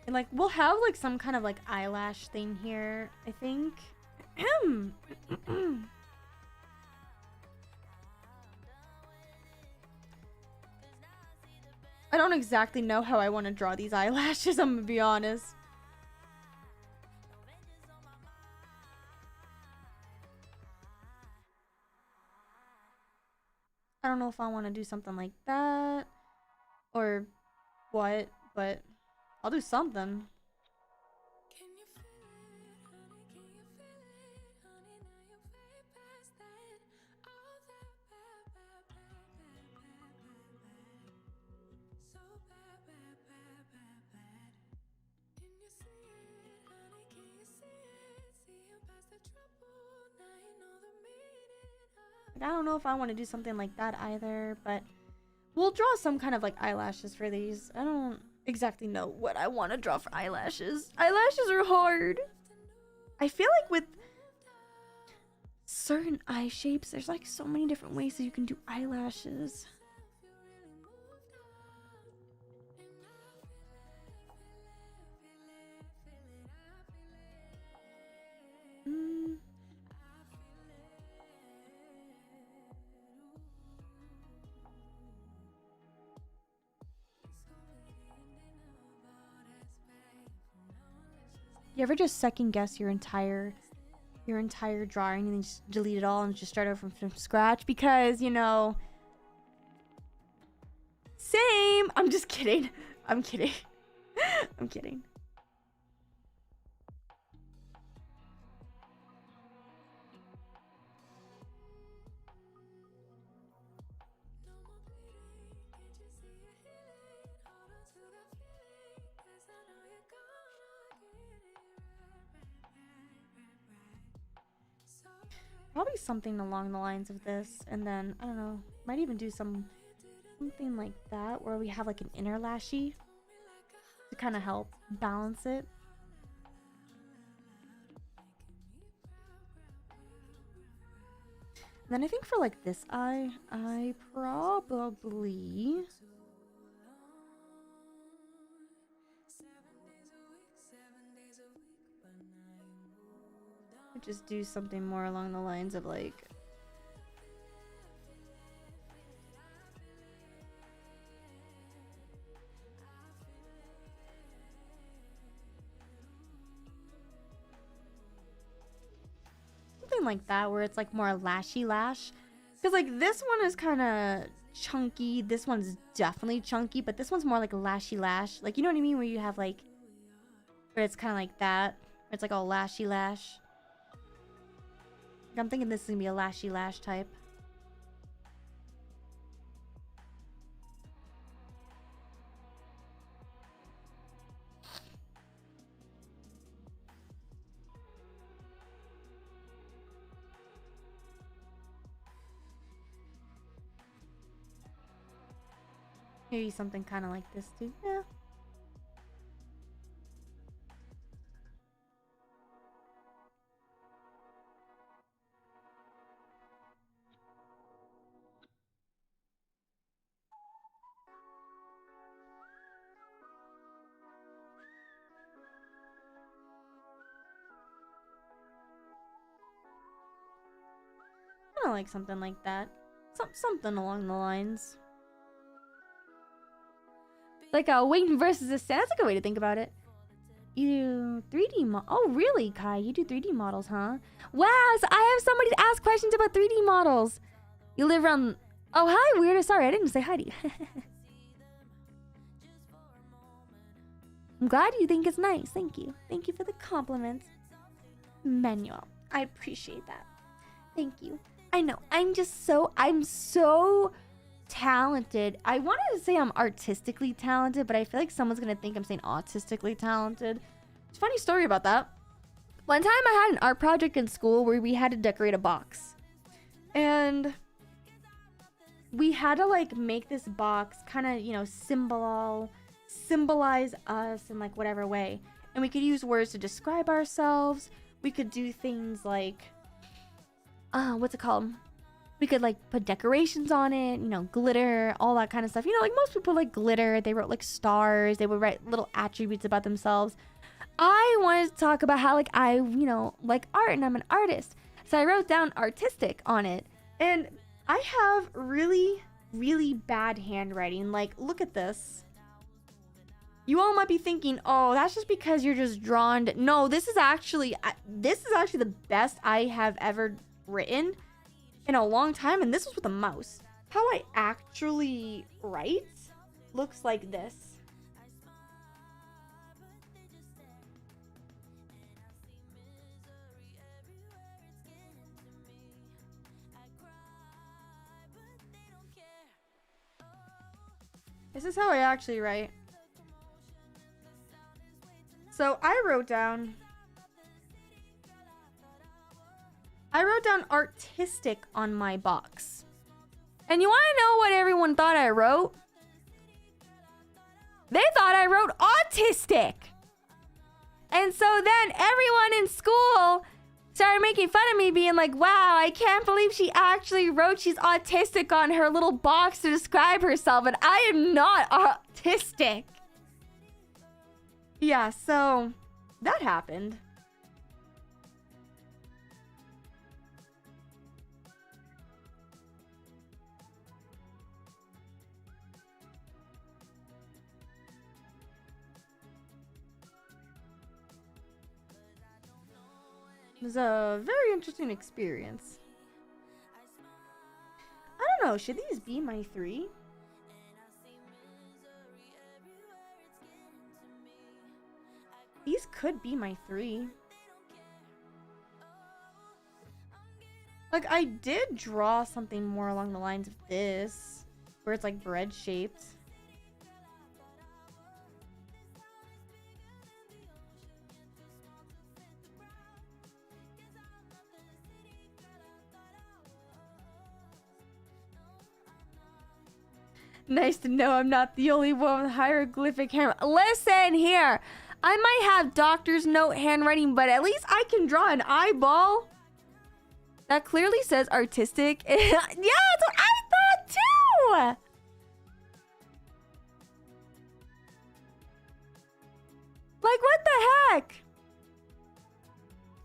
And like we'll have like some kind of like eyelash thing here, I think. I don't exactly know how I want to draw these eyelashes, I'm gonna be honest. I don't know if I want to do something like that or what, but I'll do something. I don't know if I want to do something like that either, but we'll draw some kind of like eyelashes for these. I don't exactly know what I want to draw for eyelashes. Eyelashes are hard. I feel like with certain eye shapes, there's like so many different ways that you can do eyelashes. You ever just second guess your entire drawing and then just delete it all and just start over from scratch? Because, you know, same. I'm just kidding. I'm kidding. I'm kidding. Probably something along the lines of this, and then I don't know, might even do something like that where we have like an inner lashy to kind of help balance it. And then I think for like this eye, I probably just do something more along the lines of like something like that where it's like more lashy lash, because like this one is kind of chunky, this one's definitely chunky, but this one's more like a lashy lash, like, you know what I mean, where you have like where it's kind of like that, where it's like all lashy lash. I'm thinking this is gonna be a lashy lash type. Maybe something kind of like this too. Yeah. Kind of like something like that. Something along the lines. Like a Wayne versus a Stan. That's a good way to think about it. You do 3D oh, really, Kai? You do 3D models, huh? Wow, so I have somebody to ask questions about 3D models. You live around... Oh, hi, Weirdo. Sorry, I didn't say hi to you. I'm glad you think it's nice. Thank you. Thank you for the compliments. Manuel. I appreciate that. Thank you. I know. I'm so talented. I wanted to say I'm artistically talented, but I feel like someone's gonna think I'm saying autistically talented. It's a funny story about that. One time I had an art project in school where we had to decorate a box. And we had to like make this box kind of, you know, symbolize us in like whatever way. And we could use words to describe ourselves. We could do things like what's it called? We could like put decorations on it, you know, glitter, all that kind of stuff. You know, like most people like glitter. They wrote like stars. They would write little attributes about themselves. I wanted to talk about how like I, you know, like art and I'm an artist. So I wrote down artistic on it. And I have really, really bad handwriting. Like, look at this. You all might be thinking, oh, that's just because you're just drawn. No, this is actually the best I have ever written in a long time. And this was with a mouse. How I actually write looks like this. This is how I actually write. So I wrote down artistic on my box. And you want to know what everyone thought I wrote? They thought I wrote autistic. And so then everyone in school started making fun of me, being like, wow, I can't believe she actually wrote she's autistic on her little box to describe herself, and I am not autistic. Yeah, so that happened. It was a very interesting experience. I don't know, should these be my 3? These could be my 3. Like, I did draw something more along the lines of this, where it's like bread shaped. Nice to know I'm not the only one with hieroglyphic handwriting. Listen here. I might have doctor's note handwriting, but at least I can draw an eyeball. That clearly says artistic. Yeah, that's what I thought too. Like, what the heck?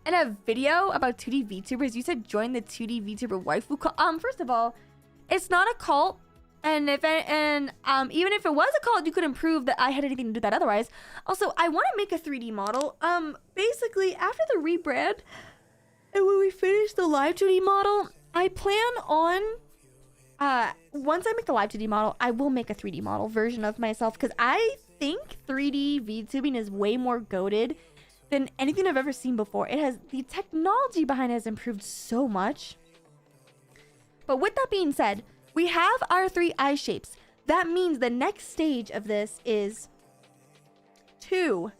And a video about 2D VTubers. You said join the 2D VTuber waifu cult. First of all, it's not a cult. And even if it was a cult, you couldn't prove that I had anything to do with that otherwise. Also, I want to make a 3D model. Basically, after the rebrand, and when we finish the live 2D model, I plan on, once I make the live 2D model, I will make a 3D model version of myself, because I think 3D VTubing is way more goated than anything I've ever seen before. The technology behind it has improved so much. But with that being said, we have our 3 eye shapes. That means the next stage of this is to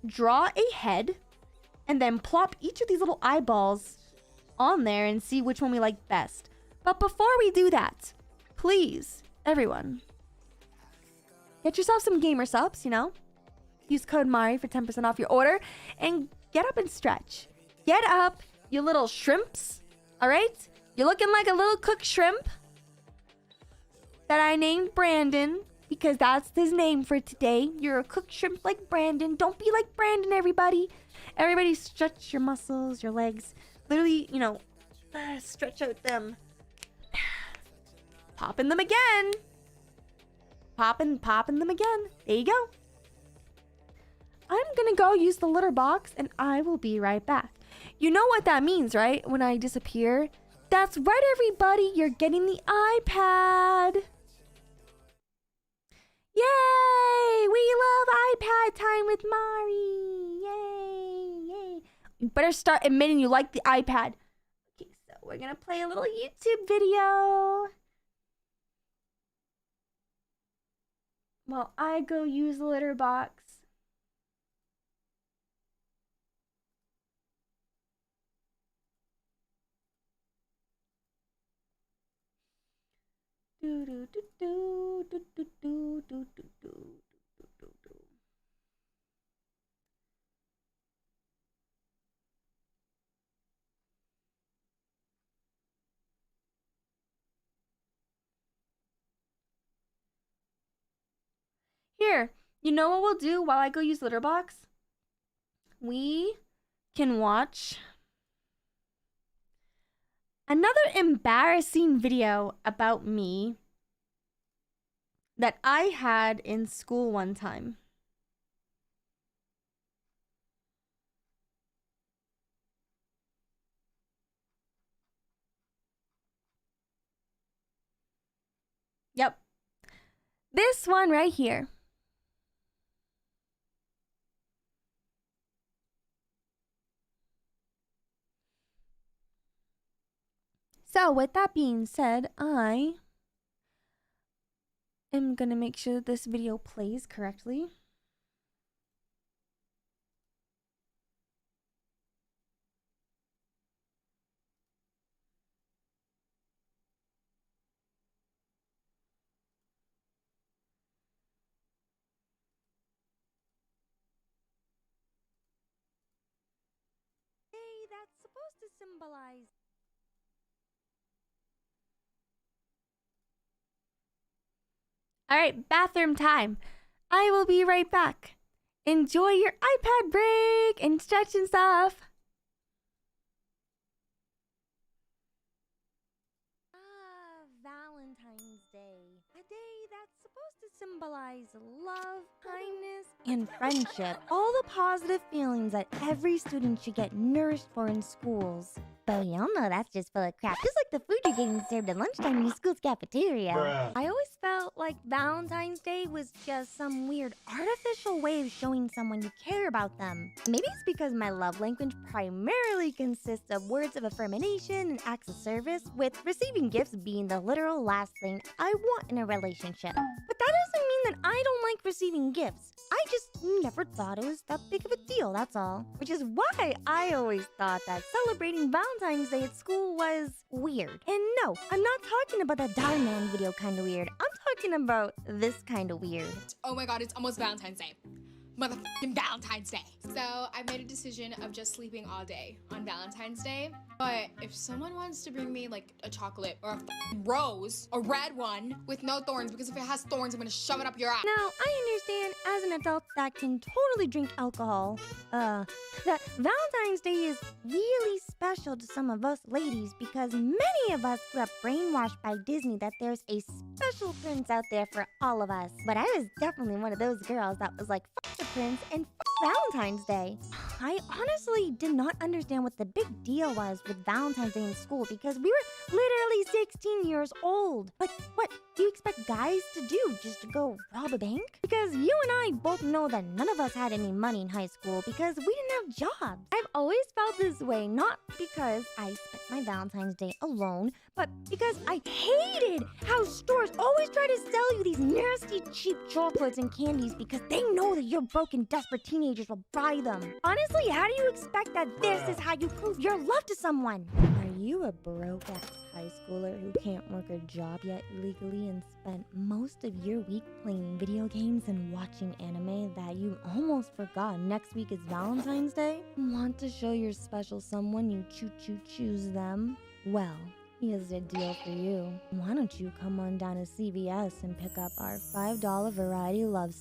draw a head and then plop each of these little eyeballs on there and see which one we like best. But before we do that, please, everyone, get yourself some gamer subs, you know? Use code MARI for 10% off your order and get up and stretch. Get up, you little shrimps. All right? You're looking like a little cooked shrimp that I named Brandon because that's his name for today. You're a cooked shrimp like Brandon. Don't be like Brandon, everybody. Everybody stretch your muscles, your legs. Literally, you know, stretch out them. Popping them again. Popping them again. There you go. I'm gonna go use the litter box and I will be right back. You know what that means, right? When I disappear. That's right, everybody. You're getting the iPad. Yay! We love iPad time with Mari. Yay! Yay! You better start admitting you like the iPad. Okay, so we're gonna play a little YouTube video. While I go use the litter box. Do do do do do do do do do do. Here, you know what we'll do while I go use Litterbox? We can watch another embarrassing video about me that I had in school one time. Yep. This one right here. So, with that being said, I am gonna make sure that this video plays correctly. Hey, that's supposed to symbolize. All right, bathroom time. I will be right back. Enjoy your iPad break and stretch and stuff. Valentine's Day. A day that's supposed to symbolize love, kindness, and friendship. All the positive feelings that every student should get nourished for in schools. But we all know that's just full of crap. Just like the food you're getting served at lunchtime in your school's cafeteria. Bruh. I always felt like Valentine's Day was just some weird artificial way of showing someone you care about them. Maybe it's because my love language primarily consists of words of affirmation and acts of service, with receiving gifts being the literal last thing I want in a relationship. But that doesn't mean that I don't like receiving gifts. I just never thought it was that big of a deal, that's all. Which is why I always thought that celebrating Valentine's Day at school was weird. And no, I'm not talking about that Die Man video kind of weird. I'm talking about this kind of weird. Oh my god, it's almost Valentine's Day. Motherfucking Valentine's Day. So I made a decision of just sleeping all day on Valentine's Day. But if someone wants to bring me like a chocolate or a rose, a red one with no thorns, because if it has thorns, I'm gonna shove it up your ass. Now, I understand as an adult that can totally drink alcohol, that Valentine's Day is really special to some of us ladies because many of us grew up brainwashed by Disney that there's a special prince out there for all of us. But I was definitely one of those girls that was like, fuck the prince and fuck Valentine's Day. I honestly did not understand what the big deal was with Valentine's Day in school because we were literally 16 years old. But what do you expect guys to do, just to go rob a bank? Because you and I both know that none of us had any money in high school because we didn't have jobs. I've always felt this way, not because I spent my Valentine's Day alone, but because I hated how stores always try to sell you these nasty, cheap chocolates and candies because they know that your broken, desperate teenagers will buy them. Honestly, how do you expect that this is how you prove your love to someone? Are you a broke-ass high schooler who can't work a job yet legally and spent most of your week playing video games and watching anime that you almost forgot next week is Valentine's Day? Want to show your special someone you choose them? Well, here's a deal for you. Why don't you come on down to CVS and pick up our $5 variety love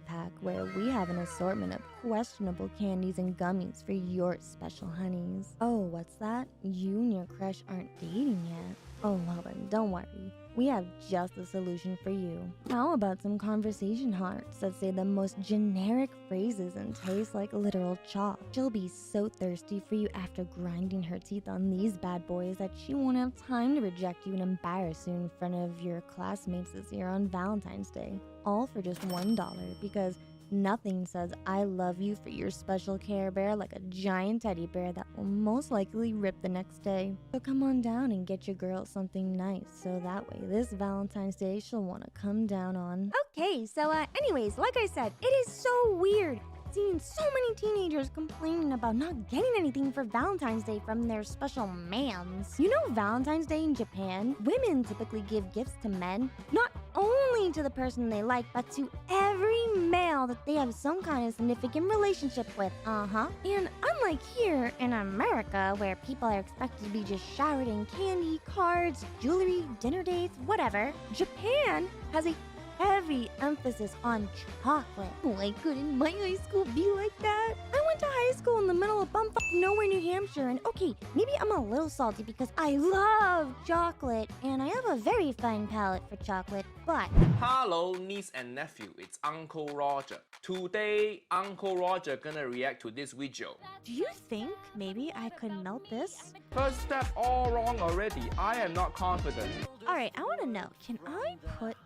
pack, where we have an assortment of questionable candies and gummies for your special honeys. Oh, what's that? You and your crush aren't dating yet. Oh, well then, don't worry. We have just the solution for you. How about some conversation hearts that say the most generic phrases and taste like literal chalk? She'll be so thirsty for you after grinding her teeth on these bad boys that she won't have time to reject you and embarrass you in front of your classmates this year on Valentine's Day. All for just $1, because nothing says I love you for your special Care Bear like a giant teddy bear that will most likely rip the next day. So come on down and get your girl something nice, so that way this Valentine's Day she'll want to come down on. Okay, so anyways, like I said, it is so weird seeing so many teenagers complaining about not getting anything for Valentine's Day from their special mans. You know, Valentine's Day in Japan, women typically give gifts to men, not only to the person they like, but to every male that they have some kind of significant relationship with. And unlike here in America, where people are expected to be just showered in candy, cards, jewelry, dinner dates, whatever, Japan has a heavy emphasis on chocolate. Why couldn't my high school be like that? I went to high school in the middle of bumfuck nowhere, New Hampshire, and okay, maybe I'm a little salty because I love chocolate and I have a very fine palate for chocolate, but... Hello, niece and nephew, it's Uncle Roger. Today, Uncle Roger gonna react to this video. Do you think maybe I could melt this? First step all wrong already. I am not confident. Alright, I want to know, can I put...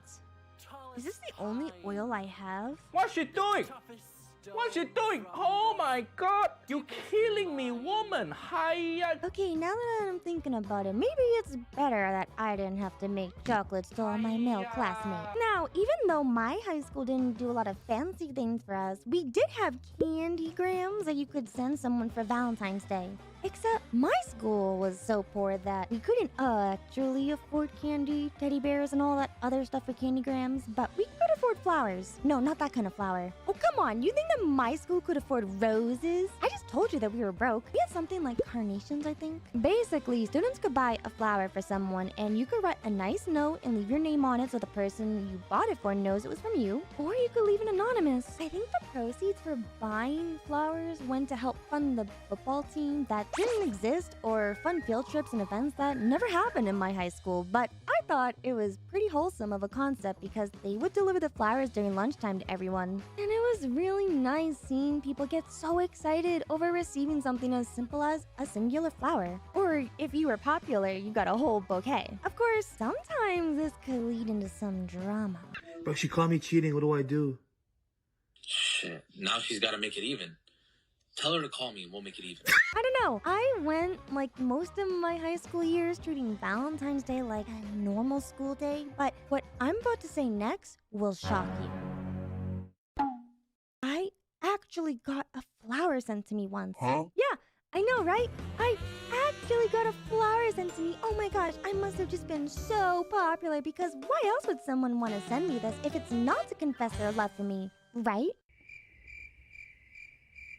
Is this the only oil I have? What's she doing? What's she doing? Oh my god! You killing me, woman! Hiya! Okay, now that I'm thinking about it, maybe it's better that I didn't have to make chocolates to all my male classmates. Now, even though my high school didn't do a lot of fancy things for us, we did have candygrams that you could send someone for Valentine's Day. Except my school was so poor that we couldn't actually afford candy, teddy bears, and all that other stuff for candygrams, but we could afford flowers. No, not that kind of flower. Oh, come on, you think that my school could afford roses? I just told you that we were broke. We had something like carnations, I think. Basically, students could buy a flower for someone, and you could write a nice note and leave your name on it so the person you bought it for knows it was from you, or you could leave it anonymous. I think the proceeds for buying flowers went to help fund the football team that didn't exist, or fun field trips and events that never happened in my high school, but I thought it was pretty wholesome of a concept because they would deliver the flowers during lunchtime to everyone. And it was really nice seeing people get so excited over receiving something as simple as a singular flower. Or if you were popular, you got a whole bouquet. Of course, sometimes this could lead into some drama. Bro, she caught me cheating. What do I do? Shit, now she's gotta make it even. Tell her to call me and we'll make it even. I don't know. I went like most of my high school years treating Valentine's Day like a normal school day, but what I'm about to say next will shock you. I actually got a flower sent to me once. Huh? Yeah, I know, right? I actually got a flower sent to me. Oh my gosh, I must have just been so popular because why else would someone want to send me this if it's not to confess their love for me, right?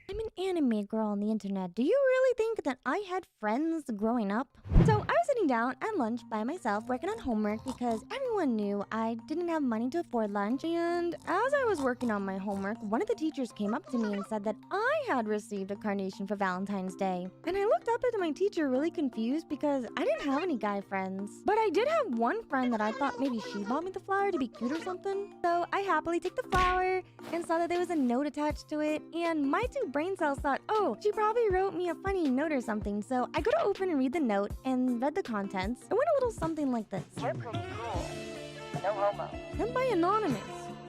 I'm an anime girl on the internet. Do you really think that I had friends growing up? So I was sitting down at lunch by myself working on homework because everyone knew I didn't have money to afford lunch. And as I was working on my homework, one of the teachers came up to me and said that I had received a carnation for Valentine's Day. And I looked up at my teacher really confused because I didn't have any guy friends. But I did have one friend that I thought maybe she bought me the flower to be cute or something. So I happily took the flower and saw that there was a note attached to it. And my two brain cells thought, oh, she probably wrote me a funny note or something. So I go to open and read the note and read the contents. It went a little something like this. You're pretty cool. No homo. Sent by Anonymous.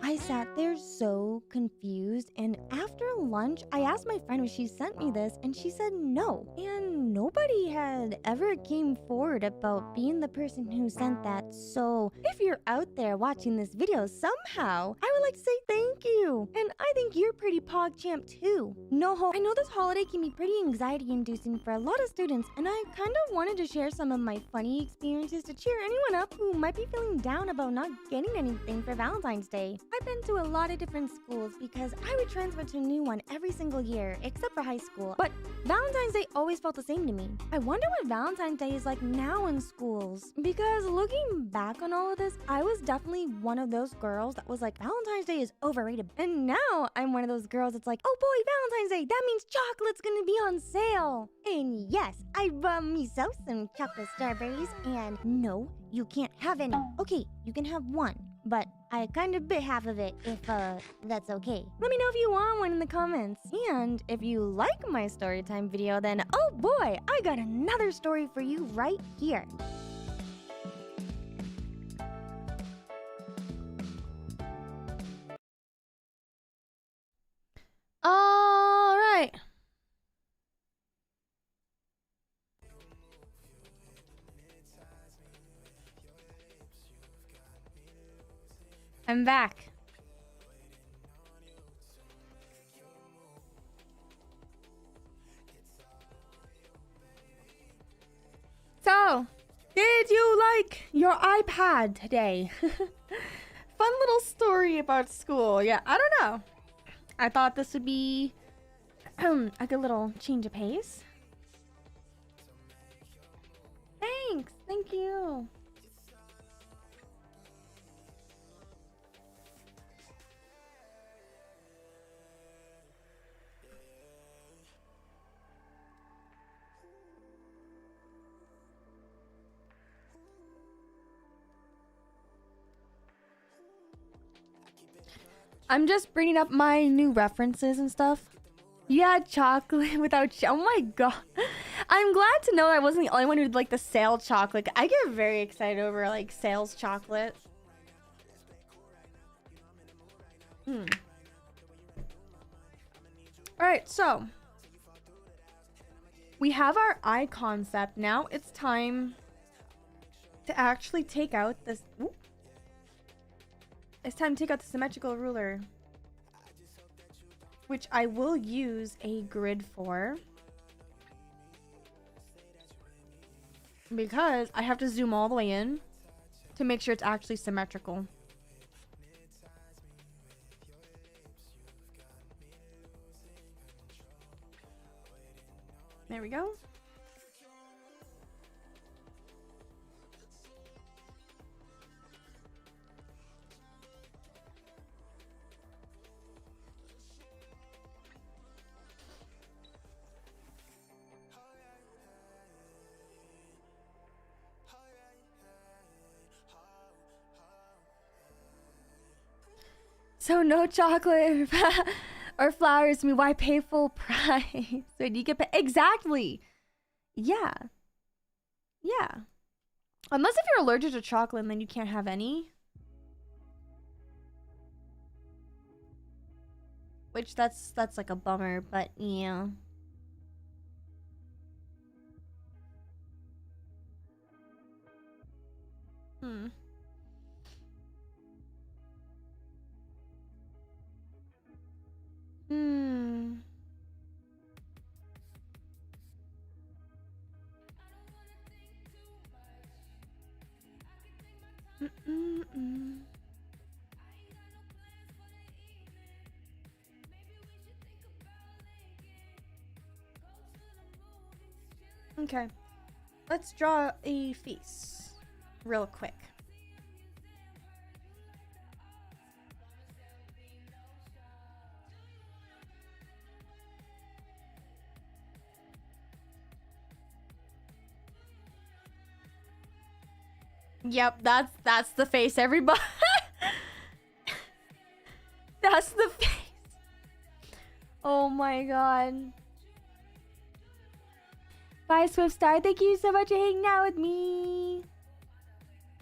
I sat there so confused, and after lunch, I asked my friend if she sent me this, and she said no. And nobody had ever came forward about being the person who sent that, so if you're out there watching this video somehow, I would like to say thank you. And I think you're pretty PogChamp too. No, I know this holiday can be pretty anxiety-inducing for a lot of students, and I kind of wanted to share some of my funny experiences to cheer anyone up who might be feeling down about not getting anything for Valentine's Day. I've been to a lot of different schools because I would transfer to a new one every single year, except for high school. But Valentine's Day always felt the same to me. I wonder what Valentine's Day is like now in schools. Because looking back on all of this, I was definitely one of those girls that was like, Valentine's Day is overrated. And now I'm one of those girls that's like, oh boy, Valentine's Day, that means chocolate's gonna be on sale. And yes, I bought myself some chocolate strawberries, and no, you can't have any. Okay, you can have one, but I kind of bit half of it if that's okay. Let me know if you want one in the comments. And if you like my storytime video, then oh boy, I got another story for you right here. All right. I'm back. So, did you like your iPad today? Fun little story about school. Yeah, I don't know. I thought this would be a good little change of pace. Thanks. Thank you. I'm just bringing up my new references and stuff. Yeah, chocolate without oh my god. I'm glad to know I wasn't the only one who did like the sale chocolate. I get very excited over like sales chocolate. Alright, so we have our eye concept. Now it's time to actually take out this. Ooh. It's time to take out the symmetrical ruler, which I will use a grid for, because I have to zoom all the way in to make sure it's actually symmetrical. There we go. So no chocolate or flowers. I mean, why pay full price when you get exactly? Yeah, yeah. Unless if you're allergic to chocolate, and then you can't have any. Which that's like a bummer, but yeah. Hmm. Hmm. Mm-mm-mm. Okay. Let's draw a face real quick. Yep, that's the face, everybody. That's the face. Oh my god. Bye, Swiftstar. Thank you so much for hanging out with me.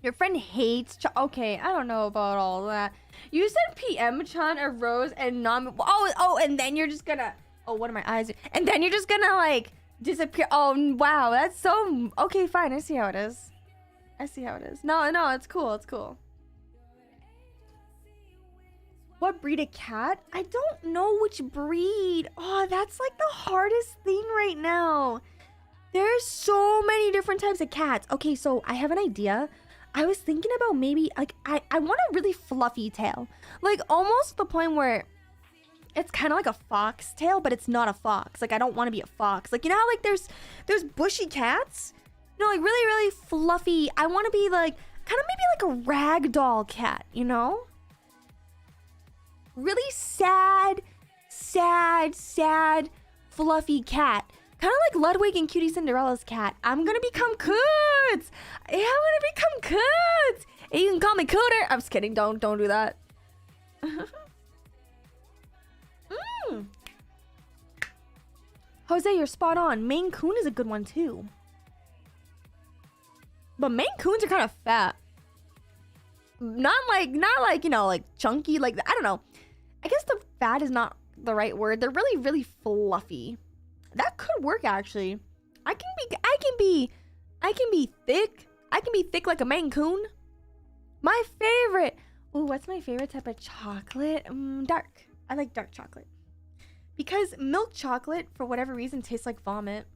Your friend hates okay, I don't know about all that. You said PM-chan, a rose, and oh, and then you're just gonna what are my eyes? And then you're just gonna like disappear. Oh wow, that's so okay, fine. I see how it is. I see how it is. No, it's cool. It's cool. What breed of cat? I don't know which breed. Oh, that's like the hardest thing right now. There's so many different types of cats. Okay, so I have an idea. I was thinking about maybe like I want a really fluffy tail. Like almost the point where it's kind of like a fox tail, but it's not a fox. Like I don't want to be a fox. Like you know how like there's bushy cats? No, like really, really fluffy. I want to be like, kind of maybe like a ragdoll cat, you know? Really sad, fluffy cat. Kind of like Ludwig and Cutie Cinderella's cat. I'm gonna become Coots! Yeah, I'm gonna become Coots! And you can call me Cooter. I'm just kidding, don't do that. Jose, you're spot on. Maine Coon is a good one too. But Maine Coons are kind of fat. Not like, you know, like chunky, like, I don't know. I guess the fat is not the right word. They're really, really fluffy. That could work actually. I can be thick. I can be thick like a Maine Coon. My favorite. Ooh, what's my favorite type of chocolate? Dark. I like dark chocolate. Because milk chocolate, for whatever reason, tastes like vomit.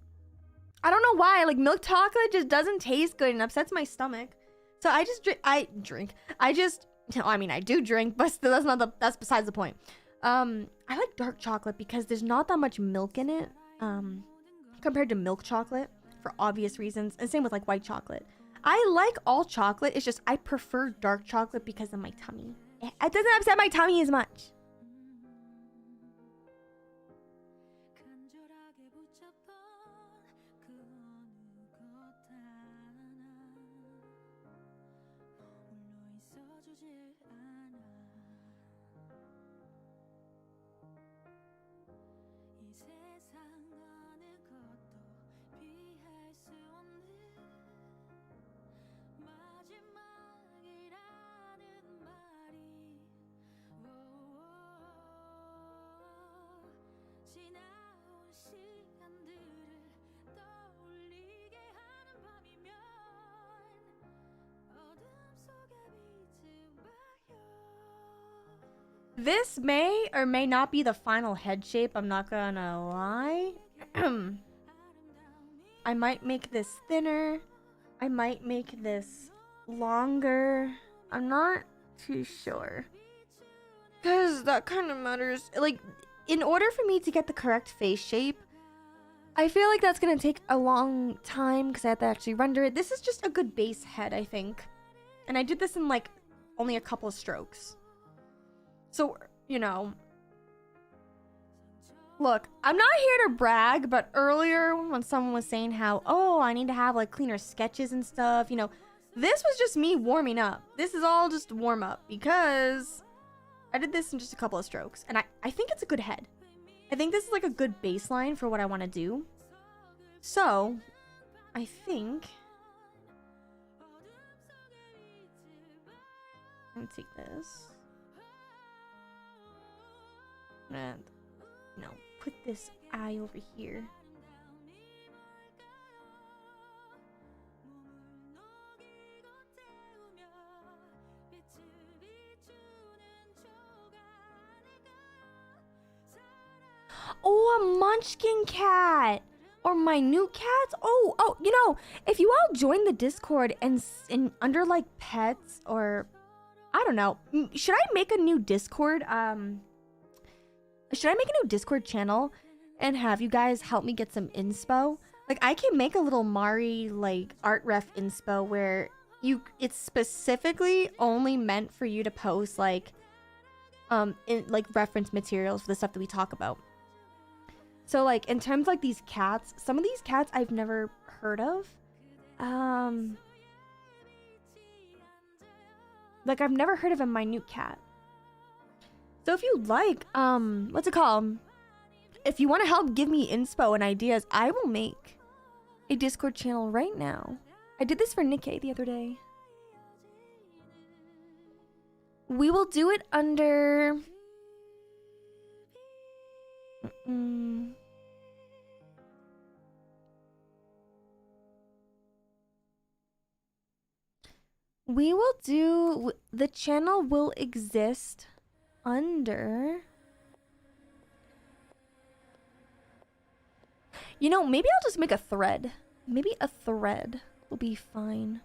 I don't know why. Like milk chocolate just doesn't taste good and upsets my stomach. So I just drink. I mean, I do drink, but still, that's besides the point. I like dark chocolate because there's not that much milk in it. Compared to milk chocolate for obvious reasons. And same with like white chocolate. I like all chocolate. It's just I prefer dark chocolate because of my tummy. It doesn't upset my tummy as much. This may or may not be the final head shape, I'm not gonna lie. I might make this thinner. I might make this longer. I'm not too sure. Because that kind of matters. Like, in order for me to get the correct face shape, I feel like that's gonna take a long time because I have to actually render it. This is just a good base head, I think. And I did this in like only a couple of strokes. So, you know, look, I'm not here to brag, but earlier when someone was saying how, oh, I need to have like cleaner sketches and stuff, you know, this was just me warming up. This is all just warm up because I did this in just a couple of strokes and I think it's a good head. I think this is like a good baseline for what I want to do. So, I think I'm gonna take this. And, you know, put this eye over here. Oh, a munchkin cat! Or minute cats? Oh, you know, if you all join the Discord and under like pets or I don't know, should I make a new Discord? Should I make a new Discord channel and have you guys help me get some inspo? Like, I can make a little Mari, like, art ref inspo where it's specifically only meant for you to post, like, reference materials for the stuff that we talk about. So, like, in terms of, like, these cats, some of these cats I've never heard of. Like, I've never heard of a minute cat. So if you like, what's it called? If you want to help give me inspo and ideas, I will make a Discord channel right now. I did this for Nikkei the other day. We will do it under... We will do... The channel will exist under... You know, maybe I'll just make a thread. Maybe a thread will be fine.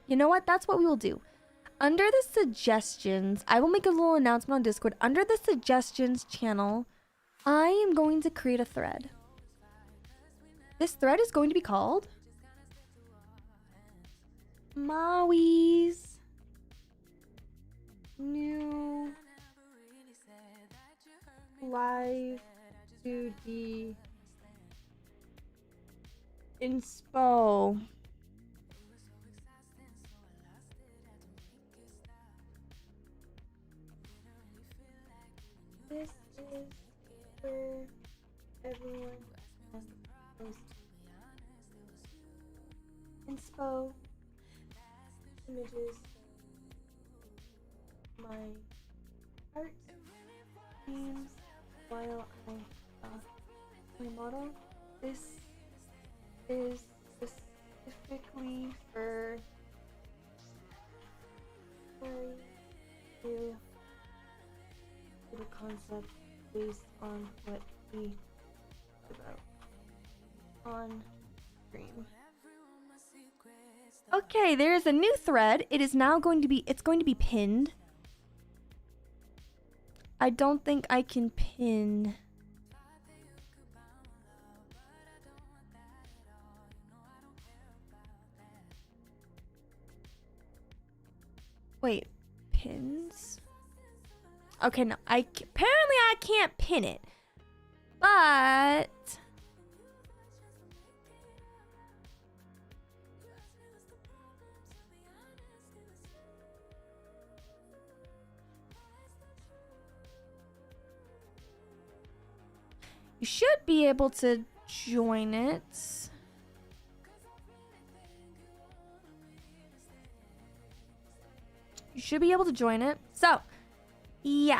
You know what? That's what we will do. Under the suggestions, I will make a little announcement on Discord. Under the suggestions channel, I am going to create a thread. This thread is going to be called Maui's new live 2D inspo. This is where everyone can post inspo, images, my art, themes, while I my model. This is specifically for you the concept based on what we about on stream. Okay, there is a new thread. It is now going to be, it's going to be pinned. I don't think I can pin. Wait, pins? Okay, no, apparently I can't pin it, but You should be able to join it. You should be able to join it. So, yeah.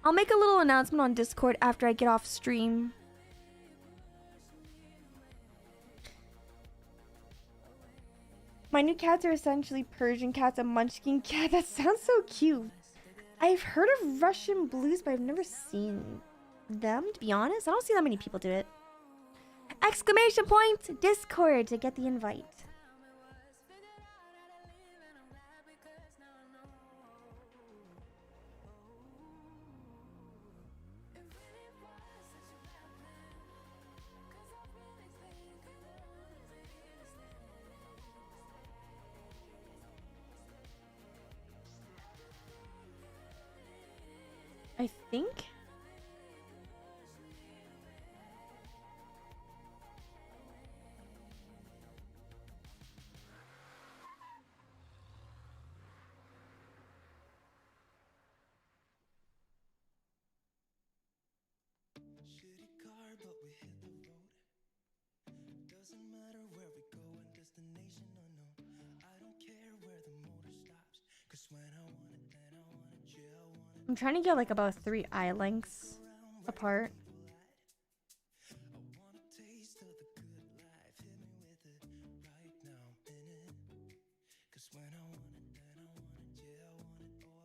I'll make a little announcement on Discord after I get off stream. My new cats are essentially Persian cats, a munchkin cat. That sounds so cute. I've heard of Russian blues, but I've never seen them, to be honest. I don't see that many people do it. Exclamation point Discord to get the invite. I think. I'm trying to get like about 3 eye lengths apart.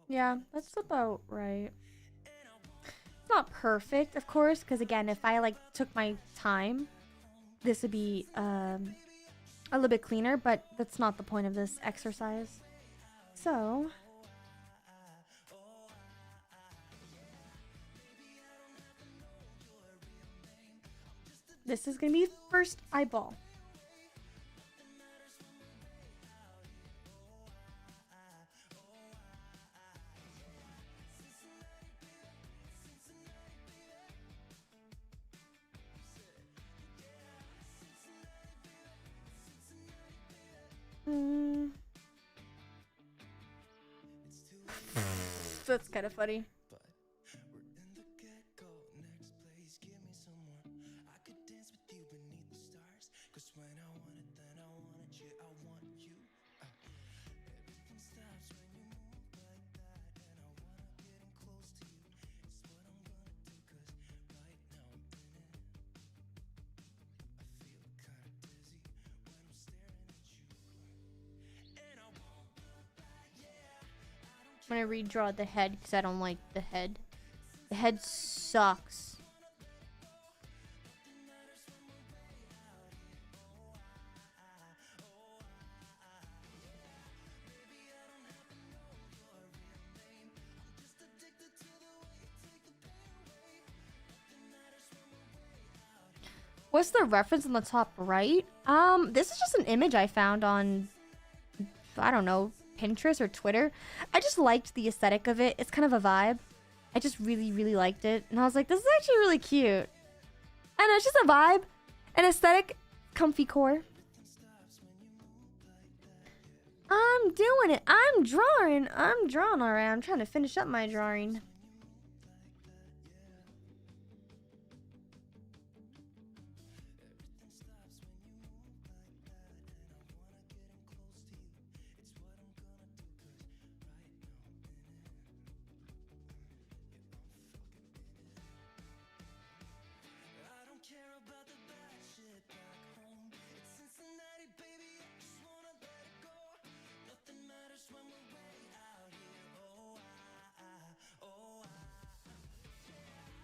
Yeah, that's about right. It's not perfect, of course, because again, if I like took my time, this would be a little bit cleaner, but that's not the point of this exercise. So this is gonna be first eyeball. That's kind of funny. I'm gonna redraw the head because I don't like the head. The head sucks. What's the reference on the top right? This is just an image I found on, I don't know, Pinterest or Twitter. I just liked the aesthetic of it. It's kind of a vibe. I just really, really liked it. And I was like, this is actually really cute. And it's just a vibe. An aesthetic, comfy core. I'm doing it. I'm drawing. Alright. I'm trying to finish up my drawing.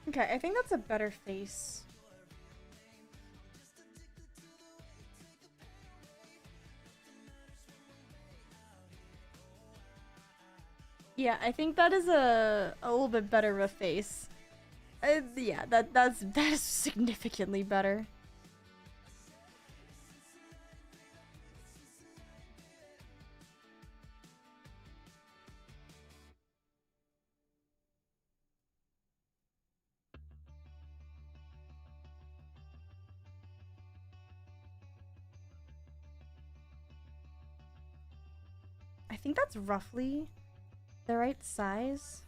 Okay, I think that's a better face. Yeah, I think that is a little bit better of a face. Yeah, that is significantly better. I think that's roughly the right size.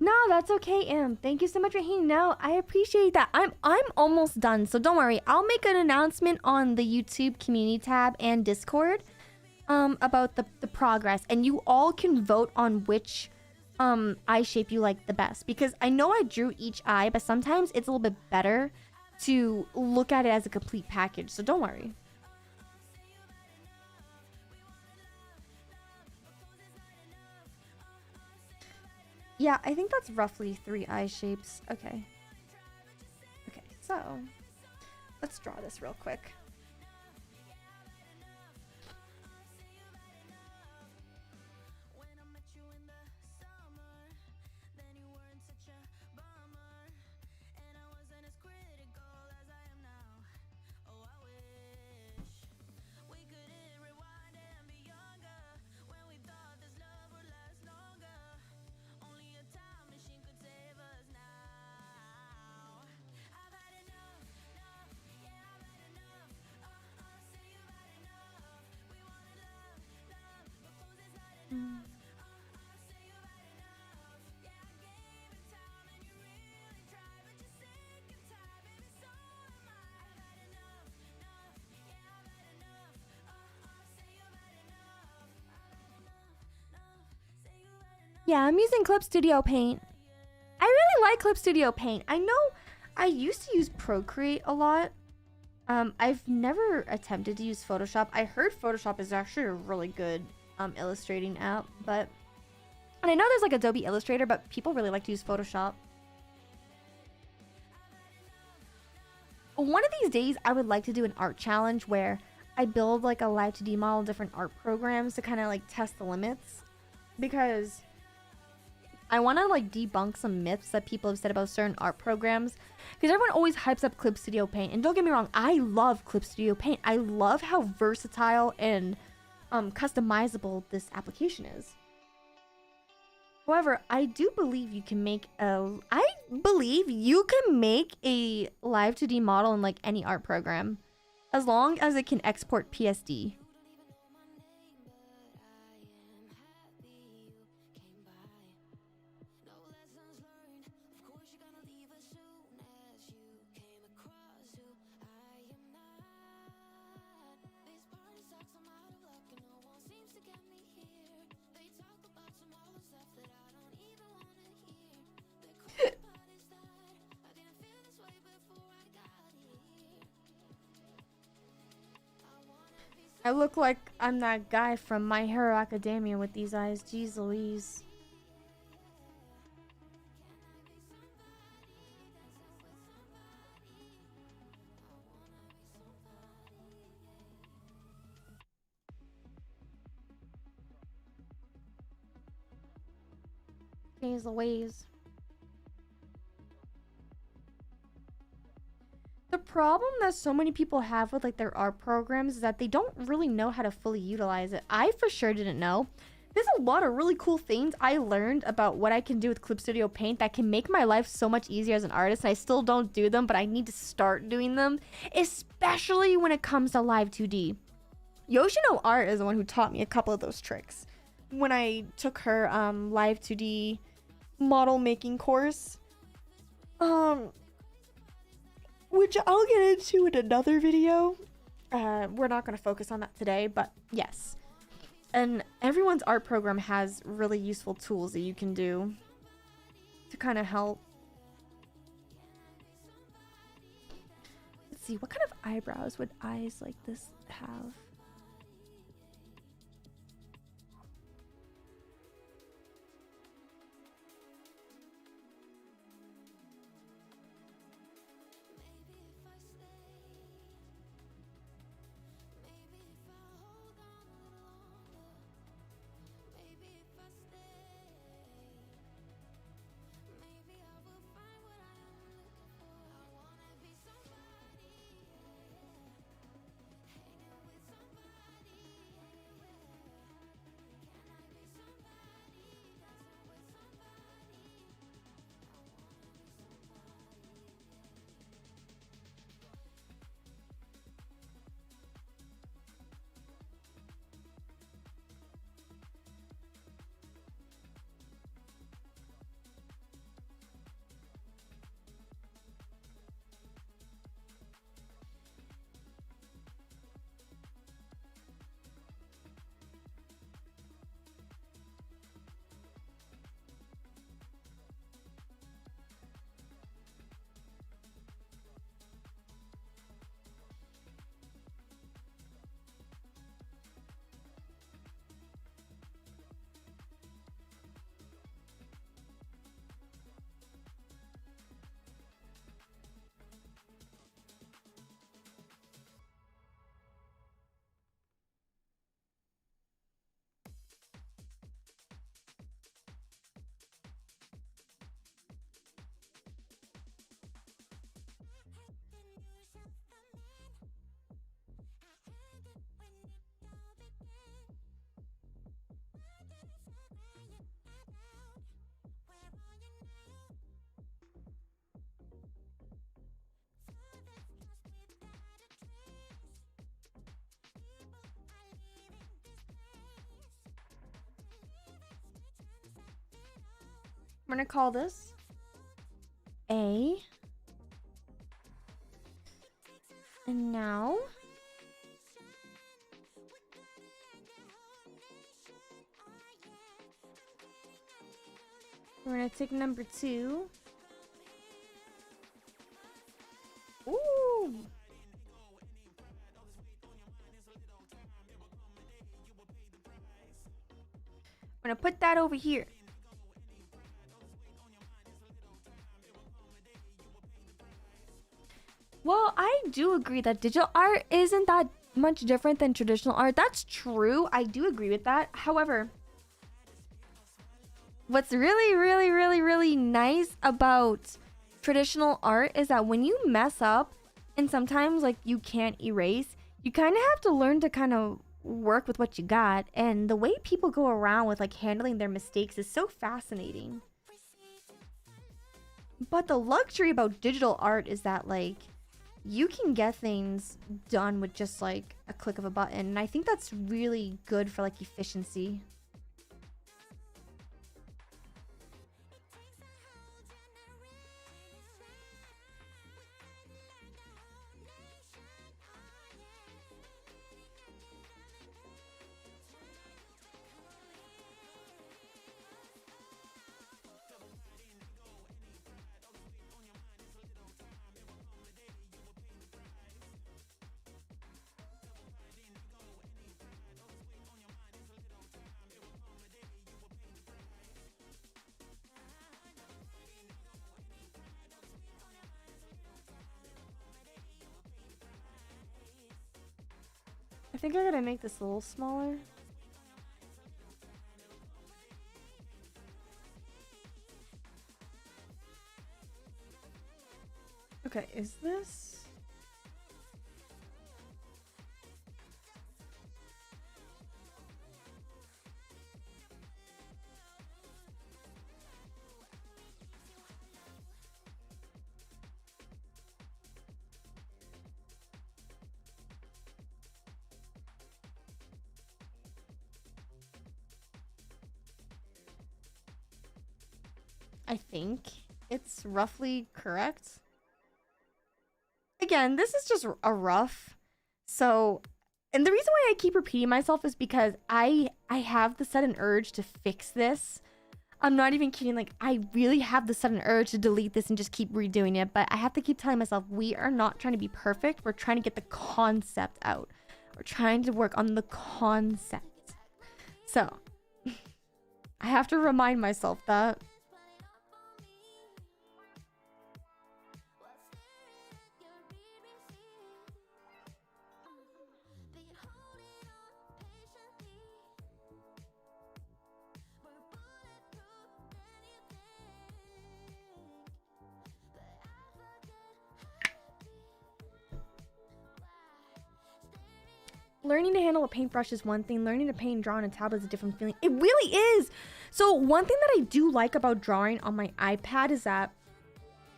No, that's okay, Im. Thank you so much for hanging out. I appreciate that. I'm almost done, so don't worry. I'll make an announcement on the YouTube community tab and Discord about the progress, and you all can vote on which eye shape you like the best, because I know I drew each eye, but sometimes it's a little bit better to look at it as a complete package, so don't worry. Yeah, I think that's roughly 3 eye shapes. Okay. Okay, so let's draw this real quick. Yeah, I'm using Clip Studio Paint. I really like Clip Studio Paint. I know I used to use Procreate a lot. I've never attempted to use Photoshop. I heard Photoshop is actually a really good illustrating app, but... And I know there's like Adobe Illustrator, but people really like to use Photoshop. One of these days, I would like to do an art challenge where I build like a live 2D model, different art programs to kind of like test the limits. Because I want to like debunk some myths that people have said about certain art programs. Because everyone always hypes up Clip Studio Paint. And don't get me wrong, I love Clip Studio Paint. I love how versatile and customizable this application is. However, I do believe you can make a... I believe you can make a live 2D model in like any art program. As long as it can export PSD. I look like I'm that guy from My Hero Academia with these eyes. Jeez Louise. Jeez Louise. The problem that so many people have with like their art programs is that they don't really know how to fully utilize it. I for sure didn't know. There's a lot of really cool things I learned about what I can do with Clip Studio Paint that can make my life so much easier as an artist, and I still don't do them, but I need to start doing them, especially when it comes to live 2D. Yoshino Art is the one who taught me a couple of those tricks when I took her live 2D model making course. Which I'll get into in another video. We're not going to focus on that today, but yes. And everyone's art program has really useful tools that you can do to kind of help. Let's see, what kind of eyebrows would eyes like this have? I'm gonna call this A. And now we're gonna take number 2. Ooh. I'm gonna put that over here. Well, I do agree that digital art isn't that much different than traditional art. That's true. I do agree with that. However, what's really nice about traditional art is that when you mess up and sometimes like you can't erase, you kind of have to learn to kind of work with what you got. And the way people go around with like handling their mistakes is so fascinating. But the luxury about digital art is that like you can get things done with just like a click of a button. And I think that's really good for like efficiency. I think I gotta make this a little smaller. Okay, is this? I think it's roughly correct. Again, this is just a rough. So, and the reason why I keep repeating myself is because I have the sudden urge to fix this. I'm not even kidding. Like, I really have the sudden urge to delete this and just keep redoing it. But I have to keep telling myself, we are not trying to be perfect. We're trying to get the concept out. We're trying to work on the concept. So, I have to remind myself that. Learning to handle a paintbrush is one thing. Learning to paint and draw on a tablet is a different feeling. It really is. So one thing that I do like about drawing on my iPad is that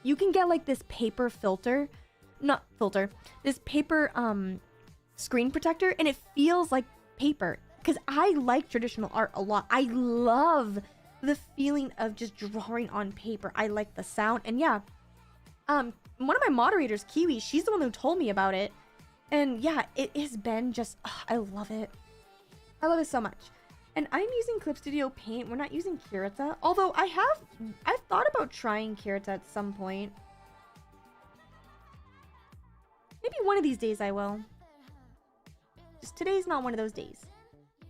you can get like this paper filter, not filter, this paper screen protector, and it feels like paper. Because I like traditional art a lot. I love the feeling of just drawing on paper. I like the sound. And yeah, one of my moderators, Kiwi, she's the one who told me about it. And yeah, it has been just, I love it. I love it so much. And I'm using Clip Studio Paint. We're not using Kirita. Although I've thought about trying Kirita at some point. Maybe one of these days I will. Just today's not one of those days.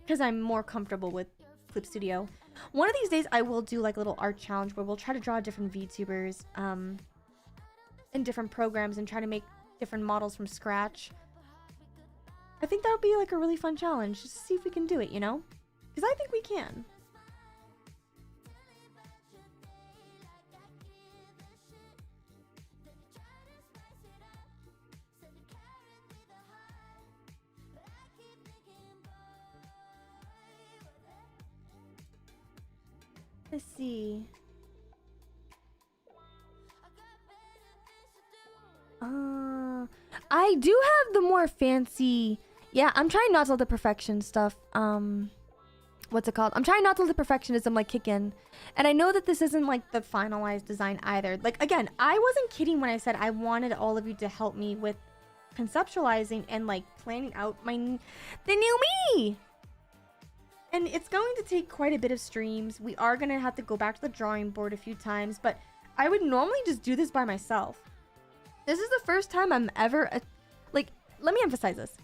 Because I'm more comfortable with Clip Studio. One of these days I will do like a little art challenge where we'll try to draw different VTubers in different programs and try to make different models from scratch. I think that would be like a really fun challenge, just to see if we can do it, you know? Because I think we can. Let's see. I do have the more fancy. Yeah, I'm trying not to let the perfection stuff what's it called? I'm trying not to let the perfectionism like kick in. And I know that this isn't like the finalized design either. Like again, I wasn't kidding when I said I wanted all of you to help me with conceptualizing and like planning out the new me. And it's going to take quite a bit of streams. We are going to have to go back to the drawing board a few times, but I would normally just do this by myself. This is the first time I'm ever like, let me emphasize this.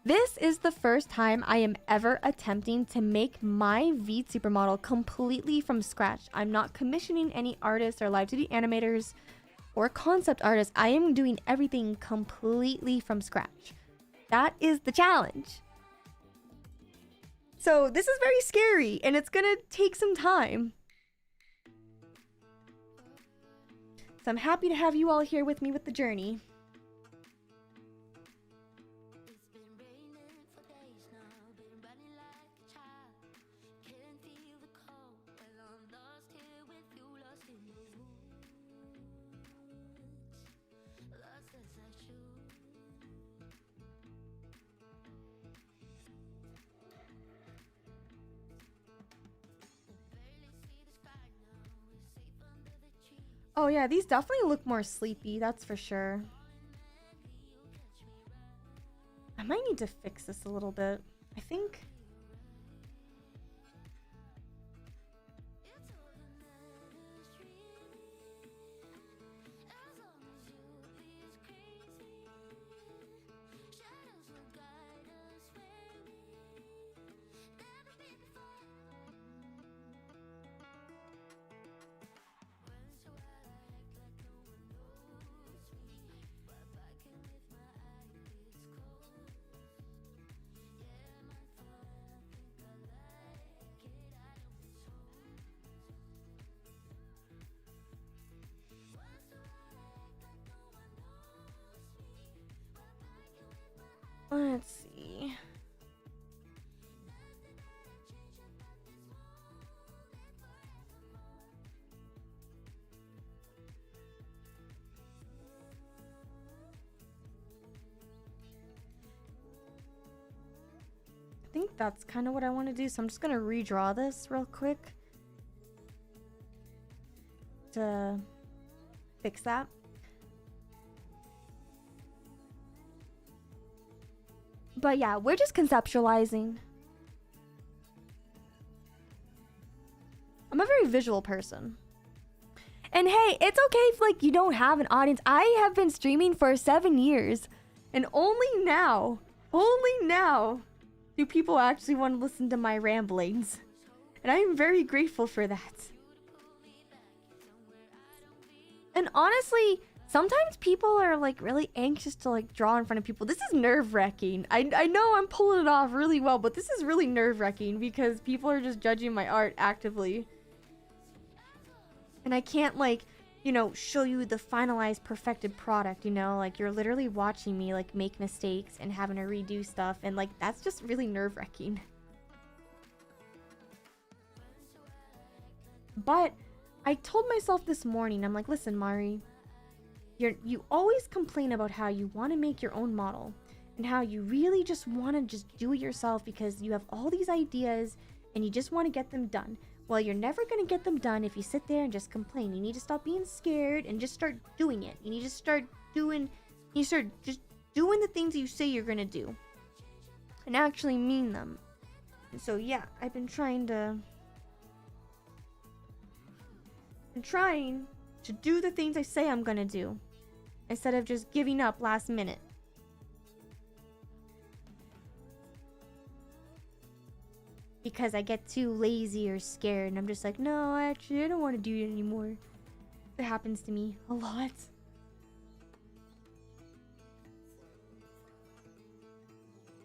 This is the first time I am ever attempting to make my VTuber model completely from scratch. I'm not commissioning any artists or live 2D animators or concept artists. I am doing everything completely from scratch. That is the challenge. So this is very scary and it's gonna take some time. So I'm happy to have you all here with me with the journey. Oh yeah, these definitely look more sleepy, that's for sure. I might need to fix this a little bit. I think... Let's see. I think that's kind of what I want to do, so I'm just going to redraw this real quick to fix that. But yeah, we're just conceptualizing. I'm a very visual person. And hey, it's okay if like you don't have an audience. I have been streaming for 7 years. And only now do people actually want to listen to my ramblings. And I am very grateful for that. And honestly, sometimes people are like really anxious to like draw in front of people. This is nerve-wracking. I know I'm pulling it off really well, but this is really nerve-wracking because people are just judging my art actively. And I can't like, you know, show you the finalized perfected product, you know? Like you're literally watching me like make mistakes and having to redo stuff, and like that's just really nerve-wracking. But I told myself this morning, I'm like, listen, Mari, you always complain about how you want to make your own model and how you really just want to just do it yourself because you have all these ideas and you just want to get them done. Well, you're never going to get them done if you sit there and just complain. You need to stop being scared and just start doing it. You need to start doing the things you say you're going to do and actually mean them. And so yeah, I've been trying to do the things I say I'm going to do, instead of just giving up last minute. Because I get too lazy or scared and I'm just like, no, actually I don't want to do it anymore. It happens to me a lot.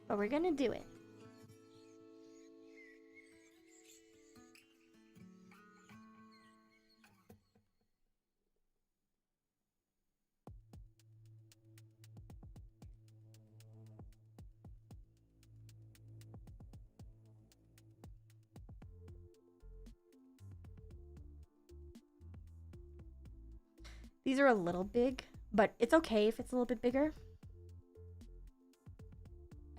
But we're gonna do it. These are a little big, but it's okay if it's a little bit bigger.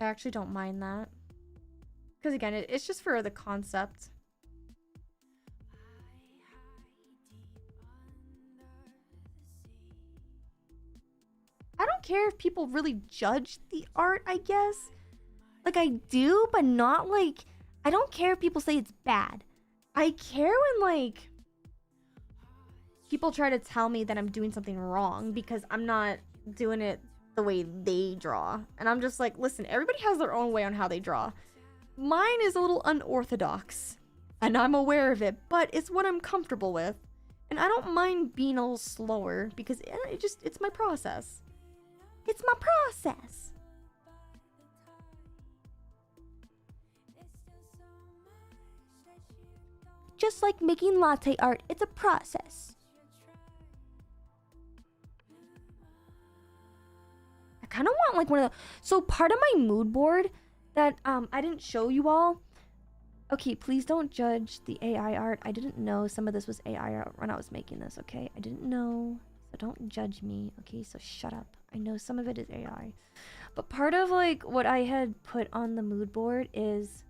I actually don't mind that. Because again, it's just for the concept. I don't care if people really judge the art, I guess. Like, I do, but not like... I don't care if people say it's bad. I care when, like... people try to tell me that I'm doing something wrong because I'm not doing it the way they draw. And I'm just like, listen, everybody has their own way on how they draw. Mine is a little unorthodox. And I'm aware of it, but it's what I'm comfortable with. And I don't mind being a little slower because it's my process. It's my process. Just like making latte art, it's a process. I kind of want like one of the... So part of my mood board that I didn't show you all. Okay, please don't judge the AI art. I didn't know some of this was AI art when I was making this, okay? I didn't know, so don't judge me, okay? So shut up. I know some of it is AI. But part of like what I had put on the mood board is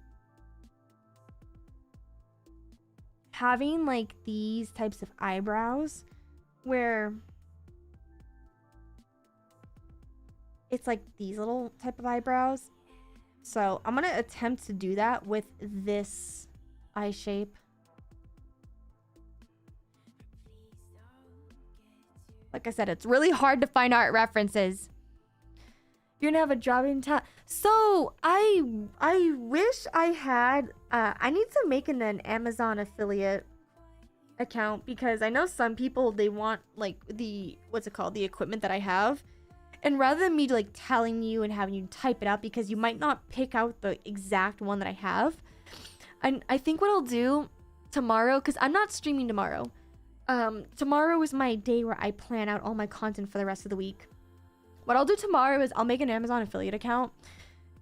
having like these types of eyebrows where it's like these little type of eyebrows. So I'm gonna attempt to do that with this eye shape. Like I said, it's really hard to find art references. You're gonna have a job in time. So I wish I had. I need to make an Amazon affiliate account because I know some people, they want like the the equipment that I have, and rather than me like telling you and having you type it out because you might not pick out the exact one that I have, I think what I'll do tomorrow, because I'm not streaming tomorrow. Tomorrow is my day where I plan out all my content for the rest of the week. What I'll do tomorrow is I'll make an Amazon affiliate account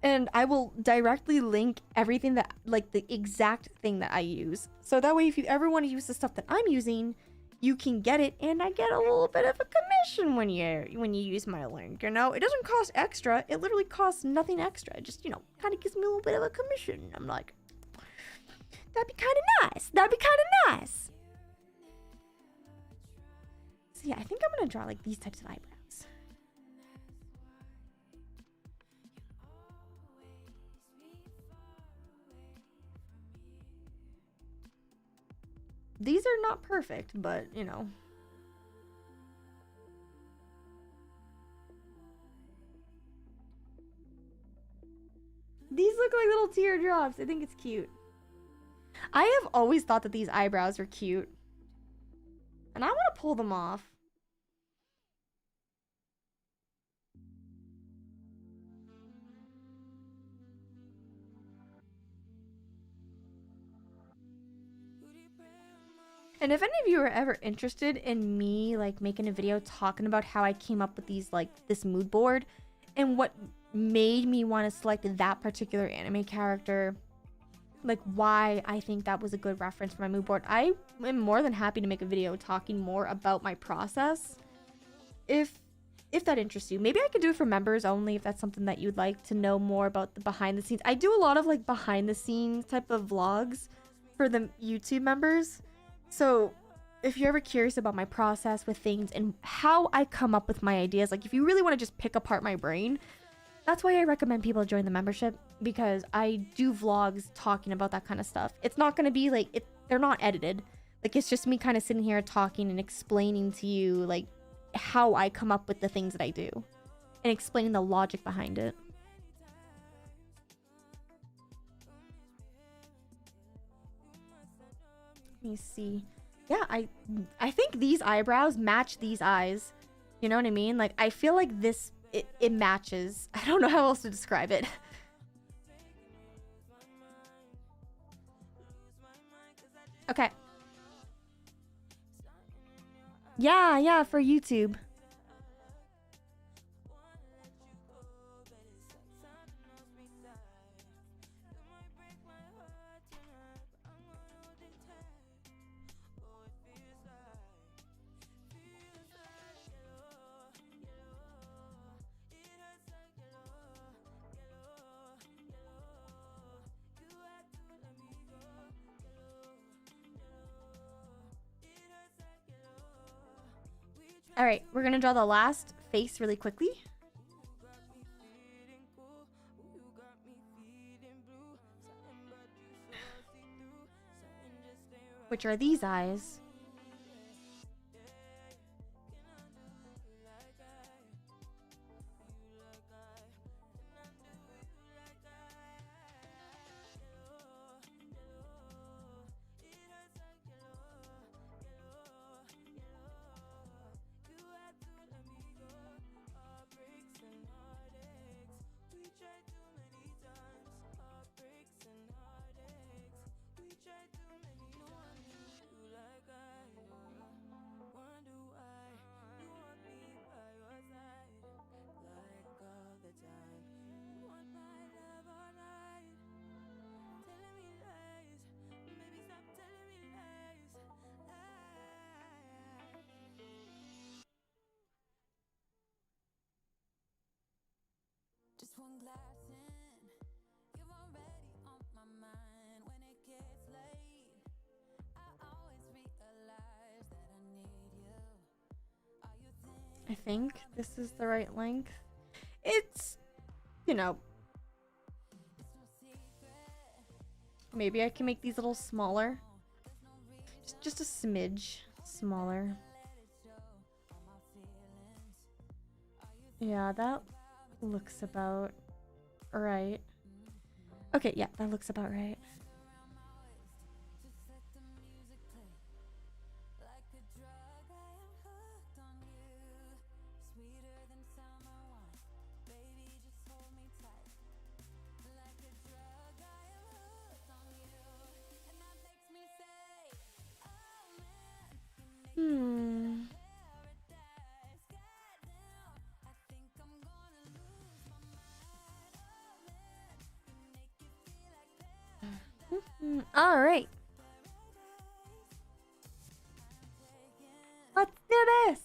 and I will directly link everything that, like the exact thing that I use. So that way, if you ever want to use the stuff that I'm using, you can get it and I get a little bit of a commission when you use my link, you know? It doesn't cost extra. It literally costs nothing extra. It just, you know, kind of gives me a little bit of a commission. I'm like, that'd be kind of nice. That'd be kind of nice. So yeah, I think I'm gonna draw like these types of eyebrows. These are not perfect, but you know. These look like little teardrops. I think it's cute. I have always thought that these eyebrows are cute. And I want to pull them off. And if any of you are ever interested in me like making a video talking about how I came up with these like this mood board and what made me want to select that particular anime character, like why I think that was a good reference for my mood board, I am more than happy to make a video talking more about my process if that interests you. Maybe I could do it for members only if that's something that you'd like to know more about the behind the scenes. I do a lot of like behind the scenes type of vlogs for the YouTube members. So if you're ever curious about my process with things and how I come up with my ideas, like if you really want to just pick apart my brain, that's why I recommend people join the membership, because I do vlogs talking about that kind of stuff. It's not going to be like, they're not edited. Like it's just me kind of sitting here talking and explaining to you like how I come up with the things that I do and explaining the logic behind it. Let me see. Yeah, I think these eyebrows match these eyes. You know what I mean? Like I feel like this it matches. I don't know how else to describe it. Okay. Yeah, for YouTube. All right, we're gonna draw the last face really quickly. Which are these eyes. Just one glass in, you're already on my mind. When it gets late, I always realize that I need you. Are you I think this is the right length. It's, you know, maybe I can make these a little smaller. Just a smidge smaller. Yeah, that looks about right. Okay, yeah, that looks about right. All right. Let's do this.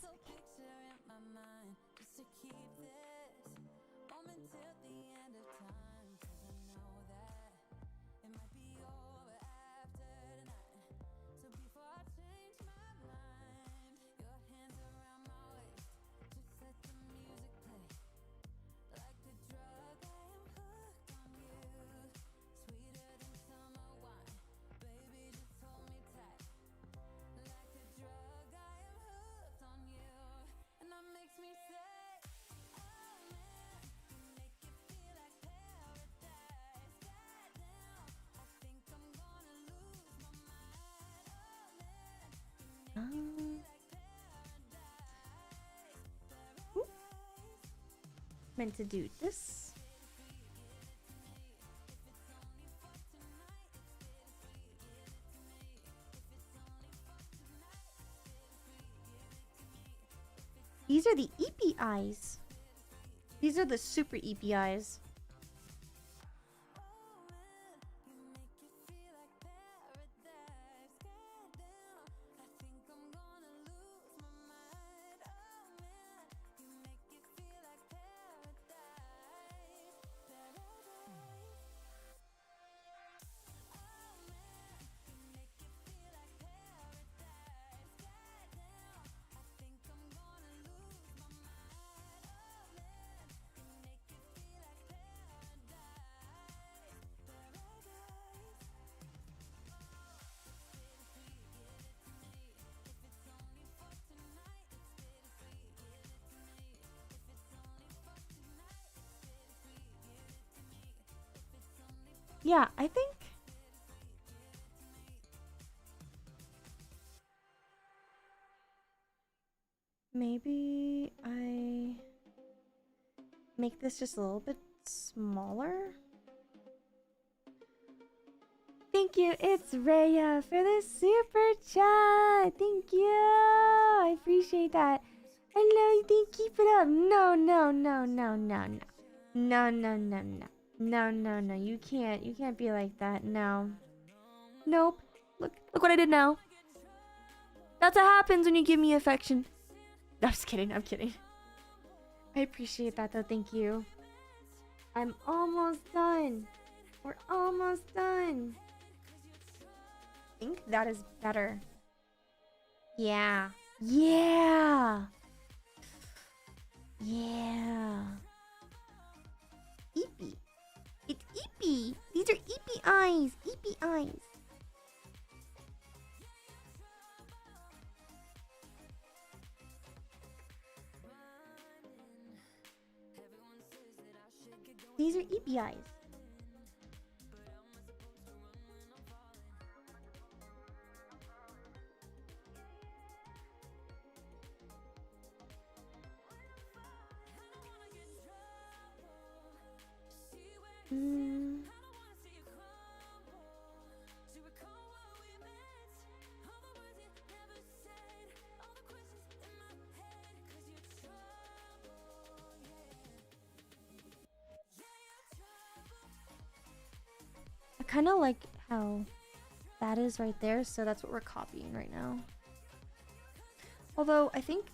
Meant to do this. These are the EP eyes. These are the super EP eyes. Yeah, I think maybe I make this just a little bit smaller. Thank you, it's Raya for the super chat. Thank you. I appreciate that. Hello, keep it up. No, no, no, no, no, no. No, no, no, no. No, no, no. You can't be like that. No. Nope. Look what I did now. That's what happens when you give me affection. No, I'm just kidding. I'm kidding. I appreciate that though. Thank you. I'm almost done. We're almost done. I think that is better. Yeah. Yeah. Yeah. Eepy. It's Eepy. These are Eepy eyes. Eepy eyes. These are Eepy eyes. Mm. I kind of like how that is right there, so that's what we're copying right now. Although I think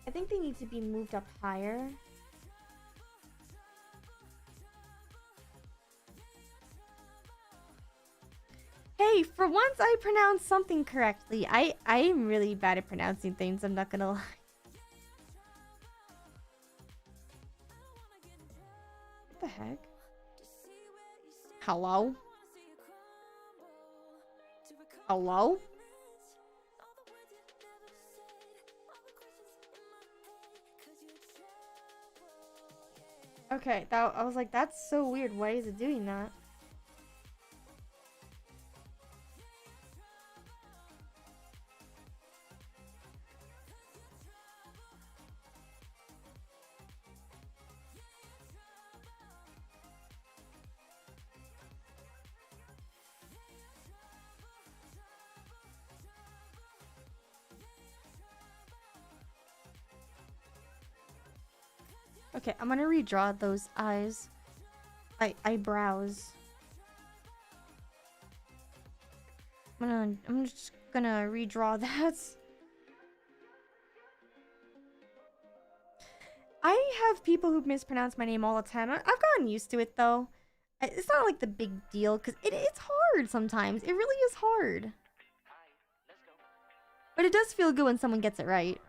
I think they need to be moved up higher. Hey, for once I pronounced something correctly. I'm really bad at pronouncing things, I'm not gonna lie. What the heck? Hello? Hello? Okay, I was like, that's so weird. Why is it doing that? Okay, I'm gonna redraw those eyes. Eyebrows. I'm just gonna redraw that. I have people who mispronounce my name all the time. I've gotten used to it though. It's not like the big deal because it's hard sometimes. It really is hard. But it does feel good when someone gets it right.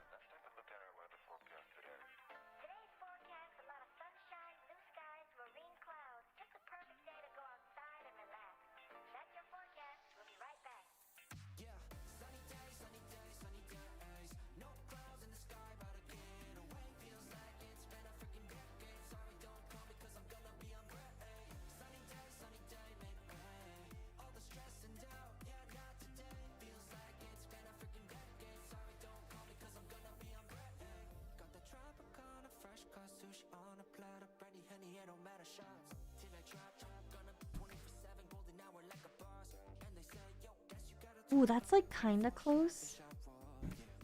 Ooh, that's like kinda close.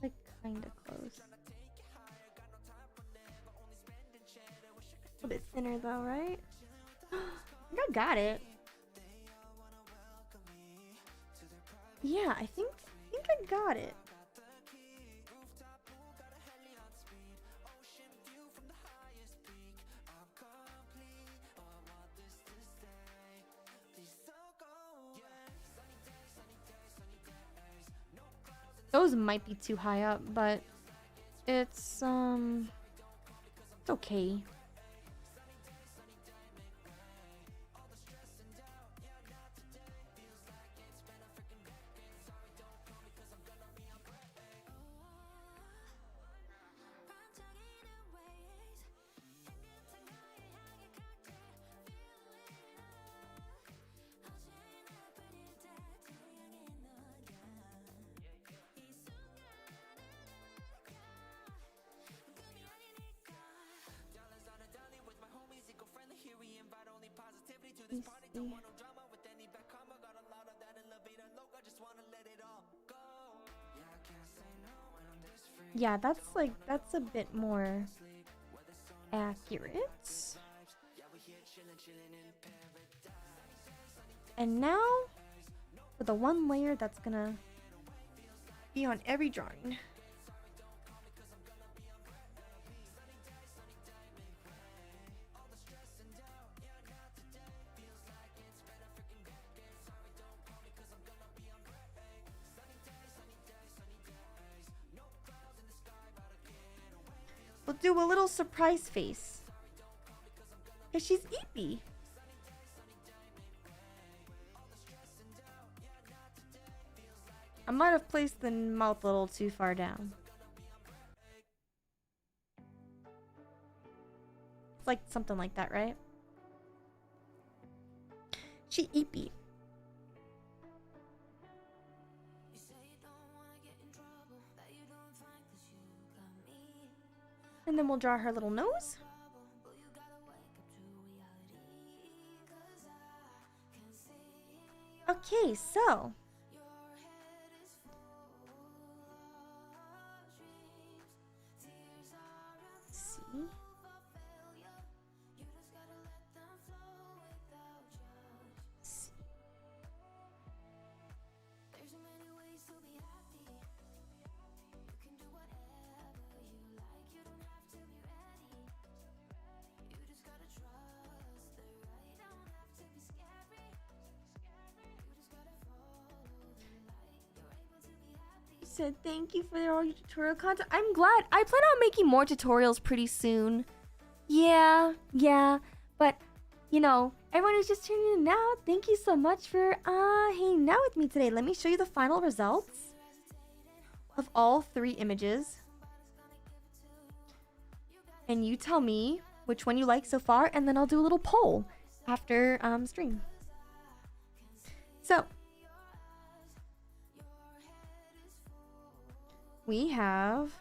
Like kinda close. A bit thinner though, right? I think I got it. Yeah, I think I got it. Those might be too high up, but it's okay. Yeah, that's a bit more accurate. And now for the one layer that's gonna be on every drawing. do a little surprise face. Because she's Eepy. I might have placed the mouth a little too far down. It's like something like that, right? She Eepy. And then we'll draw her little nose. Okay, so see. Said thank you for all your tutorial content. I'm glad. I plan on making more tutorials pretty soon. Yeah, but you know, everyone who's just tuning in now, thank you so much for hanging out with me today. Let me show you the final results of all 3 images, and you tell me which one you like so far, and then I'll do a little poll after stream. So we have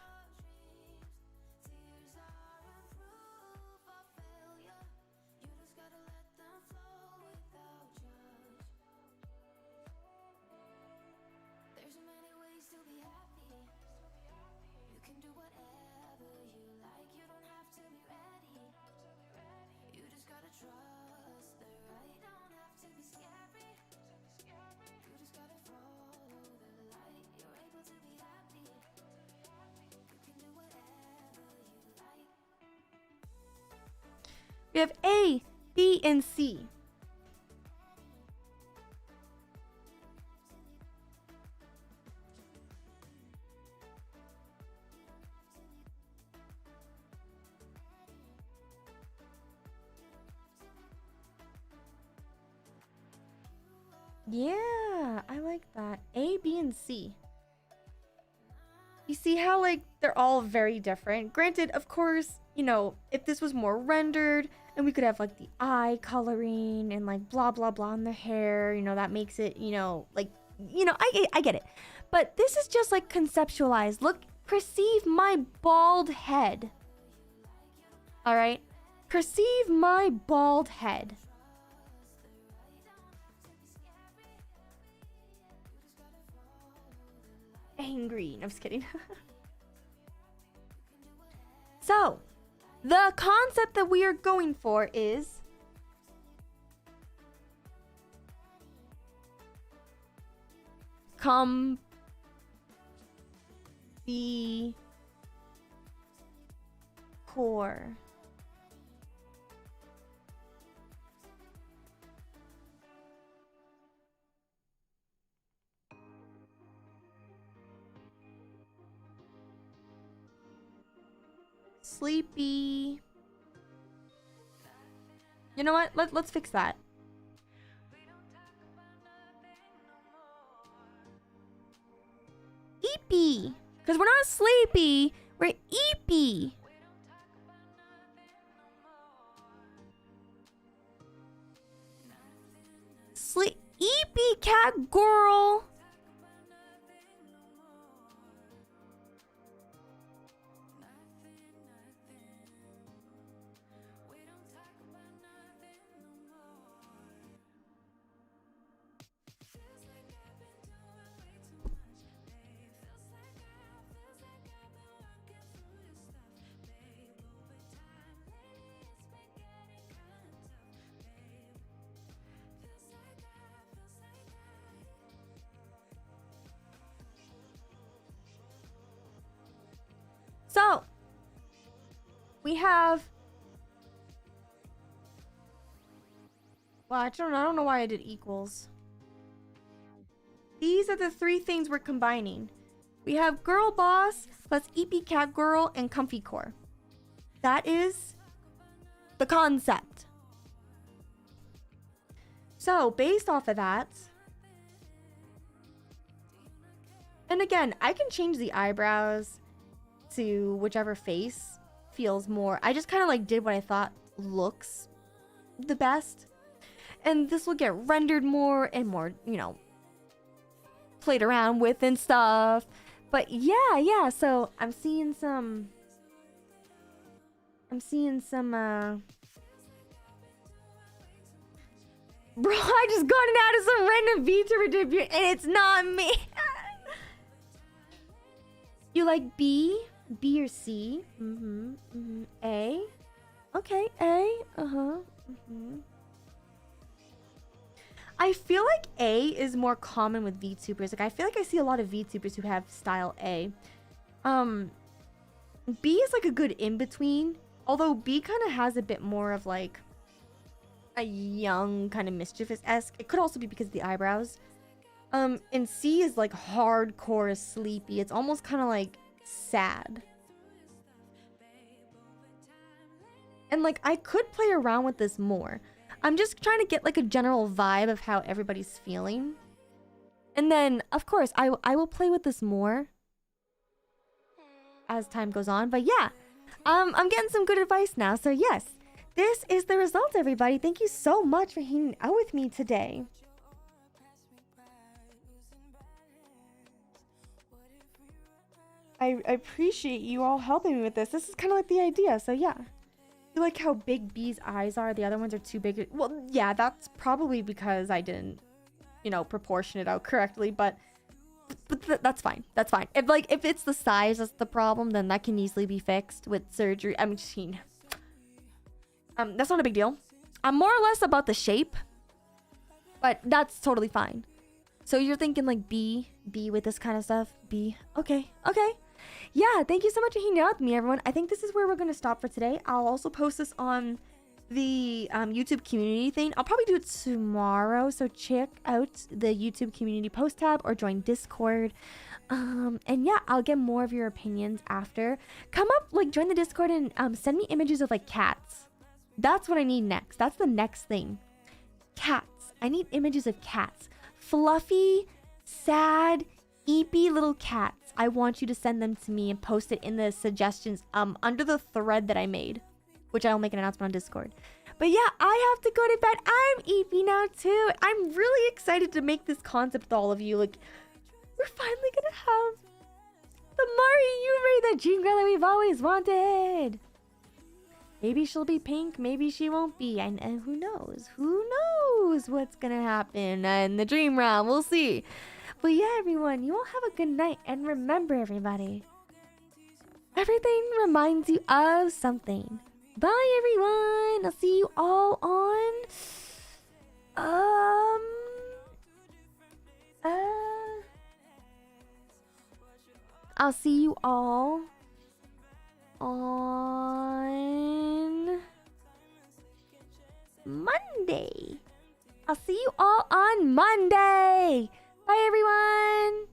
we have A, B, and C. Yeah, I like that. A, B, and C. You see how, like, they're all very different. Granted, of course, you know, if this was more rendered and we could have, like, the eye coloring and, like, blah, blah, blah on the hair, you know, that makes it, you know, like, you know, I get it. But this is just, like, conceptualized. Look, perceive my bald head. All right? Perceive my bald head. Angry. No, I'm just kidding. So, the concept that we are going for is the core. Sleepy. You know what? Let's fix that. Eepy. Because we're not sleepy. We're eepy. Eepy cat girl. So, we have, well, I don't know why I did equals. These are the 3 things we're combining. We have girl boss plus EP cat girl and comfy core. That is the concept. So based off of that, and again, I can change the eyebrows to whichever face feels more. I just kind of like did what I thought looks the best. And this will get rendered more and more, you know, played around with and stuff. But yeah, so I'm seeing some bro, I just got it out of some random VTuber debut and it's not me. You like B or C? A? Okay, A. I feel like A is more common with VTubers. Like I feel like I see a lot of VTubers who have style A. B is like a good in-between. Although B kind of has a bit more of like a young kind of mischievous-esque. It could also be because of the eyebrows. And C is like hardcore sleepy. It's almost kind of like sad. And like I could play around with this more. I'm just trying to get like a general vibe of how everybody's feeling. And then of course I will play with this more as time goes on. But yeah, I'm getting some good advice now. So yes, this is the result, everybody. Thank you so much for hanging out with me today. I appreciate you all helping me with this. This is kind of like the idea. So yeah. You like how big B's eyes are? The other ones are too big. Well, yeah, that's probably because I didn't, you know, proportion it out correctly. But that's fine. That's fine. If it's the size that's the problem, then that can easily be fixed with surgery. I mean, that's not a big deal. I'm more or less about the shape, but that's totally fine. So you're thinking like B with this kind of stuff? B. Okay. Yeah, thank you so much for hanging out with me, everyone. I think this is where we're going to stop for today. I'll also post this on the YouTube community thing. I'll probably do it tomorrow, so check out the YouTube community post tab or join Discord. And yeah, I'll get more of your opinions after. Come up, like, join the Discord and send me images of, like, cats. That's what I need next. That's the next thing. Cats. I need images of cats. Fluffy, sad, eepy little cats. I want you to send them to me and post it in the suggestions under the thread that I made, which I'll make an announcement on Discord. But yeah, I have to go to bed. I'm eepy now too. I'm really excited to make this concept with all of you. Like, we're finally gonna have the Yume, the dream girl that we've always wanted. Maybe she'll be pink, maybe she won't be. And who knows? Who knows what's gonna happen in the dream realm? We'll see. But yeah, everyone, you all have a good night. And remember, everybody, everything reminds you of something. Bye, everyone. I'll see you all on... I'll see you all on Monday. I'll see you all on Monday. Bye, everyone.